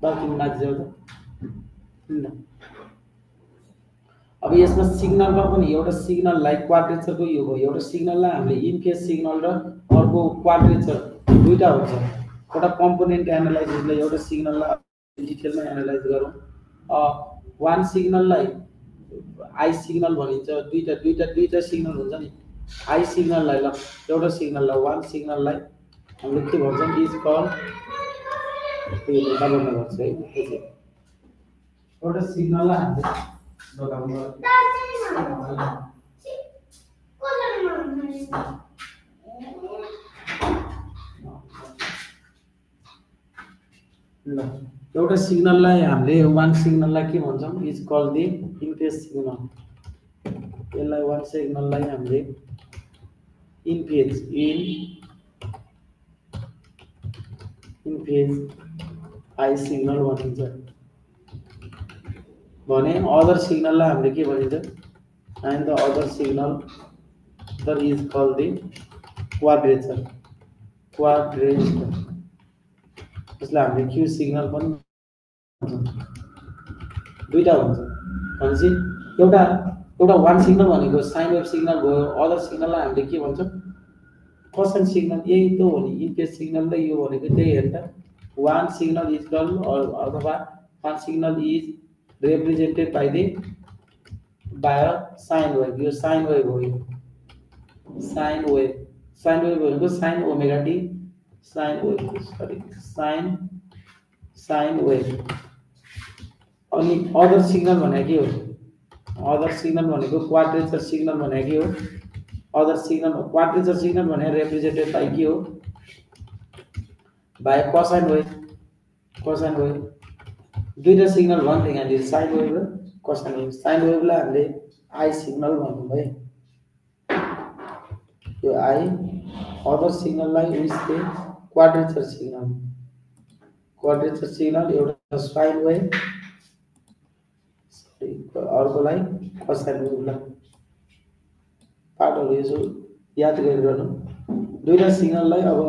A: बाकी माथि जाऊ त ल। अब यसमा सिग्नलमा पनि एउटा सिग्नललाई क्वाड्रेचरको यो भयो एउटा सिग्नललाई हामीले इन फेज सिग्नल र अर्को क्वाड्रेचर दुईटा हुन्छ। एउटा कम्पोनेन्ट एनालाइसिसले एउटा सिग्नललाई डिटेलमा एनालाइज गरौँ। वान सिग्नललाई आई सिग्नल भनिन्छ। दुईटा सिग्नल हुन्छ नि आई सिग्नललाई ल एउटा सिग्नललाई वान सिग्नललाई हामीले के भन्छौँ इज कल यो डाबलमा गर्छ है। एउटा सिग्नललाई हामीले ल एउटा सिग्नललाई हामीले वान सिग्नललाई के भन्छौँ is called the in phase signal. यसलाई वान सिग्नललाई हामीले इन फेज आई सिग्नल भनिन्छ भने अदर सिग्नललाई हामीले के भनिन्छ and the other signal there is called the quadrature. यसलाई हामीले क्यू सिग्नल पनि दुईटा हुन्छ भनेपछि एउटा वान सिग्नल भनेको साइन वेभ सिग्नल भयो। अदर सिग्नललाई हामीले के भन्छौँ कोसाइन सिग्नल। यही त हो नि इन फेज सिग्नल र यो भनेको त्यही हो नि त। वान सिग्नल इज कल अथवा one signal is represented by a sine wave। यो साइन वेभ हो। यो साइन वेभ भनेको sine omega t sine wave. अनि अदर सिग्नल भनेको के हो? अदर सिग्नल भनेको क्वाड्रेचर सिग्नल भनेको के हो? अदर सिग्नल क्वाड्रेचर सिग्नल भने रिप्रेजेन्टेड बाइ के हो बाइ कोसाइन वेभ। दुईटा सिग्नल भन्थे यहाँनिर साइन वेभ र कोसाइन वेभ। साइन वेभलाई हामीले आई सिग्नल भन्नु भयो यो आई। अदर सिग्नललाई उइसले क्वाड्रेचर सिग्नल एउटा साइन वेभ अर्कोलाई कोसाइन वेभ। ल पार्टहरु यसो याद गरिरहनु। दुईटा सिग्नललाई अब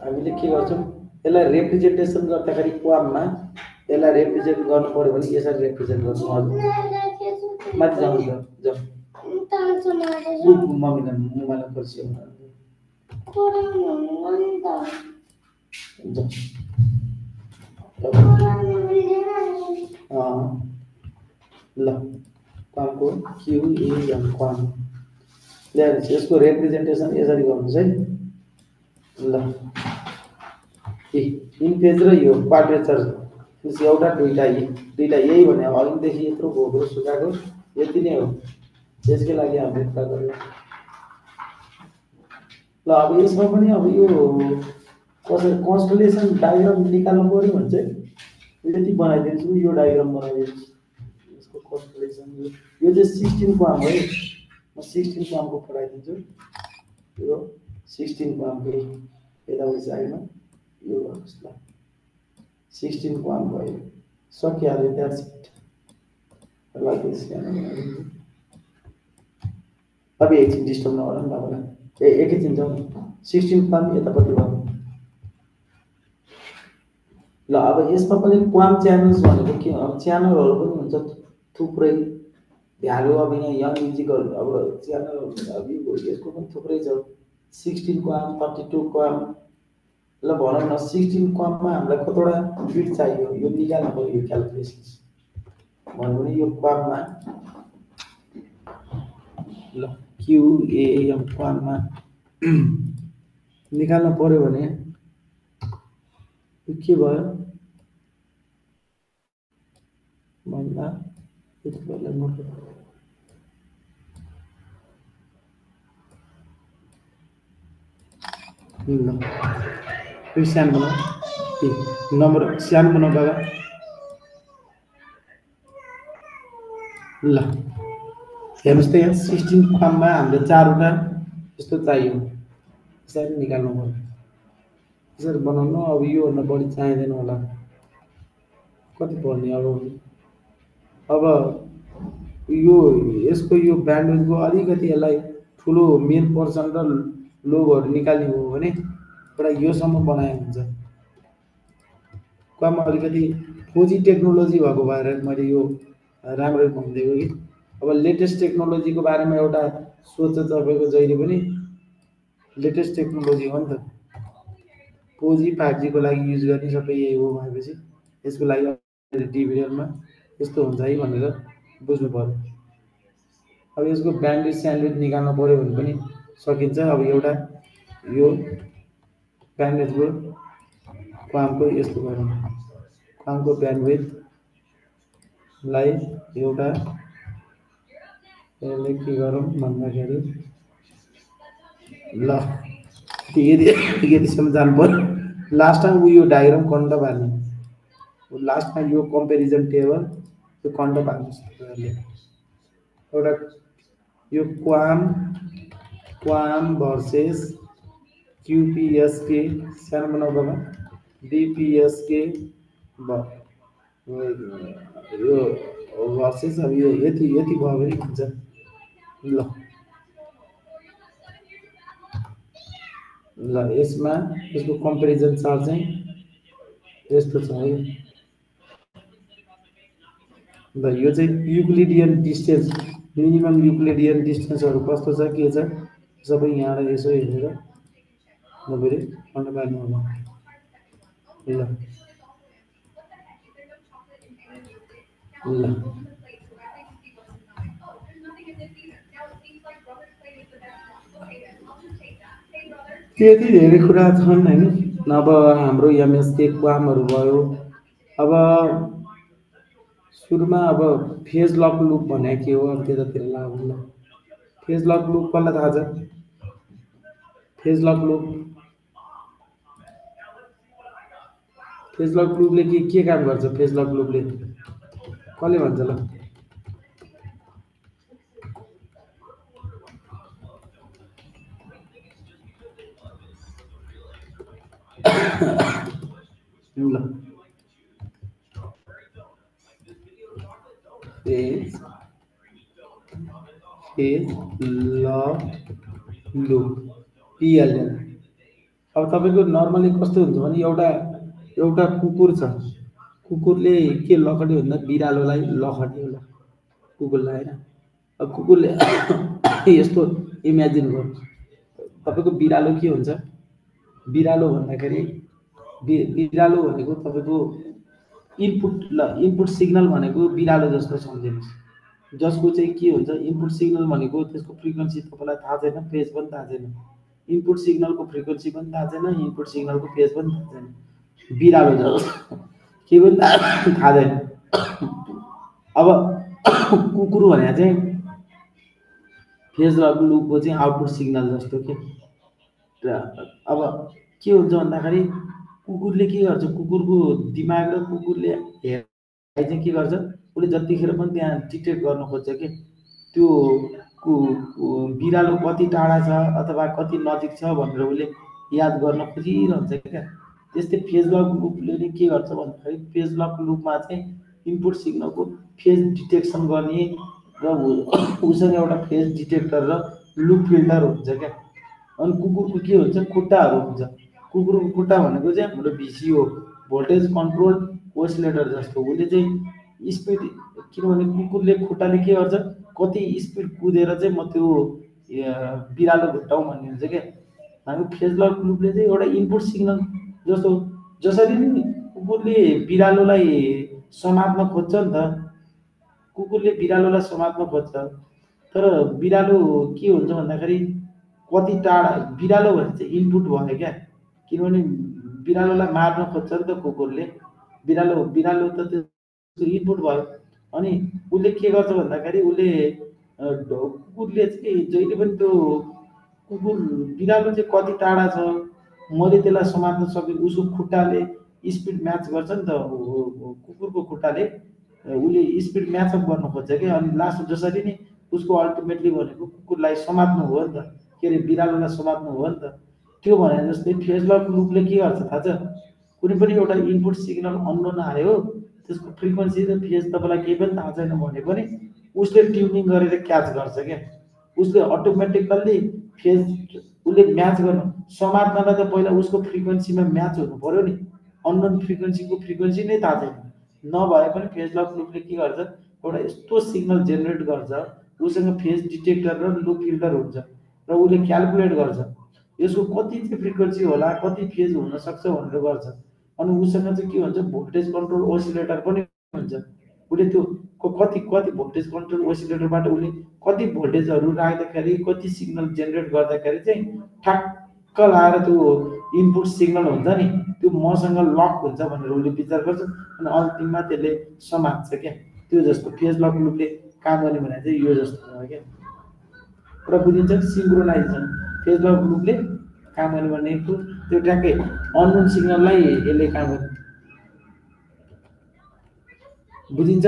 A: हामीले के गर्छौँ यसलाई रिप्रेजेन्टेसन गर्दाखेरि क्वाममा यसलाई रिप्रेजेन्ट गर्नु पर्यो भने यसरी रिप्रेजेन्ट गर्नु। हजुर माथि जाउँ जाऊ मम्मीलाई मोबाइलमा पर्छ ल क्वामको क्यू इज एन्ड क्वाम ल्याएर यसको रिप्रेजेन्टेसन यसरी गर्नुहोस् है। ल इन फेज र यो क्वाड्रेचर एउटा दुईटा यही भने अघिदेखि यत्रो घोप्रो सुकाएको यति नै हो। त्यसकै लागि हामीले कुरा गर्यौँ। ल अब यसमा पनि अब यो कसरी कन्स्टलेसन डायग्राम निकाल्नु पर्यो भने चाहिँ यति बनाइदिन्छु, यो डायग्राम बनाइदिन्छु। यसको कन्स्टलेसन यो चाहिँ 16 को आम है, म 16 को आमको पठाइदिन्छु। यो 16 को आमको यताउति चाहिएन, यो गर्नुहोस् ल। 16 को आम भयो, सकिहाल्यो। That's it. अब एकछिन डिस्टर्ब नगरौँ न तपाईँलाई, एकैछिन जाउँ। 16 को आम यतापट्टि भयो। ल अब यसमा पनि क्वाम च्यानल्स भनेको के, अब च्यानलहरू पनि हुन्छ थुप्रै। भ्यालु अब यहाँ यङ म्युजिकहरू अब च्यानल अब यसको पनि थुप्रै छ। 16 को आम, 32 को आम। ल भनौँ न 16 को आममा हामीलाई कतिवटा बिट चाहियो, यो निकाल्नु पर्यो। यो क्यालकुलेसन्स भन्यो भने यो क्वाममा ल क्युएएम क्वाममा निकाल्नु पर्यो भने के भयो भन्दा यति बेला नोट ल यो सानो बनाऊ, नम्बर सानो बनाऊ बाबा। ल हेर्नुहोस् त यहाँ 16 क्वाममा हामीले 4वटा यस्तो चाहियो, यसरी निकाल्नु पर्यो। यसरी बनाउनु। अब योभन्दा बढी चाहिँदैन होला, कति पर्ने अब यो यसको यो ब्यान्डविड्थको अलिकति यसलाई ठुलो मेन पर्सन र लोगहरू निकाल्ने हो भने एउटा योसम्म बनाएको हुन्छ। क्वाम अलिकति खोजी टेक्नोलोजी भएको भएर मैले यो राम्ररी भनिदिएको कि। अब लेटेस्ट टेक्नोलोजीको बारेमा एउटा सोच तपाईँको जहिले पनि लेटेस्ट टेक्नोलोजी हो नि त। 4G 5G को लागि युज गर्ने सबै यही हो भनेपछि यसको लागि डिभिडियरमा यस्तो हुन्छ है भनेर बुझ्नु पर्यो। अब यसको ब्यान्डविड्थ स्यान्डविड्थ निकाल्नु पर्यो भने पनि सकिन्छ। अब एउटा यो ब्यान्डविड्थको क्वामको यस्तो गरौँ, क्वामको ब्यान्डविड्थलाई एउटा यसले के गरौँ भन्दाखेरि ल यतिसम्म जानु पर्यो। लास्टमा यो डायग्राम कन्ट पार्ने, लास्टमा यो कम्पेरिजन टेबल यो कन्ट पार्नुहोस्। एउटा यो क्वाम भर्सेस क्युपिएसके सानो बनाऊ बाबा, डिपिएसके यो भर्सेस अब यो यति भयो भने हुन्छ। ल यसमा यसको कम्पेरिजन चार्ट चाहिँ यस्तो छ है। ल यो चाहिँ युक्लिडियन डिस्टेन्स, मिनिमम युक्लिडियन डिस्टेन्सहरू कस्तो छ के छ सबै यहाँबाट यसो हेरेर नबेरे अन्त पार्नु होला। ल त्यति धेरै कुरा छन् हैन। अब हाम्रो एमएसके क्वामहरू भयो। अब सुरुमा अब फेज लक लुप भने के हो, अब त्यतातिर लागौँ ल। फेज लक लुप कसलाई थाहा छ? फेज लक लुपले के काम गर्छ? फेज लक लुपले कसले भन्छ ल? ल फेज लक लुप पिएलएल। अब तपाईँको नर्मली कस्तो हुन्छ भने एउटा कुकुर छ, कुकुरले के लखट्यो भन्दा बिरालोलाई लखट्यो होला कुकुरलाई हैन। अब कुकुरले यस्तो इमेजिन गर्नु, तपाईँको बिरालो के हुन्छ? बिरालो भन्दाखेरि बिरालो भनेको तपाईँको इनपुट सिग्नल भनेको बिरालो जस्तो सम्झिनुहोस्, जसको चाहिँ के हुन्छ इनपुट सिग्नल भनेको त्यसको फ्रिक्वेन्सी तपाईँलाई थाहा छैन, फेज पनि थाहा छैन। इनपुट सिग्नलको फ्रिक्वेन्सी पनि थाहा छैन, इनपुट सिग्नलको फेज पनि थाहा छैन। बिरालो जस्तो के पनि थाहा छैन। अब कुकुर भने चाहिँ फेज लुपको चाहिँ आउटपुट सिग्नल जस्तो के। अब के हुन्छ भन्दाखेरि कुकुरले के गर्छ, कुकुरको दिमाग र कुकुरले हेर्दा चाहिँ के गर्छ, उसले जतिखेर पनि त्यहाँ डिटेक्ट गर्न खोज्छ कि त्यो बिरालो कति टाढा छ अथवा कति नजिक छ भनेर उसले याद गर्न खोजिरहन्छ क्या। त्यस्तै फेज लक लुपले नि के गर्छ भन्दाखेरि फेज लक लुपमा चाहिँ इनपुट सिग्नलको फेज डिटेक्सन गर्ने र उसँग एउटा फेज डिटेक्टर र लुप फिल्टर हुन्छ क्या। अनि कुकुरको के हुन्छ, खुट्टाहरू हुन्छ। कुकुरको खुट्टा भनेको चाहिँ हाम्रो भिसिओ भोल्टेज कन्ट्रोल ओसिलेटर जस्तो। उसले चाहिँ स्पिड, किनभने कुकुरले खुट्टाले के गर्छ, कति स्पिड कुदेर चाहिँ म त्यो बिरालो भेट्टाउँ भन्ने हुन्छ क्या। हामी फेज लक लुपले चाहिँ एउटा इनपुट सिग्नल जस्तो, जसरी नि कुकुरले बिरालोलाई समात्न खोज्छ नि त, कुकुरले बिरालोलाई समात्न खोज्छ, तर बिरालो के हुन्छ भन्दाखेरि कति टाढा, बिरालो भने चाहिँ इनपुट भयो क्या। किनभने बिरालोलाई मार्न खोज्छ नि त कुकुरले, बिरालो त त्यो इनपुट भयो। अनि उसले के गर्छ भन्दाखेरि उसले कुकुरले चाहिँ जहिले पनि त्यो कुकुर बिरालो चाहिँ कति टाढा छ मैले त्यसलाई समात्न सकेँ, उसको खुट्टाले स्पिड म्याच गर्छ नि त, कुकुरको खुट्टाले उसले स्पिड म्याचअप गर्न खोज्छ क्या। अनि लास्ट जसरी नै उसको अल्टिमेटली भनेको कुकुरलाई समात्नु हो नि त, के अरे बिरालोलाई समात्नु हो नि त। त्यो भने जस्तै फेज लक लुपले के गर्छ थाहा छ, कुनै पनि एउटा इनपुट सिग्नल अननोन आयो, त्यसको फ्रिक्वेन्सी र फेज तपाईँलाई केही पनि थाहा छैन भने पनि उसले ट्युनिङ गरेर क्याच गर्छ क्या। उसले अटोमेटिकल्ली फेज उसले म्याच गर्नु, समात्नलाई त पहिला उसको फ्रिक्वेन्सीमा म्याच हुनु पऱ्यो नि। अननोन फ्रिक्वेन्सीको फ्रिक्वेन्सी नै थाहा छैन, नभए पनि फेज लक लुपले के गर्छ, एउटा यस्तो सिग्नल जेनेरेट गर्छ, उसँग फेज डिटेक्टर र लुप फिल्टर हुन्छ र उसले क्यालकुलेट गर्छ यसको कति चाहिँ फ्रिक्वेन्सी होला, कति फेज हुनसक्छ भनेर गर्छ। अनि उसँग चाहिँ के हुन्छ, भोल्टेज कन्ट्रोल ओसिलेटर पनि हुन्छ। उसले त्यो कति भोल्टेज कन्ट्रोल ओसिलेटरबाट उसले कति भोल्टेजहरू राख्दाखेरि कति सिग्नल जेनेरेट गर्दाखेरि चाहिँ ठ्याक्क लाएर त्यो इनपुट सिग्नल हुन्छ नि त्यो मसँग लक हुन्छ भनेर उसले विचार गर्छ। अनि अन्तिममा त्यसले समात्छ क्या। त्यो जस्तो फेज लक लुपले काम गर्ने भने चाहिँ यो जस्तो हो क्या। र बुझिन्छ सिङ्क्रोनाइजेसन फेज लक लुपले काम गर्ने भनेको त्यो ट्याक्कै अननोन सिग्नललाई यसले काम गर्ने। बुझिन्छ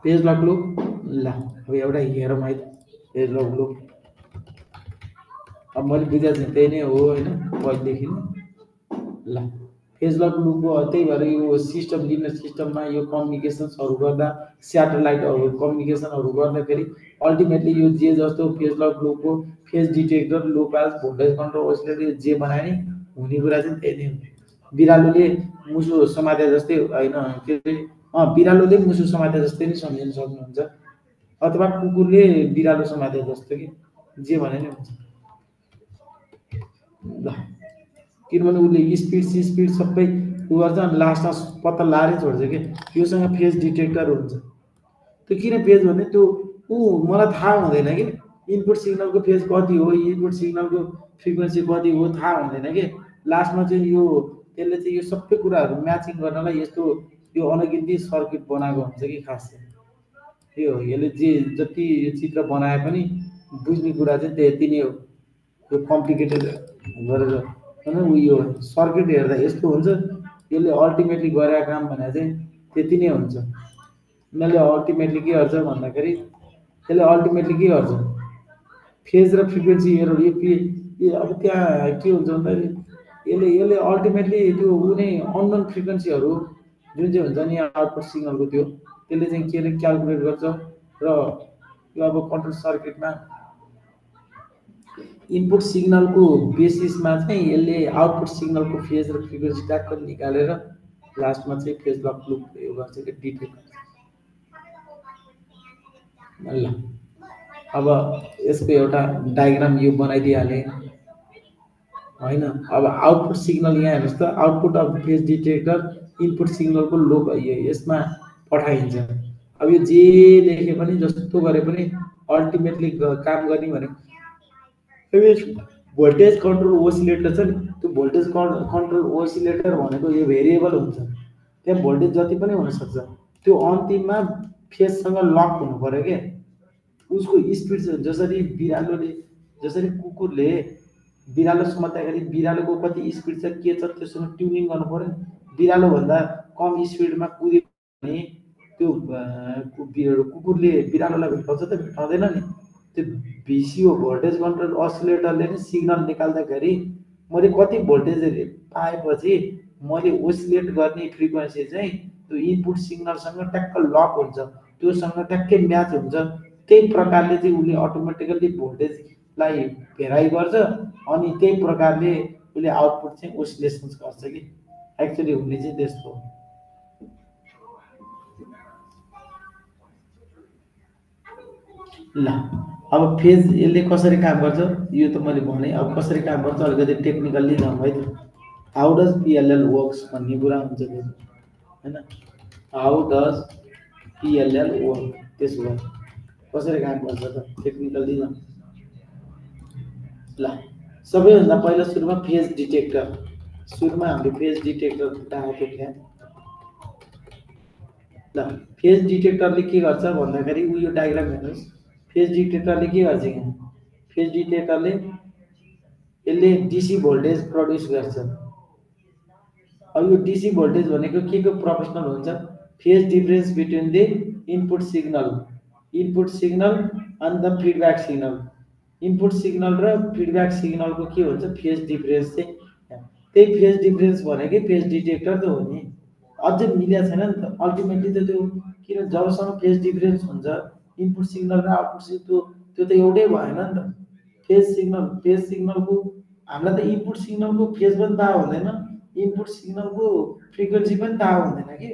A: फेज लक लुप? ल अब एउटा हेरौँ है फेज लक लुप। अब मैले बुझाएको छु त्यही नै हो होइन पहिलेदेखि। ल फेज लक लुपको त्यही भएर यो सिस्टम लिनर सिस्टममा यो कम्युनिकेसन्सहरू गर्दा स्याटेलाइटहरू कम्युनिकेसनहरू गर्दाखेरि अल्टिमेटली यो जे जस्तो फेज लक लुपको फेज डिटेक्टर लो पास भोल्टेज कन्ट्रोल ओसिलेटर जे बनाए नि हुने कुरा चाहिँ त्यही नै हो। बिरालोले मुसो समाते जस्तै होइन, के अरे बिरालोले मुसो समाते जस्तै नै सम्झिन सक्नुहुन्छ, अथवा कुकुरले बिरालो समाते जस्तो कि जे भने नि हुन्छ। ल किनभने उसले स्पिड सबै उ गर्छ अनि लास्टमा पत्ता लाएरै छोड्छ कि योसँग फेज डिटेक्टर हुन्छ। त्यो किन फेज भने त्यो मलाई थाहा हुँदैन कि इनपुट सिग्नलको फेज कति हो, इनपुट सिग्नलको फ्रिक्वेन्सी कति हो थाहा हुँदैन कि। लास्टमा चाहिँ यो त्यसले चाहिँ यो सबै कुराहरू म्याचिङ गर्नलाई यस्तो यो अनगिन्ती सर्किट बनाएको हुन्छ कि खास चाहिँ त्यो हो। यसले जे जति चित्र बनाए पनि बुझ्ने कुरा चाहिँ त्यति नै हो। यो कम्प्लिकेटेड गरेर होइन उयो सर्किट हेर्दा यस्तो हुन्छ, यसले अल्टिमेटली गरेको काम भने चाहिँ त्यति नै हुन्छ। यिनीहरूले अल्टिमेटली के गर्छ भन्दाखेरि यसले अल्टिमेटली के गर्छ फेज र फ्रिक्वेन्सी हेरेर यो अब त्यहाँ के हुन्छ भन्दाखेरि यसले अल्टिमेटली त्यो कुनै अननोन फ्रिक्वेन्सीहरू जुन चाहिँ हुन्छ नि आउटपुट सिग्नलको त्यो त्यसले चाहिँ के अरे क्यालकुलेट गर्छ र यो अब कन्ट्रोल सर्किटमा इनपुट सिग्नलको बेसिसमा चाहिँ यसले आउटपुट सिग्नलको फेज र फ्रिक्वेन्सी ट्याक्क निकालेर लास्टमा चाहिँ फेज लक लुप यो गर्छ कि डिटेक्ट। ल अब यसको एउटा डायग्राम यो बनाइदिइहालेँ होइन। अब आउटपुट सिग्नल यहाँ हेर्नुहोस् त, output of phase detector input सिग्नलको लोप यसमा पठाइन्छ। अब यो जे लेखे पनि जस्तो गरे पनि अल्टिमेटली काम गर्ने भनेको भोल्टेज कन्ट्रोल ओसिलेटर छ नि, त्यो भोल्टेज कन्ट्रोल ओसिलेटर भनेको यो भेरिएबल हुन्छ। त्यहाँ भोल्टेज जति पनि हुनसक्छ, त्यो अन्तिममा फेजसँग लक हुनु पऱ्यो क्या। उसको स्पिड जसरी जसरी कुकुरले बिरालो समात्दाखेरि बिरालोको कति स्पिड छ के छ त्योसँग ट्युनिङ गर्नु पऱ्यो नि। बिरालोभन्दा कम स्पिडमा कुद्यो भने त्यो कुकुरले बिरालोलाई भेटाउँछ त भेटाउँदैन नि। त्यो भिसिओ भोल्टेज कन्ट्रोल असिलेटरले नै सिग्नल निकाल्दाखेरि मैले कति भोल्टेज पाएपछि मैले ओसिलेट गर्ने फ्रिक्वेन्सी चाहिँ त्यो इनपुट सिग्नलसँग ट्याक्क लक हुन्छ, त्योसँग ट्याक्कै म्याच हुन्छ। त्यही प्रकारले चाहिँ उसले अटोमेटिकल्ली भोल्टेजलाई भेराइ गर्छ अनि त्यही प्रकारले उसले आउटपुट चाहिँ ओसिलेसन्स गर्छ कि एक्चुअली हुने चाहिँ त्यस्तो हो। ल अब फेज यसले कसरी काम गर्छ यो त मैले भने। अब कसरी काम गर्छ अलिकति टेक्निकल्ली जाउँ है त। हाउ डज पिएलएल वर्क्स भन्ने कुरा हुन्छ फेरि होइन। हाउ डज पिएलएल वर्क, त्यसो भए कसरी काम गर्छ त टेक्निकल्ली जाउँ। ल सबैभन्दा पहिला सुरुमा फेज डिटेक्टर, सुरुमा हामीले फेज डिटेक्टर राखेको थियौँ। ल फेज डिटेक्टरले के गर्छ भन्दाखेरि यो डायग्राम हेर्नुहोस्। फेज डिटेक्टरले के गर्छ यहाँ, फेज डिटेक्टरले यसले डिसी भोल्टेज प्रड्युस गर्छ। अब यो डिसी भोल्टेज भनेको के को प्रोपोर्सनल हुन्छ, phase difference between the input signal and the feedback signal. Input signal र फिडब्याक सिग्नलको के हुन्छ फेज डिफरेन्स चाहिँ, त्यही फेज डिफरेन्स भनेकै फेज डिटेक्टर त हो नि। अझै मिलेको छैन नि त अल्टिमेटली त त्यो, किन जबसम्म फेज डिफरेन्स हुन्छ इनपुट सिग्नल र आउटपुट सिग्नल त्यो त एउटै भएन नि त। फेज सिग्नलको हामीलाई त इनपुट सिग्नलको फेज पनि थाहा हुँदैन, इनपुट सिग्नलको फ्रिक्वेन्सी पनि थाहा हुँदैन कि।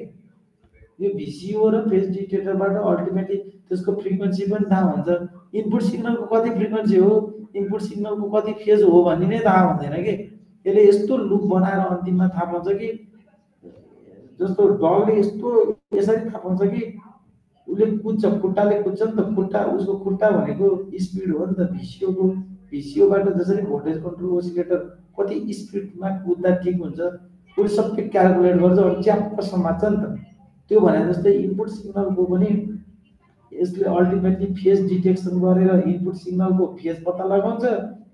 A: यो भिसिओ र फेज डिटेक्टरबाट अल्टिमेटली त्यसको फ्रिक्वेन्सी पनि थाहा हुन्छ, इनपुट सिग्नलको कति फ्रिक्वेन्सी हो इनपुट सिग्नलको कति फेज हो भन्ने नै थाहा हुँदैन कि। यसले यस्तो लुप बनाएर अन्तिममा थाहा पाउँछ कि, जस्तो डगले यस्तो यसरी थाहा पाउँछ कि उसले कुद्छ, खुट्टाले कुद्छ नि त, खुट्टा उसको खुट्टा भनेको स्पिड हो नि त। भिसिओबाट जसरी भोल्टेज कन्ट्रोल ओसिलेटर कति स्पिडमा कुद्दा ठिक हुन्छ उसले सबै क्यालकुलेट गर्छ अनि च्याप्प समात्छ नि त। त्यो भने जस्तै इनपुट सिग्नलको पनि यसले अल्टिमेटली फेज डिटेक्सन गरेर इनपुट सिग्नलको फेज पत्ता लगाउँछ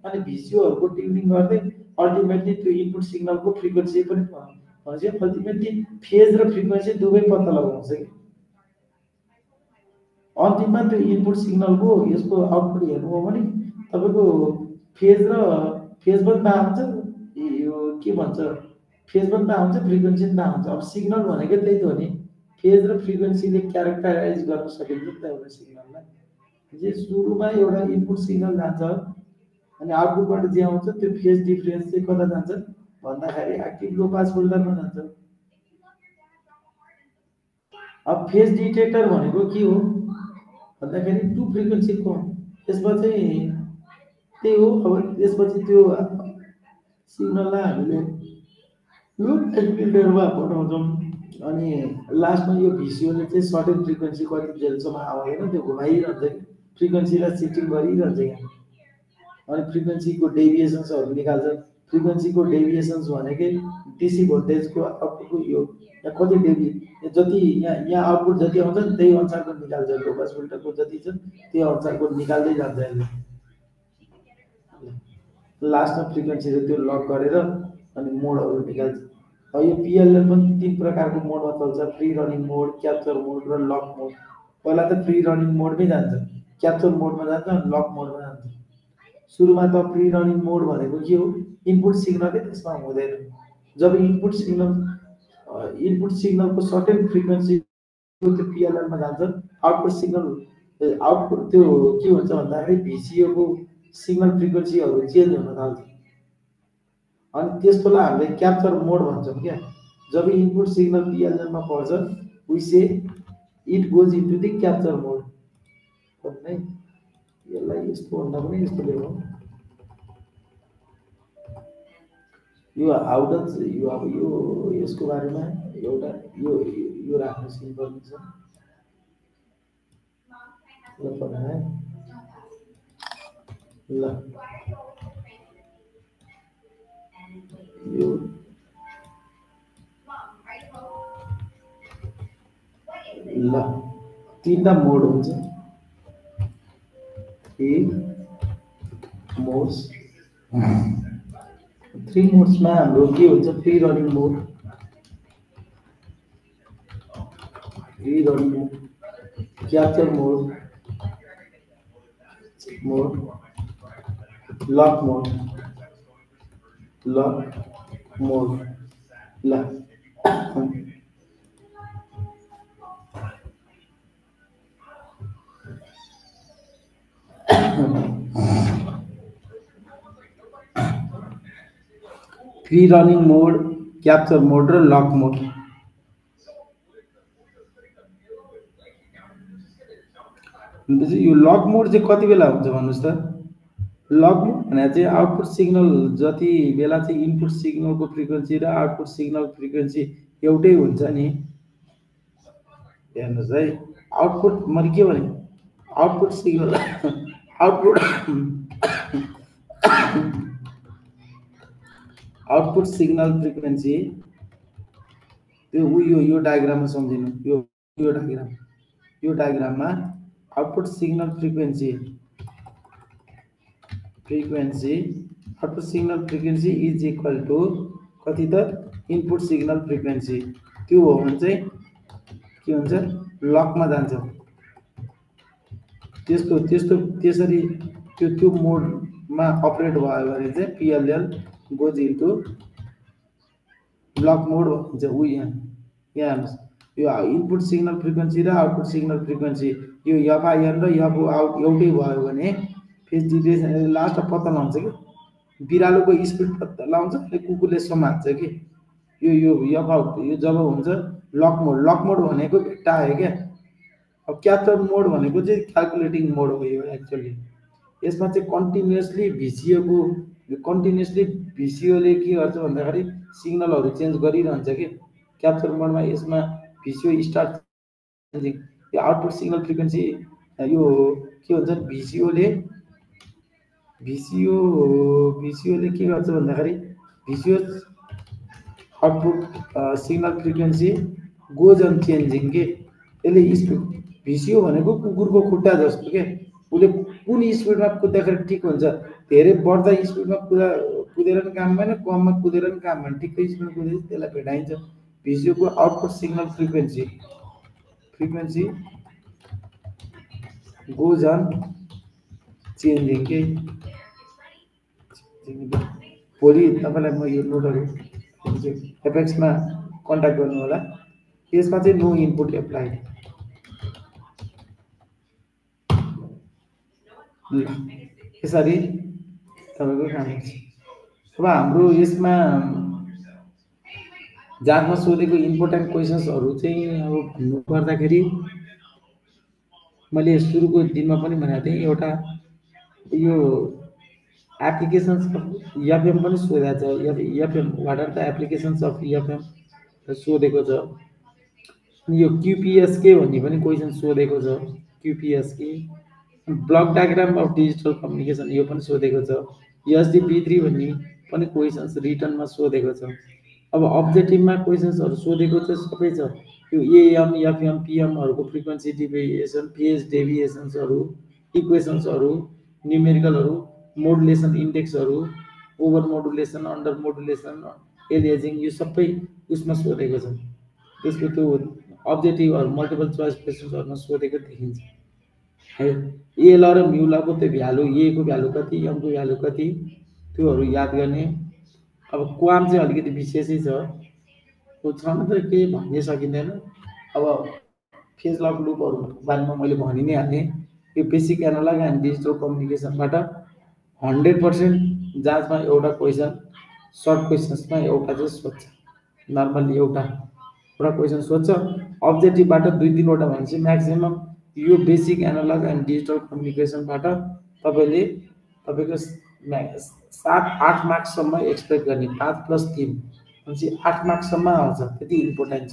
A: अनि भिसिओहरूको ट्युनिङ गर्दै अल्टिमेटली त्यो इनपुट सिग्नलको फ्रिक्वेन्सी पनि भनेपछि अल्टिमेटली फेज र फ्रिक्वेन्सी दुवै पत्ता लगाउँछ कि। अन्तिममा त्यो इनपुट सिग्नलको यसको आउटपुट हेर्नु हो भने तपाईँको फेज पनि थाहा हुन्छ, यो के भन्छ फेज पनि थाहा हुन्छ फ्रिक्वेन्सी पनि थाहा हुन्छ। अब सिग्नल भनेको त्यही त हो नि, फेज र फ्रिक्वेन्सीले क्यारेक्टराइज गर्न सकिन्छ नि त एउटा सिग्नललाई। जे सुरुमा एउटा इनपुट सिग्नल जान्छ अनि आउटपुटबाट जे आउँछ त्यो फेज डिफरेन्स चाहिँ कता जान्छ भन्दाखेरि एक्टिभ लो पास फिल्टरमा जान्छ। अब फेज डिटेक्टर भनेको के हो भन्दाखेरि टु फ्रिक्वेन्सीको, त्यसमा चाहिँ त्यही हो। अब त्यसपछि त्यो सिग्नललाई हामीले यो फिल्टरमा पठाउँछौँ अनि लास्टमा यो भिसिओले चाहिँ सर्टेन फ्रिक्वेन्सी कति जेलसम्म आउँदैन त्यो घुमाइरहन्छ कि, फ्रिक्वेन्सीलाई सिफ्टिङ गरिरहन्छ यहाँ अनि फ्रिक्वेन्सीको डेभिएसन्सहरू निकाल्छ। फ्रिक्वेन्सीको डेभिएसन्स भनेकै डिसी भोल्टेजको आउटपुटको यो यहाँ कति जति यहाँ आउटपुट जति आउँछ नि त्यही अनुसारको निकाल्छ। लो पास फिल्टरको जति छ त्यही अनुसारको निकाल्दै जान्छ यसले। लास्टमा फ्रिक्वेन्सीले त्यो लक गरेर अनि मोडहरू निकाल्छ। अब यो पिएलएल पनि 3 प्रकारको मोडमा चल्छ, फ्री रनिङ मोड, क्याप्चर मोड र लक मोड। पहिला त फ्री रनिङ मोडमै जान्छ, क्याप्चर मोडमा जान्छ अनि लक मोडमा जान्छ। सुरुमा त फ्री रनिङ मोड भनेको के हो, इनपुट सिग्नलै त्यसमा हुँदैन। जब इनपुट सिग्नलको सर्टेन फ्रिक्वेन्सी त्यो पिएलएलमा जान्छ, आउटपुट त्यो के हुन्छ भन्दाखेरि भिसिओको सिग्नल फ्रिक्वेन्सीहरू चेन्ज हुन थाल्छ अनि त्यसकोलाई हामीले क्याप्चर मोड भन्छौँ क्या। जब इनपुट सिग्नल पिएलएलमा पर्छ we say it goes into the capture mode भन्ने। यसलाई यस्तो भन्दा पनि यस्तो लेखौँ। यो हाउ डज यो अब यो यसको बारेमा एउटा यो राख्नु सिम्पल छ ल है। ल यो ल तीनटा मोड हुन्छ थ्री मोड्स थ्री मोड्समा हाम्रो के हुन्छ फ्री रनिङ मोड क्याप्चर मोड लक मोड ल फ्री रनिङ मोड क्याप्चर मोड र लक मोड यो लक मोड चाहिँ कति बेला हुन्छ भन्नुहोस् त लक मोड भने चाहिँ आउटपुट सिग्नल जति बेला चाहिँ इनपुट सिग्नलको फ्रिक्वेन्सी र आउटपुट सिग्नल फ्रिक्वेन्सी एउटै हुन्छ नि हेर्नुहोस् है आउटपुट मैले के भने output signal output signal frequency त्यो यो डायग्राममा सम्झिनु यो डायग्राममा output signal frequency is equal to कति त इनपुट सिग्नल फ्रिक्वेन्सी त्यो हो भने चाहिँ के हुन्छ लकमा जान्छ त्यसरी त्यो मोडमा अपरेट भयो भने चाहिँ PLL गोज इन्टु लक मोड भन्छ यहाँ हेर्नुहोस् यो इनपुट सिग्नल फ्रिक्वेन्सी र आउटपुट सिग्नल फ्रिक्वेन्सी यो FIN र FO आउट एउटै भयो भने फेज डिटेक्सन लास्टमा पत्ता लगाउँछ कि बिरालोको स्पिड पत्ता लगाउँछ अनि कुकुरले समात्छ कि यो एफ आउट यो जब हुन्छ लक मोड भनेको भेट्टा आयो क्या अब क्याप्चर मोड भनेको चाहिँ क्याल्कुलेटिङ मोड हो यो एक्चुअली यसमा चाहिँ कन्टिन्युअसली भिसिओले के गर्छ भन्दाखेरि सिग्नलहरू चेन्ज गरिरहन्छ कि क्याप्चर मोडमा यसमा भिसिओ स्टार्ट चेन्जिङ यो आउटपुट सिग्नल फ्रिक्वेन्सी यो के हुन्छ भिसिओले के गर्छ भन्दाखेरि VCO output signal frequency goes on changing के यसले स्पिड भिसिओ भनेको कुकुरको खुट्टा जस्तो के उसले कुन स्पिडमा कुद्दाखेरि ठिक हुन्छ धेरै बढ्दा स्पिडमा कुदेर पनि काम भएन कममा कुदेर पनि काम भएन ठिकै स्पिडमा कुदेपछि त्यसलाई भेटाइन्छ भिसिओको output signal frequency goes on changing के भोलि तपाईँलाई म यो नोटहरू एपेक्समा कन्ट्याक्ट गर्नु होला यसमा चाहिँ नो इनपुट एप्लाइड यसरी तपाईँको काम हुन्छ अब हाम्रो यसमा जाँचमा सोधेको इम्पोर्टेन्ट क्वेसन्सहरू चाहिँ अब भन्नु पर्दाखेरि मैले सुरुको दिनमा पनि भनेको थिएँ एउटा यो एप्लिकेसन्स अफ एफएम पनि सोधेको छ FM what are the applications of FM सोधेको छ अनि यो QPSK भन्ने पनि क्वेसन सोधेको छ QPSK block diagram of digital communication यो पनि सोधेको छ SDP3 भन्ने पनि क्वेसन्स रिटर्नमा सोधेको छ अब अब्जेक्टिभमा क्वेसन्सहरू सोधेको छ सबै छ यो AM FM PM हरुको फ्रिक्वेन्सी डेभिएसन फेज डेभिएसन्सहरू इक्वेसन्सहरू न्यूमेरिकलहरू मोडुलेसन इन्डेक्सहरू over modulation under modulation aliasing यो सबै उसमा सोधेको छ त्यसको त्यो अब्जेक्टिभहरू मल्टिपल चोइस क्वेसन्सहरुमा सोधेको देखिन्छ है एल र म्युलाको त्यो भ्यालु ए को भ्यालु कति एम को भ्यालु कति त्योहरू याद गर्ने अब क्वाम चाहिँ अलिकति विशेषै छ त्यो छन त के भन्ने सकिँदैन अब फेज लक लुपहरु बारेमा मैले भनि नै हालेँ यो बेसिक एनालग एन्ड डिजिटल कम्युनिकेसनबाट 100% जाँचमा एउटा क्वेशन सर्ट क्वेशन्समा एउटा चाहिँ सोध्छ नर्मली एउटा क्वेशन सोध्छ अब्जेक्टिभबाट 2-3 वटा भन्छ म्याक्सिमम यो बेसिक एनालग एन्ड डिजिटल कम्युनिकेसनबाट तपाईले तपाईको 7-8 मार्क्स सम्म एक्सपेक्ट गर्ने 5+3 भनेपछि 8 मार्क्स सम्म आउँछ त्यति इम्पोर्टेन्ट छ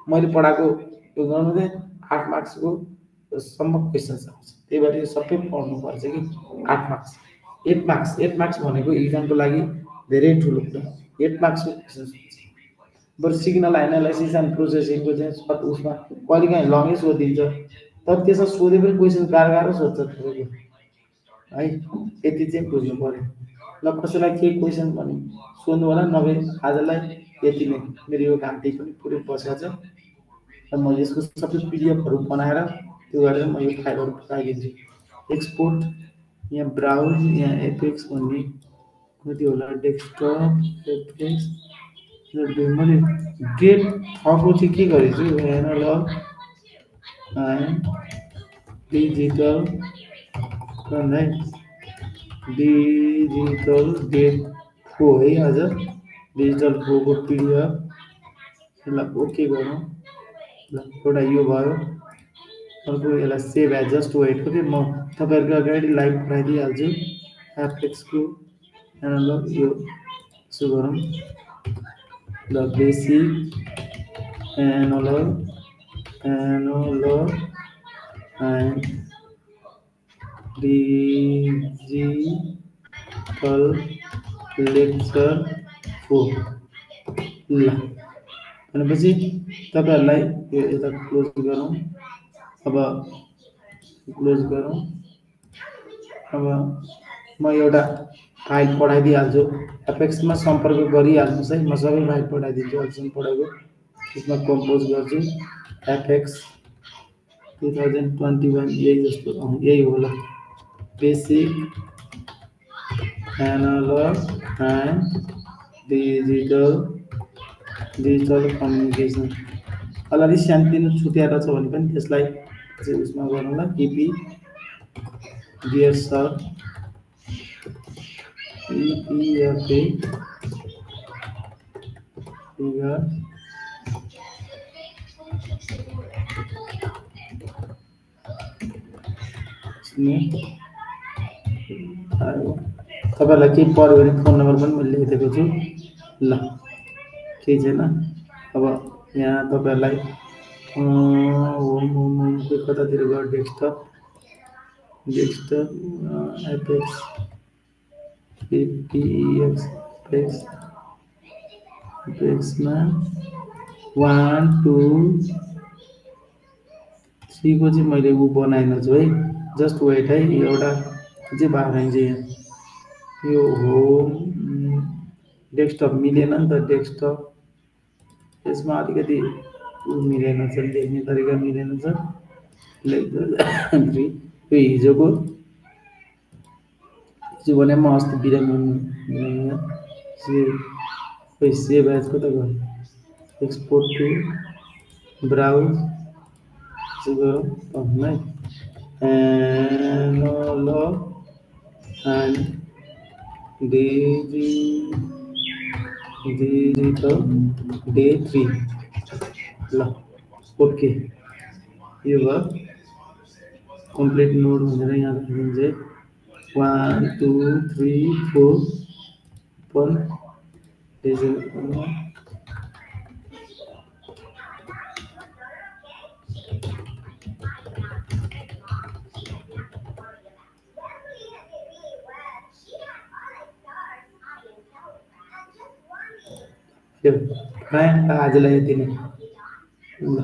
A: मैले पढाएको यो गर्नु चाहिँ 8 मार्क्सको सम्म क्वेशन्स आउँछ त्यही भएर यो सबै पढ्नु पर्छ कि 8 मार्क्स 8 मार्क्स भनेको एक्जामको लागि धेरै ठुलो कुरा 8 मार्क्सको क्वेशन्स हुन्छ बरु सिग्नल एनालाइसिस एन्ड प्रोसेसिङको चाहिँ सर्ट उसमा कहिलेकाहीँ लङै सोधिदिन्छ तर त्यसमा सोधे पनि क्वेसन गाह्रो गाह्रो सोध्छ तपाईँको है यति चाहिँ बुझ्नु पऱ्यो ल कसैलाई केही क्वेसन भने सोध्नु होला नभए आजलाई यति नै मेरो यो घाँटी पनि पुरै बसेको छ र म यसको सबै पिडिएफहरू बनाएर त्यो गरेर म यो फाइलहरू पठाइदिन्छु एक्सपोर्ट यहाँ ब्राउज यहाँ एपेक्स भन्ने कति होला डेस्कटप एपेक्स मैले गेट थको चाहिँ के गरेछु एनालग एन्ड डिजिटल है डिजिटल गेट फो है आज डिजिटल फोको पिडिएफ यसलाई ओके गरौँ ल एउटा यो भयो अर्को यसलाई save as just wait okay म तपाईँहरूको अगाडि लाइभ पठाइदिइहाल्छु एपेक्सको एनालग यो यसो गरौँ ल basic analogue and digital lecture 4 ल भनेपछि तपाईँहरूलाई यो यता क्लोज गरौँ अब क्लोज गरौँ अब म एउटा फाइल पठाइदिइहाल्छु एपेक्समा सम्पर्क गरिहाल्नुहोस् है म सबै फाइल पठाइदिन्छु अहिलेसम्म पढाएको त्यसमा कम्पोज गर्छु एपेक्स 2021 यही जस्तो यही होला basic analogue and digital communication already सानोतिनो छुट्याएर छ भने पनि त्यसलाई चाहिँ उसमा गरौँला केपी डियर सर इपिएफए फिगर तपाईँलाई केही पऱ्यो भने फोन नम्बर पनि मैले लेखिदिएको छु ल केही छैन अब यहाँ तपाईँहरूलाई कतातिर गयो डेस्कटप एपेक्स एपेक्समा 1 2 3 को चाहिँ मैले ऊ बनाइन छु है जस्ट वेट है एउटा चाहिँ बाहिर यहाँ यो होम डेस्कटप मिलेन नि त डेस्कटप यसमा अलिकति ऊ मिलेन छ लेख्ने तरिका मिलेन छ यो हिजो भने म अस्ति बिरामी सेभ एज कता गयो एक्सपोर्ट टु ब्राउज गरौँ है एनालग एन्ड डिजिटल डे 3 ल ओके यो भयो कम्प्लिट नोड भनेर यहाँ राखिदिन्छ 1 2 3 4 पर आजलाई यति नै ल